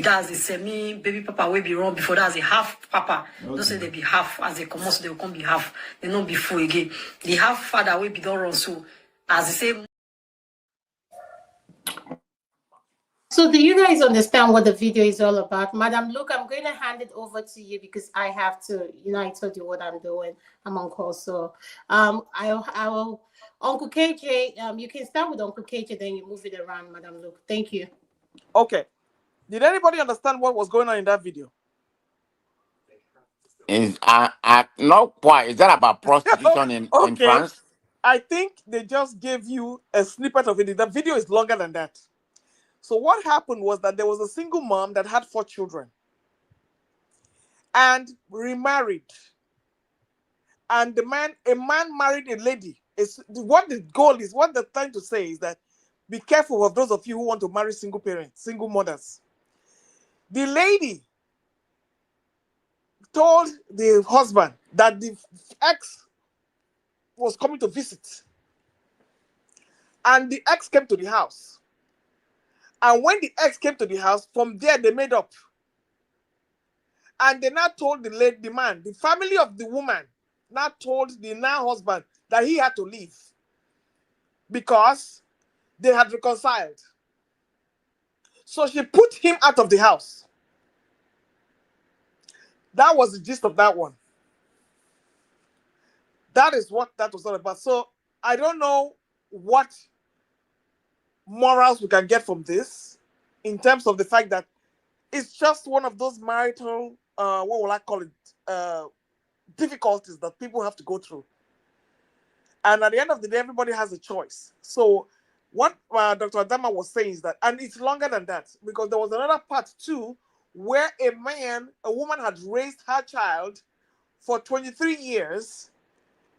that's the semi baby papa will be wrong before that's a half papa. Okay. Don't say they be half as they come out, so they will come be half. They not be full again. The half father will be done wrong. So as they say. So do you guys understand what the video is all about? Madam Luke, I'm going to hand it over to you because I have to, I told you what I'm doing. I'm on call. So I will, Uncle KJ, you can start with Uncle KJ, then you move it around, Madam Luke. Thank you. Okay. Did anybody understand what was going on in that video? Is not quite. Is that about prostitution in Okay. France? I think they just gave you a snippet of it. The video is longer than that. So what happened was that there was a single mom that had 4 children and remarried. And a man married a lady. What the goal is, what they're trying to say is that be careful of those of you who want to marry single parents, single mothers. The lady told the husband that the ex was coming to visit. And the ex came to the house. And when the ex came to the house, from there they made up. And they now told the man, the family of the woman, now told the now husband that he had to leave because they had reconciled. So she put him out of the house. That was the gist of that one. That is what that was all about. So I don't know what morals we can get from this in terms of the fact that it's just one of those marital, what will I call it, difficulties that people have to go through. And at the end of the day, everybody has a choice. So what Dr. Adama was saying is that, and it's longer than that, because there was another part too, where a woman had raised her child for 23 years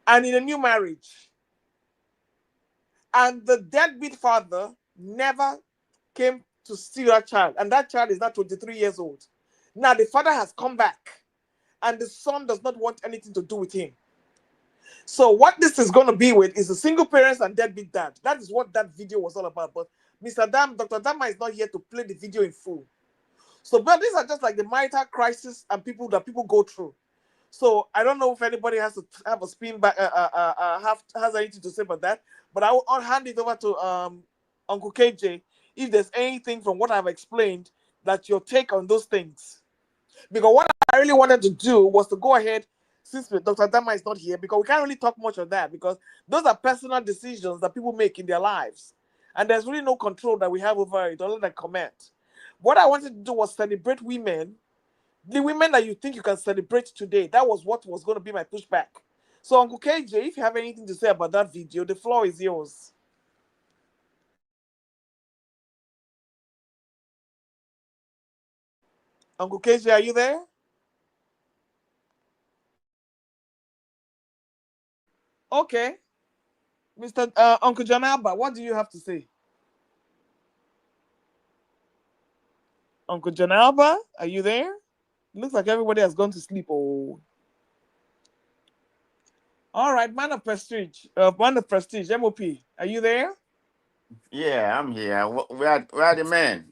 and in a new marriage. And the deadbeat father never came to steal that child. And that child is now 23 years old. Now the father has come back and the son does not want anything to do with him. So what this is going to be with is the single parents and deadbeat dad. That is what that video was all about. But Dr. Dama is not here to play the video in full. So, but these are just like the marital crisis and people go through. So I don't know if anybody has to have a spin back, has anything to say about that. But I'll hand it over to Uncle KJ if there's anything from what I've explained that your take on those things. Because what I really wanted to do was to go ahead, since Dr. Dama is not here, because we can't really talk much on that, because those are personal decisions that people make in their lives. And there's really no control that we have over it, other than comment. What I wanted to do was celebrate women, the women that you think you can celebrate today. That was what was going to be my pushback. So, Uncle KJ, if you have anything to say about that video, the floor is yours. Uncle KJ, are you there? Okay. Mr. Uncle Janaba, what do you have to say? Uncle Janaba, are you there? Looks like everybody has gone to sleep. Oh. All right, man of prestige, MOP, are you there? Yeah, I'm here. Where are the men?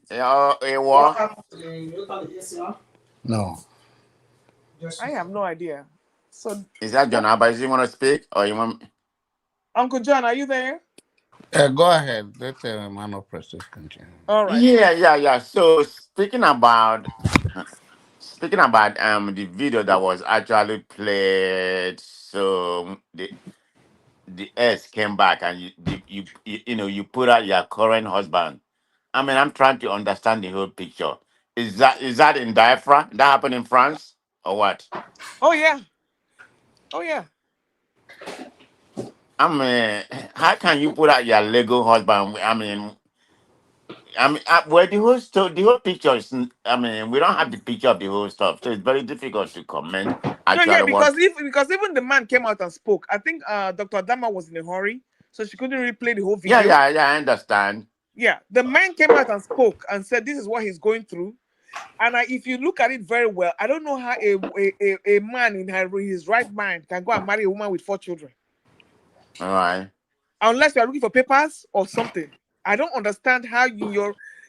No. I have no idea. So Is that John Abba? Does he want to speak, or you want? Uncle John, are you there? Go ahead. Let the man of prestige continue. All right. Yeah. So speaking about the video that was actually played, so the ex came back and you put out your current husband. I mean, I'm trying to understand the whole picture. Is that in Diaphragm? That happened in France or what? Oh yeah. I mean, how can you put out your Lego husband? Well, the whole picture is. I mean, we don't have the picture of the whole stuff, so it's very difficult to comment. No, yeah, Actually, because what? because even the man came out and spoke. I think Dr. Adama was in a hurry, so she couldn't really play the whole video. Yeah, I understand. Yeah, the man came out and spoke and said this is what he's going through. And if you look at it very well, I don't know how a man in his right mind can go and marry a woman with 4 children. All right. Unless you are looking for papers or something. I don't understand how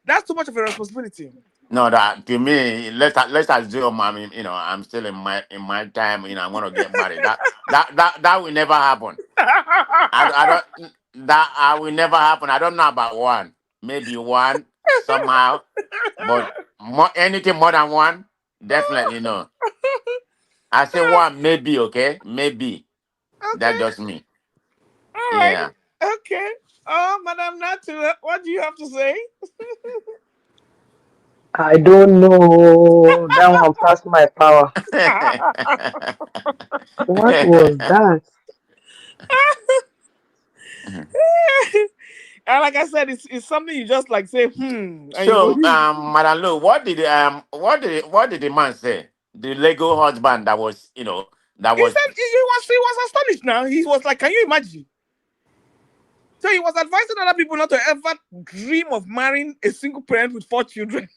that's too much of a responsibility. No, that to me, let's assume I mean, I'm still in my time, I'm gonna get married. That will never happen. I don't that I will never happen. I don't know about one. Maybe one somehow, but anything more than one, definitely no. I say one maybe, okay? Maybe. That's Okay, just me. all right, Yeah. okay. Madam Natu, what do you have to say? I don't know. That one past my power. What was that? And like I said, it's something you just like say, and you go, So, Madam Lou, what did the man say? The Lego husband that was, that he was. said he was astonished now. He was like, can you imagine? So he was advising other people not to ever dream of marrying a single parent with 4 children.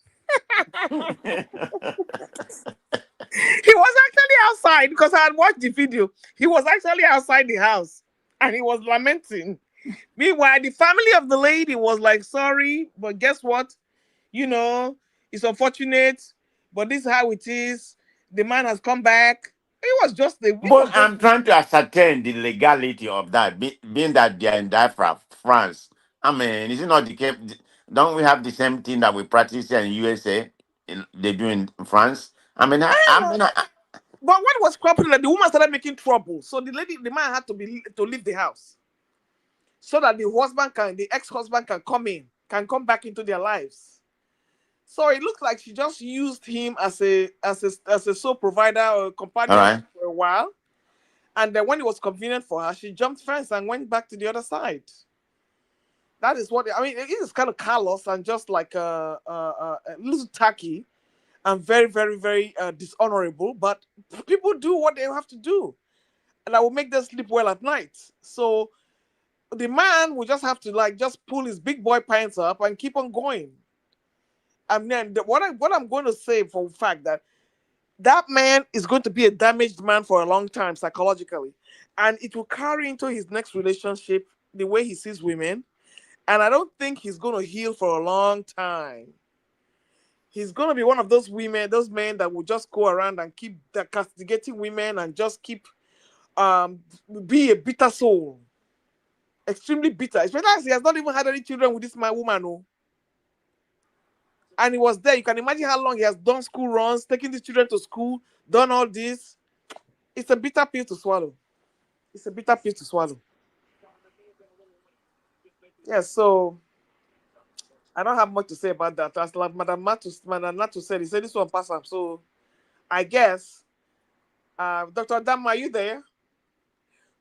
He was actually outside because I had watched the video. He was actually outside the house and he was lamenting. Meanwhile, the family of the lady was like, sorry, but guess what? You know, it's unfortunate, but this is how it is. The man has come back. It But was just I'm trying to ascertain the legality of that, being that they're in diaphragm, France. I mean, is it not the case? Don't we have the same thing that we practice here in USA? They do in France. I mean, I don't know. But what was cropping, like the woman started making trouble. So the man had to leave the house so that the ex-husband can come back into their lives. So it looks like she just used him as a sole provider or all companion right, for a while. And then when it was convenient for her, she jumped fence and went back to the other side. That is what I mean. It is kind of callous and just like a little tacky and very, very, very dishonorable. But people do what they have to do, and that will make them sleep well at night. So the man will just have to like just pull his big boy pants up and keep on going. And then what I'm going to say for a fact that man is going to be a damaged man for a long time psychologically, and it will carry into his next relationship the way he sees women. And I don't think he's going to heal for a long time. He's going to be one of those men that will just go around and keep castigating women and just keep um be a bitter soul, extremely bitter. Especially as he has not even had any children with this woman, oh. And he was there. You can imagine how long he has done school runs, taking the children to school, done all this. It's a bitter pill to swallow. It's a bitter pill to swallow. Yeah, so I don't have much to say about that. As like Madam Natu said, he said this one pass up. So I guess, Dr. Dam, are you there?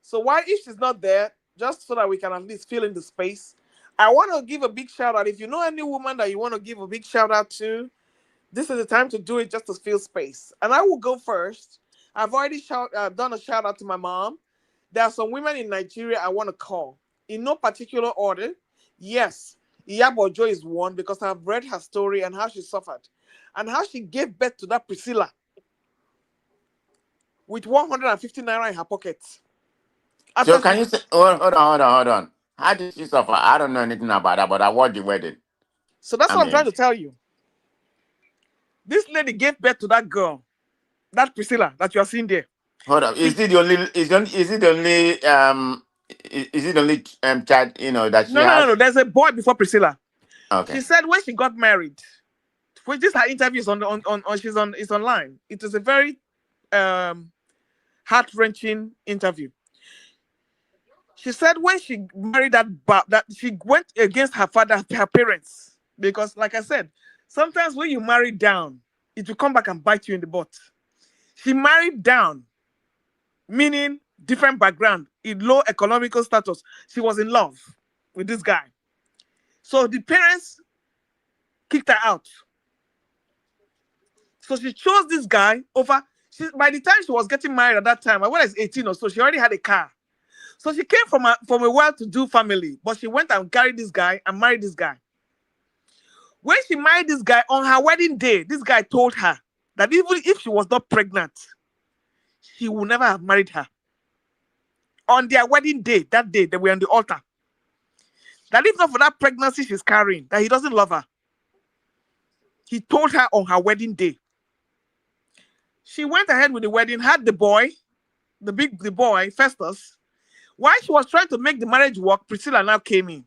So why if she's not there, just so that we can at least fill in the space, I want to give a big shout out. If you know any woman that you want to give a big shout out to, this is the time to do it just to fill space. And I will go first. I've already done a shout out to my mom. There are some women in Nigeria I want to call in no particular order. Yes, Iyabo Joy is one because I've read her story and how she suffered and how she gave birth to that Priscilla with 150 naira in her pocket. so After can she, you say, hold on. How did she suffer? I don't know anything about that, but I watched the wedding. so that's I what I'm trying mean, to tell you. This lady gave birth to that girl, that Priscilla that you are seeing there. hold on. She, Is it the only child that she no. has? There's a boy before Priscilla. She Okay. said when she got married, which this her interview is on she's on it's online. It is a very um heart wrenching interview. She said when she married that she went against her parents, because, like I said, sometimes when you marry down, it will come back and bite you in the butt. She married down, meaning different background, in low economical status. She was in love with this guy, so the parents kicked her out. So she chose this guy over. By the time she was getting married at that time, when I was 18 or so, she already had a car. So she came from a well-to-do family, but she went and carried this guy and married this guy. When she married this guy on her wedding day, this guy told her that even if she was not pregnant, he would never have married her. On their wedding day, that day, they were on the altar. That if not for that pregnancy she's carrying, that he doesn't love her. He told her on her wedding day. She went ahead with the wedding, had the boy, the boy, Festus. While she was trying to make the marriage work, Priscilla now came in.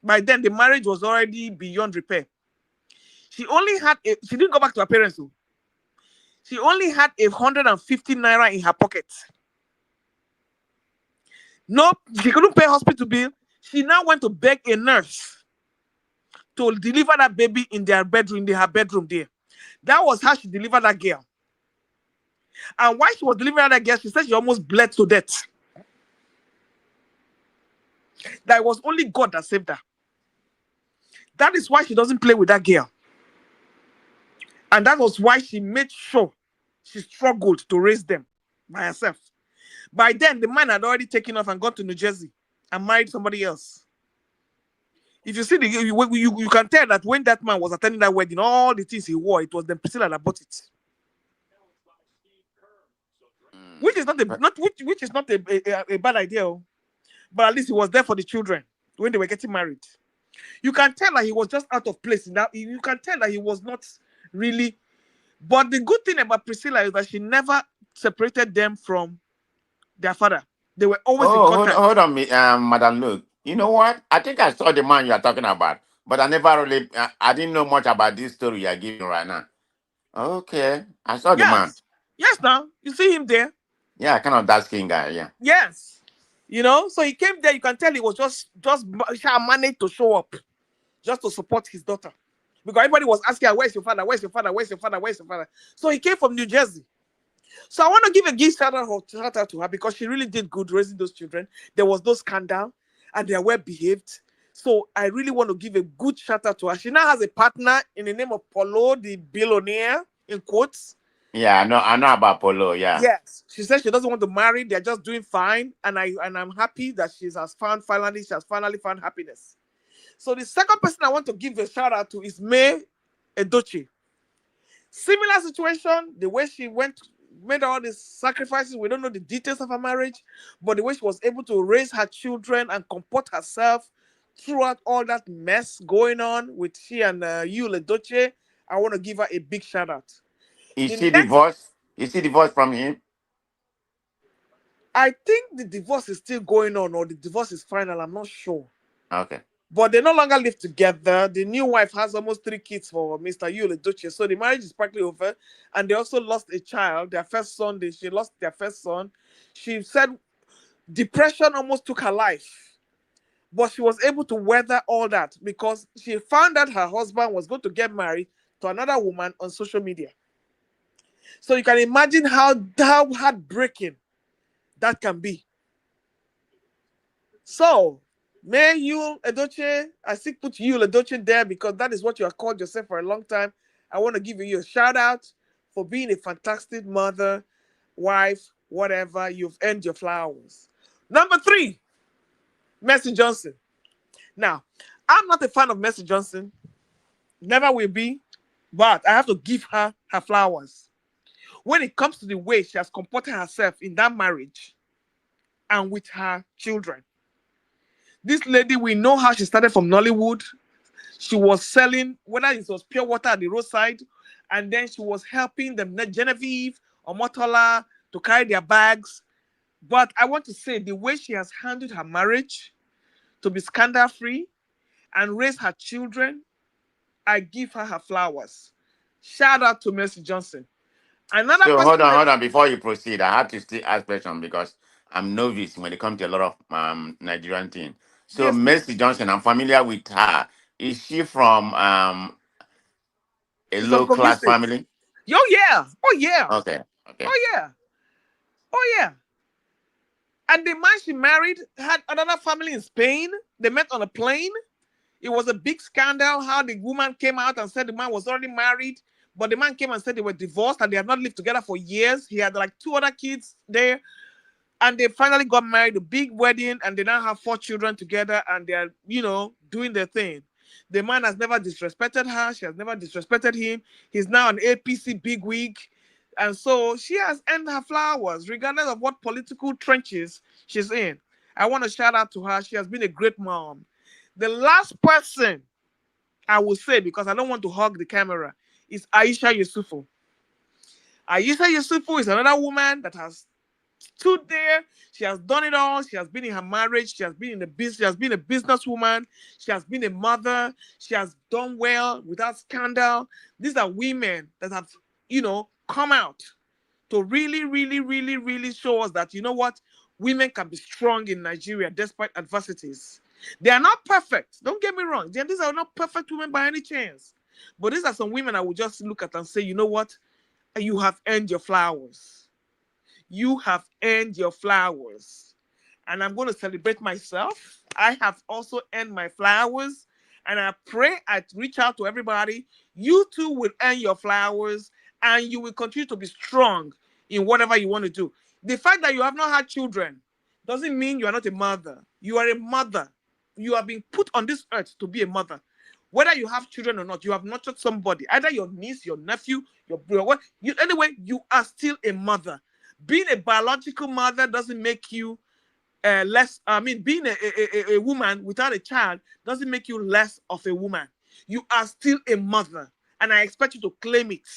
By then, the marriage was already beyond repair. She didn't go back to her parents. Though. She only had 150 naira in her pocket. No, she couldn't pay hospital bill. She now went to beg a nurse to deliver that baby in her bedroom there. That was how she delivered that girl. And while she was delivering that girl, she said she almost bled to death. That it was only God that saved her. That is why she doesn't play with that girl. And that was why she made sure she struggled to raise them by herself. By then, the man had already taken off and gone to New Jersey and married somebody else. If you see you can tell that when that man was attending that wedding, all the things he wore, it was the Priscilla that bought it. Which is not a bad idea, but at least he was there for the children when they were getting married. You can tell that he was just out of place in that. You can tell that he was not really. But the good thing about Priscilla is that she never separated them from their father. They were always in contact. Hold on, Madam Luke. You know what? I think I saw the man you are talking about, but I never really, I didn't know much about this story you are giving right now. Okay, I saw the man. Yes, now you see him there. Yeah, kind of dark skin guy. Yeah. Yes, so he came there. You can tell he was just managed to show up, just to support his daughter, because everybody was asking her, "Where's your father? Where's your father? Where's your father? Where's your father?" So he came from New Jersey. So I want to give a shout out to her because she really did good raising those children. There was no scandal, and they are well behaved. So I really want to give a good shout out to her. She now has a partner in the name of Polo, the billionaire, in quotes. Yeah, I know about Polo. Yeah. Yes, she said she doesn't want to marry. They're just doing fine, and I'm happy that she has finally found happiness. So the second person I want to give a shout out to is May Edochie. Similar situation, the way she made all these sacrifices. We don't know the details of her marriage, but the way she was able to raise her children and comport herself throughout all that mess going on with she and Yul Edochie, I want to give her a big shout out. Is she divorced? Is she divorced from him? I think the divorce is still going on, or the divorce is final. I'm not sure. Okay. But they no longer live together. The new wife has almost 3 kids for Mr. Yul Edochie. So the marriage is practically over. And they also lost a child, their first son. She lost their first son. She said depression almost took her life. But she was able to weather all that because she found out her husband was going to get married to another woman on social media. So you can imagine how heartbreaking that can be. So, may Yul Edochie, I still put Yul Edochie there because that is what you have called yourself for a long time. I want to give you a shout out for being a fantastic mother, wife, whatever. You've earned your flowers. Number 3, Mercy Johnson. Now, I'm not a fan of Mercy Johnson. Never will be. But I have to give her her flowers. When it comes to the way she has comported herself in that marriage and with her children. This lady, we know how she started from Nollywood. She was selling, whether it was pure water at the roadside, and then she was helping them, Genevieve or Motola, to carry their bags. But I want to say the way she has handled her marriage to be scandal-free and raise her children, I give her her flowers. Shout out to Mercy Johnson. So hold on. Before you proceed, I have to still ask question because I'm novice when it comes to a lot of Nigerian things. So Yes. Mercy Johnson, I'm familiar with her. Is she from a low class family? Oh yeah. Okay. Oh yeah. And the man she married had another family in Spain. They met on a plane. It was a big scandal how the woman came out and said the man was already married, but the man came and said they were divorced and they had not lived together for years. He had like 2 other kids there, and they finally got married, a big wedding, and they now have 4 children together, and they're, doing their thing. The man has never disrespected her. She has never disrespected him. He's now an APC bigwig. And so she has earned her flowers, regardless of what political trenches she's in. I want to shout out to her. She has been a great mom. The last person I will say, because I don't want to hug the camera, is Aisha Yusufu. Aisha Yusufu is another woman that has stood there. She has done it all. She has been in her marriage. She has been in the business. She has been a businesswoman. She has been a mother. She has done well without scandal. These are women that have, come out to really, really, really, really show us that, what? Women can be strong in Nigeria despite adversities. They are not perfect. Don't get me wrong. These are not perfect women by any chance. But these are some women I would just look at and say, you know what? You have earned your flowers. You have earned your flowers. And I'm going to celebrate myself. I have also earned my flowers. And I pray I reach out to everybody. You too will earn your flowers and you will continue to be strong in whatever you want to do. The fact that you have not had children doesn't mean you are not a mother. You are a mother. You have been put on this earth to be a mother. Whether you have children or not, you have nurtured somebody, either your niece, your nephew, your brother. Anyway, you are still a mother. Being a biological mother doesn't make you less. I mean, being a woman without a child doesn't make you less of a woman. You are still a mother, and I expect you to claim it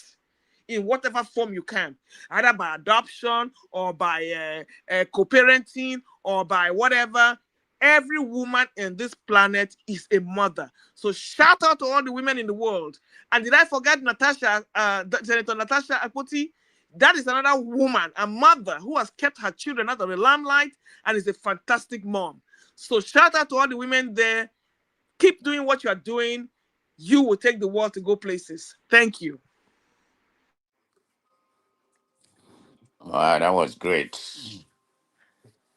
in whatever form you can, either by adoption or by co-parenting or by whatever. Every woman in this planet is a mother. So shout out to all the women in the world. And did I forget Natasha, Senator Natasha Akpoti? That is another woman, a mother who has kept her children out of the limelight and is a fantastic mom. So shout out to all the women there. Keep doing what you are doing. You will take the world to go places. Thank you. Wow, that was great.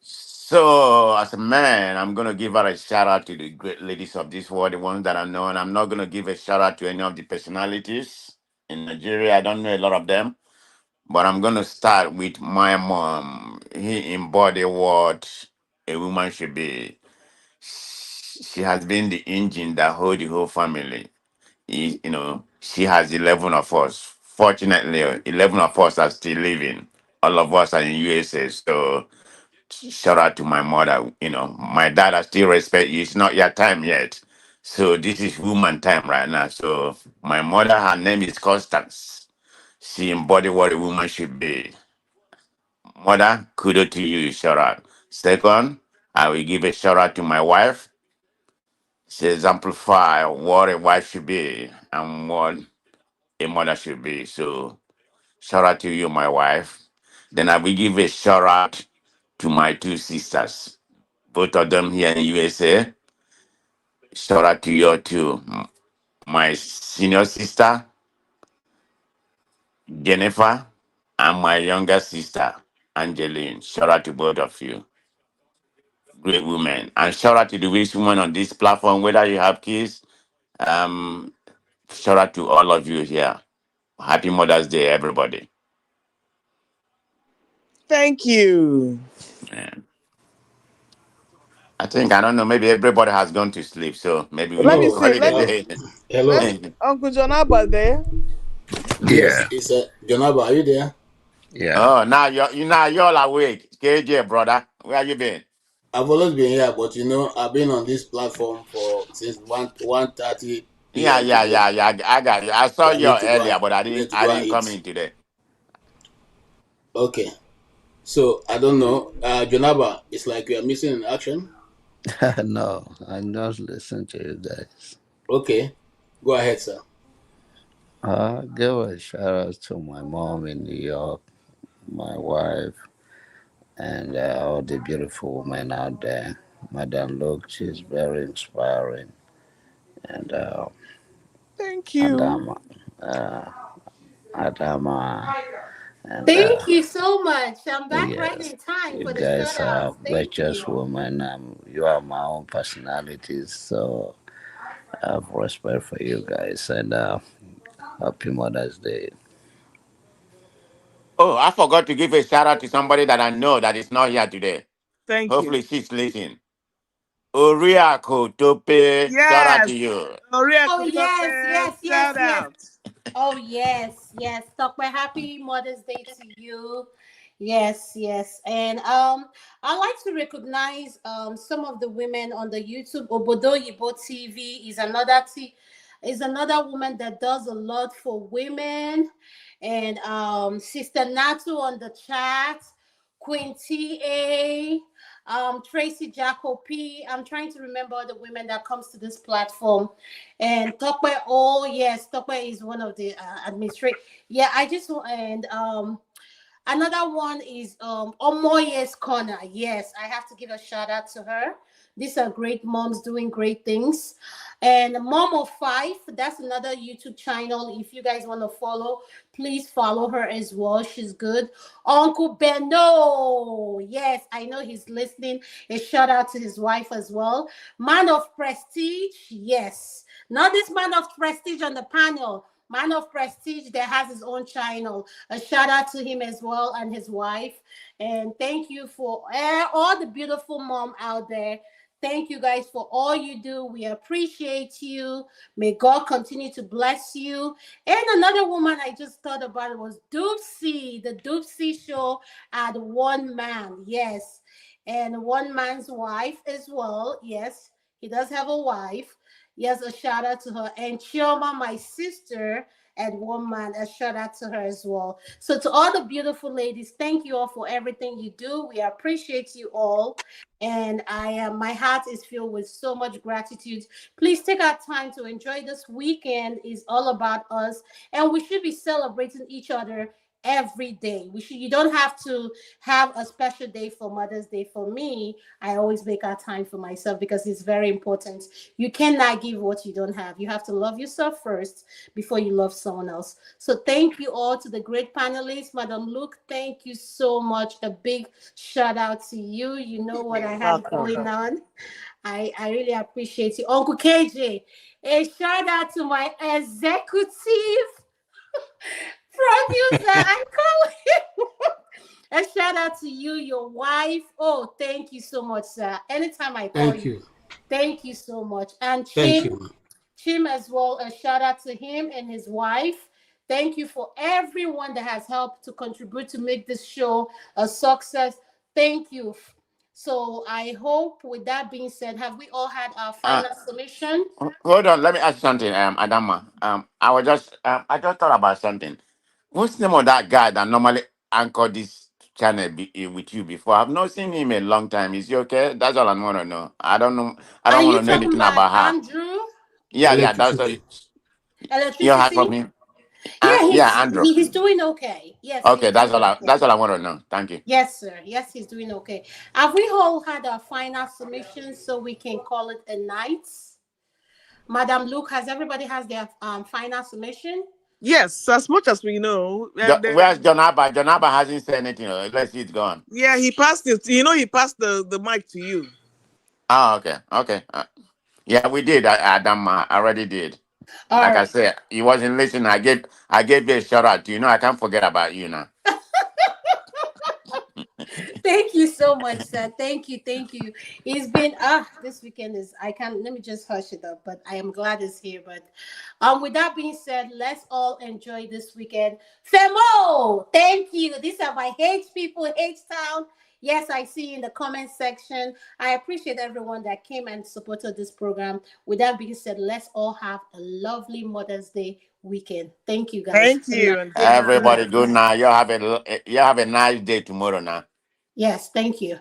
So, as a man, I'm gonna give her a shout out to the great ladies of this world, the ones that I know, and I'm not gonna give a shout out to any of the personalities in Nigeria. I don't know a lot of them, but I'm gonna start with my mom. He embodied what a woman should be. She has been the engine that hold the whole family. She has 11 of us. Fortunately, 11 of us are still living. All of us are in USA. So shout out to my mother. My dad, I still respect you. It's not your time yet. So this is woman time right now. So my mother, her name is Constance. She embodied what a woman should be. Mother, kudos to you, shout out. Second, I will give a shout out to my wife. She exemplify what a wife should be and what a mother should be. So shout out to you, my wife. Then I will give a shout out to my two sisters, both of them here in USA. Shout out to you too. My senior sister, Jennifer, and my younger sister, Angeline. Shout out to both of you. Great women. And shout out to the rich women on this platform, whether you have kids. Um, Shout out to all of you here. Happy Mother's Day, everybody. Thank you. Yeah. I don't know, maybe everybody has gone to sleep, so maybe we Let need me to No, call see. it a Let me day. hello. let's Uncle Jonaba there. Yes, Yeah, it's Jonaba. Are you there? yeah. Oh, now you're awake. KJ, brother. Where you been? I've always been here, but I've been on this platform for since 1:30 Yeah, p.m. yeah, today. yeah, yeah. I got you. I saw So I you need to go earlier, and but I didn't come eat. in today. Okay. So I don't know. Jonaba, it's like you are missing in action. No, I just listen to you guys. Okay. Go ahead, sir. Give a shout out to my mom in New York, my wife, and all the beautiful women out there. Madam Luke, she's very inspiring, and Thank you. Adama, uh, Adama, and Thank you so much. I'm back right yes, in time you for the guys shout are outs. Thank virtuous you. women. You are my own personalities, so I have respect for you guys, and happy Mother's Day. Oh, I forgot to give a shout out to somebody that I know that is not here today. Thank you. Hopefully she's listening. Uriako Tope, shout out to Yes. you. Maria Oh, yes, Kutope, yes, yes, shout yes. out. Oh yes, yes. Talk about happy Mother's Day to you. Yes, yes. And I like to recognize some of the women on the YouTube. Obodo Yibo TV is another woman that does a lot for women. And Sister Natu on the chat, Queen TA, Tracy Jacopi. I'm trying to remember all the women that comes to this platform. And Tokwe, oh yes, Tokwe is one of the administrative. Yeah, I just and another one is Omoye's Corner. Yes, I have to give a shout out to her. These are great moms doing great things. And Mom of Five, that's another YouTube channel. If you guys want to follow, please follow her as well. She's good. Uncle Beno. Yes, I know he's listening. A shout out to his wife as well. Man of Prestige. Yes. Not this man of prestige on the panel. Man of Prestige that has his own channel. A shout out to him as well and his wife. And thank you for all the beautiful mom out there. Thank you guys for all you do. We appreciate you. May God continue to bless you. And another woman I just thought about was Doopsy, the Doopsy show at One Man. Yes. And One Man's wife as well. Yes. He does have a wife. Yes, a shout out to her. And Chioma, my sister, and One Man, a shout out to her as well. So to all the beautiful ladies, thank you all for everything you do. We appreciate you all. And my heart is filled with so much gratitude. Please take our time to enjoy this weekend. It's all about us. And we should be celebrating each other every day. You don't have to have a special day for Mother's Day. For me, I always make our time for myself because it's very important. You cannot give what you don't have. You have to love yourself first before you love someone else. So thank you all to the great panelists. Madam Luke, thank you so much. A big shout out to you. You know what I have going on. I really appreciate you. Uncle KJ, a shout out to my executive producer. I call him. A shout out to you, your wife. Oh, thank you so much, sir. Anytime I call you, thank you so much. And Chim as well, a shout out to him and his wife. Thank you for everyone that has helped to contribute to make this show a success. Thank you. So I hope, with that being said, have we all had our final submission? Hold on, let me ask something, Adama. I just thought about something. What's the name of that guy that normally anchor this channel with you before? I've not seen him in a long time. Is he okay? That's all I want to know. I don't know. I Are don't want you to know talking anything about about her. Andrew? Yeah, that's all. You heard Electricity? from him? Yeah, Yeah, Andrew. he's doing okay. Yes, Okay, he's doing okay. that's all I want to know. Thank you. Yes, sir. Yes, he's doing okay. Have we all had our final submission so we can call it a night? Madam Luke, has everybody has their final submission? Yes, as much as we know. Where's John Abba? John Abba hasn't said anything. Let's see, it's gone. Yeah, he passed it. He passed the mic to you. Oh, okay, okay. Yeah, we did. Adam, I already did. All Like I right. said, he wasn't listening. I gave you a shout out. I can't forget about you now. Thank you so much, sir. Thank you, thank you. It's been this weekend is I can't let me just hush it up, but I am glad it's here. But with that being said, let's all enjoy this weekend. Femo, thank you. These are my H people, H Town. Yes, I see you in the comment section. I appreciate everyone that came and supported this program. With that being said, let's all have a lovely Mother's Day weekend. Thank you, guys. Thank you and good Everybody, night. good night. You have a nice day tomorrow now. Yes, thank you.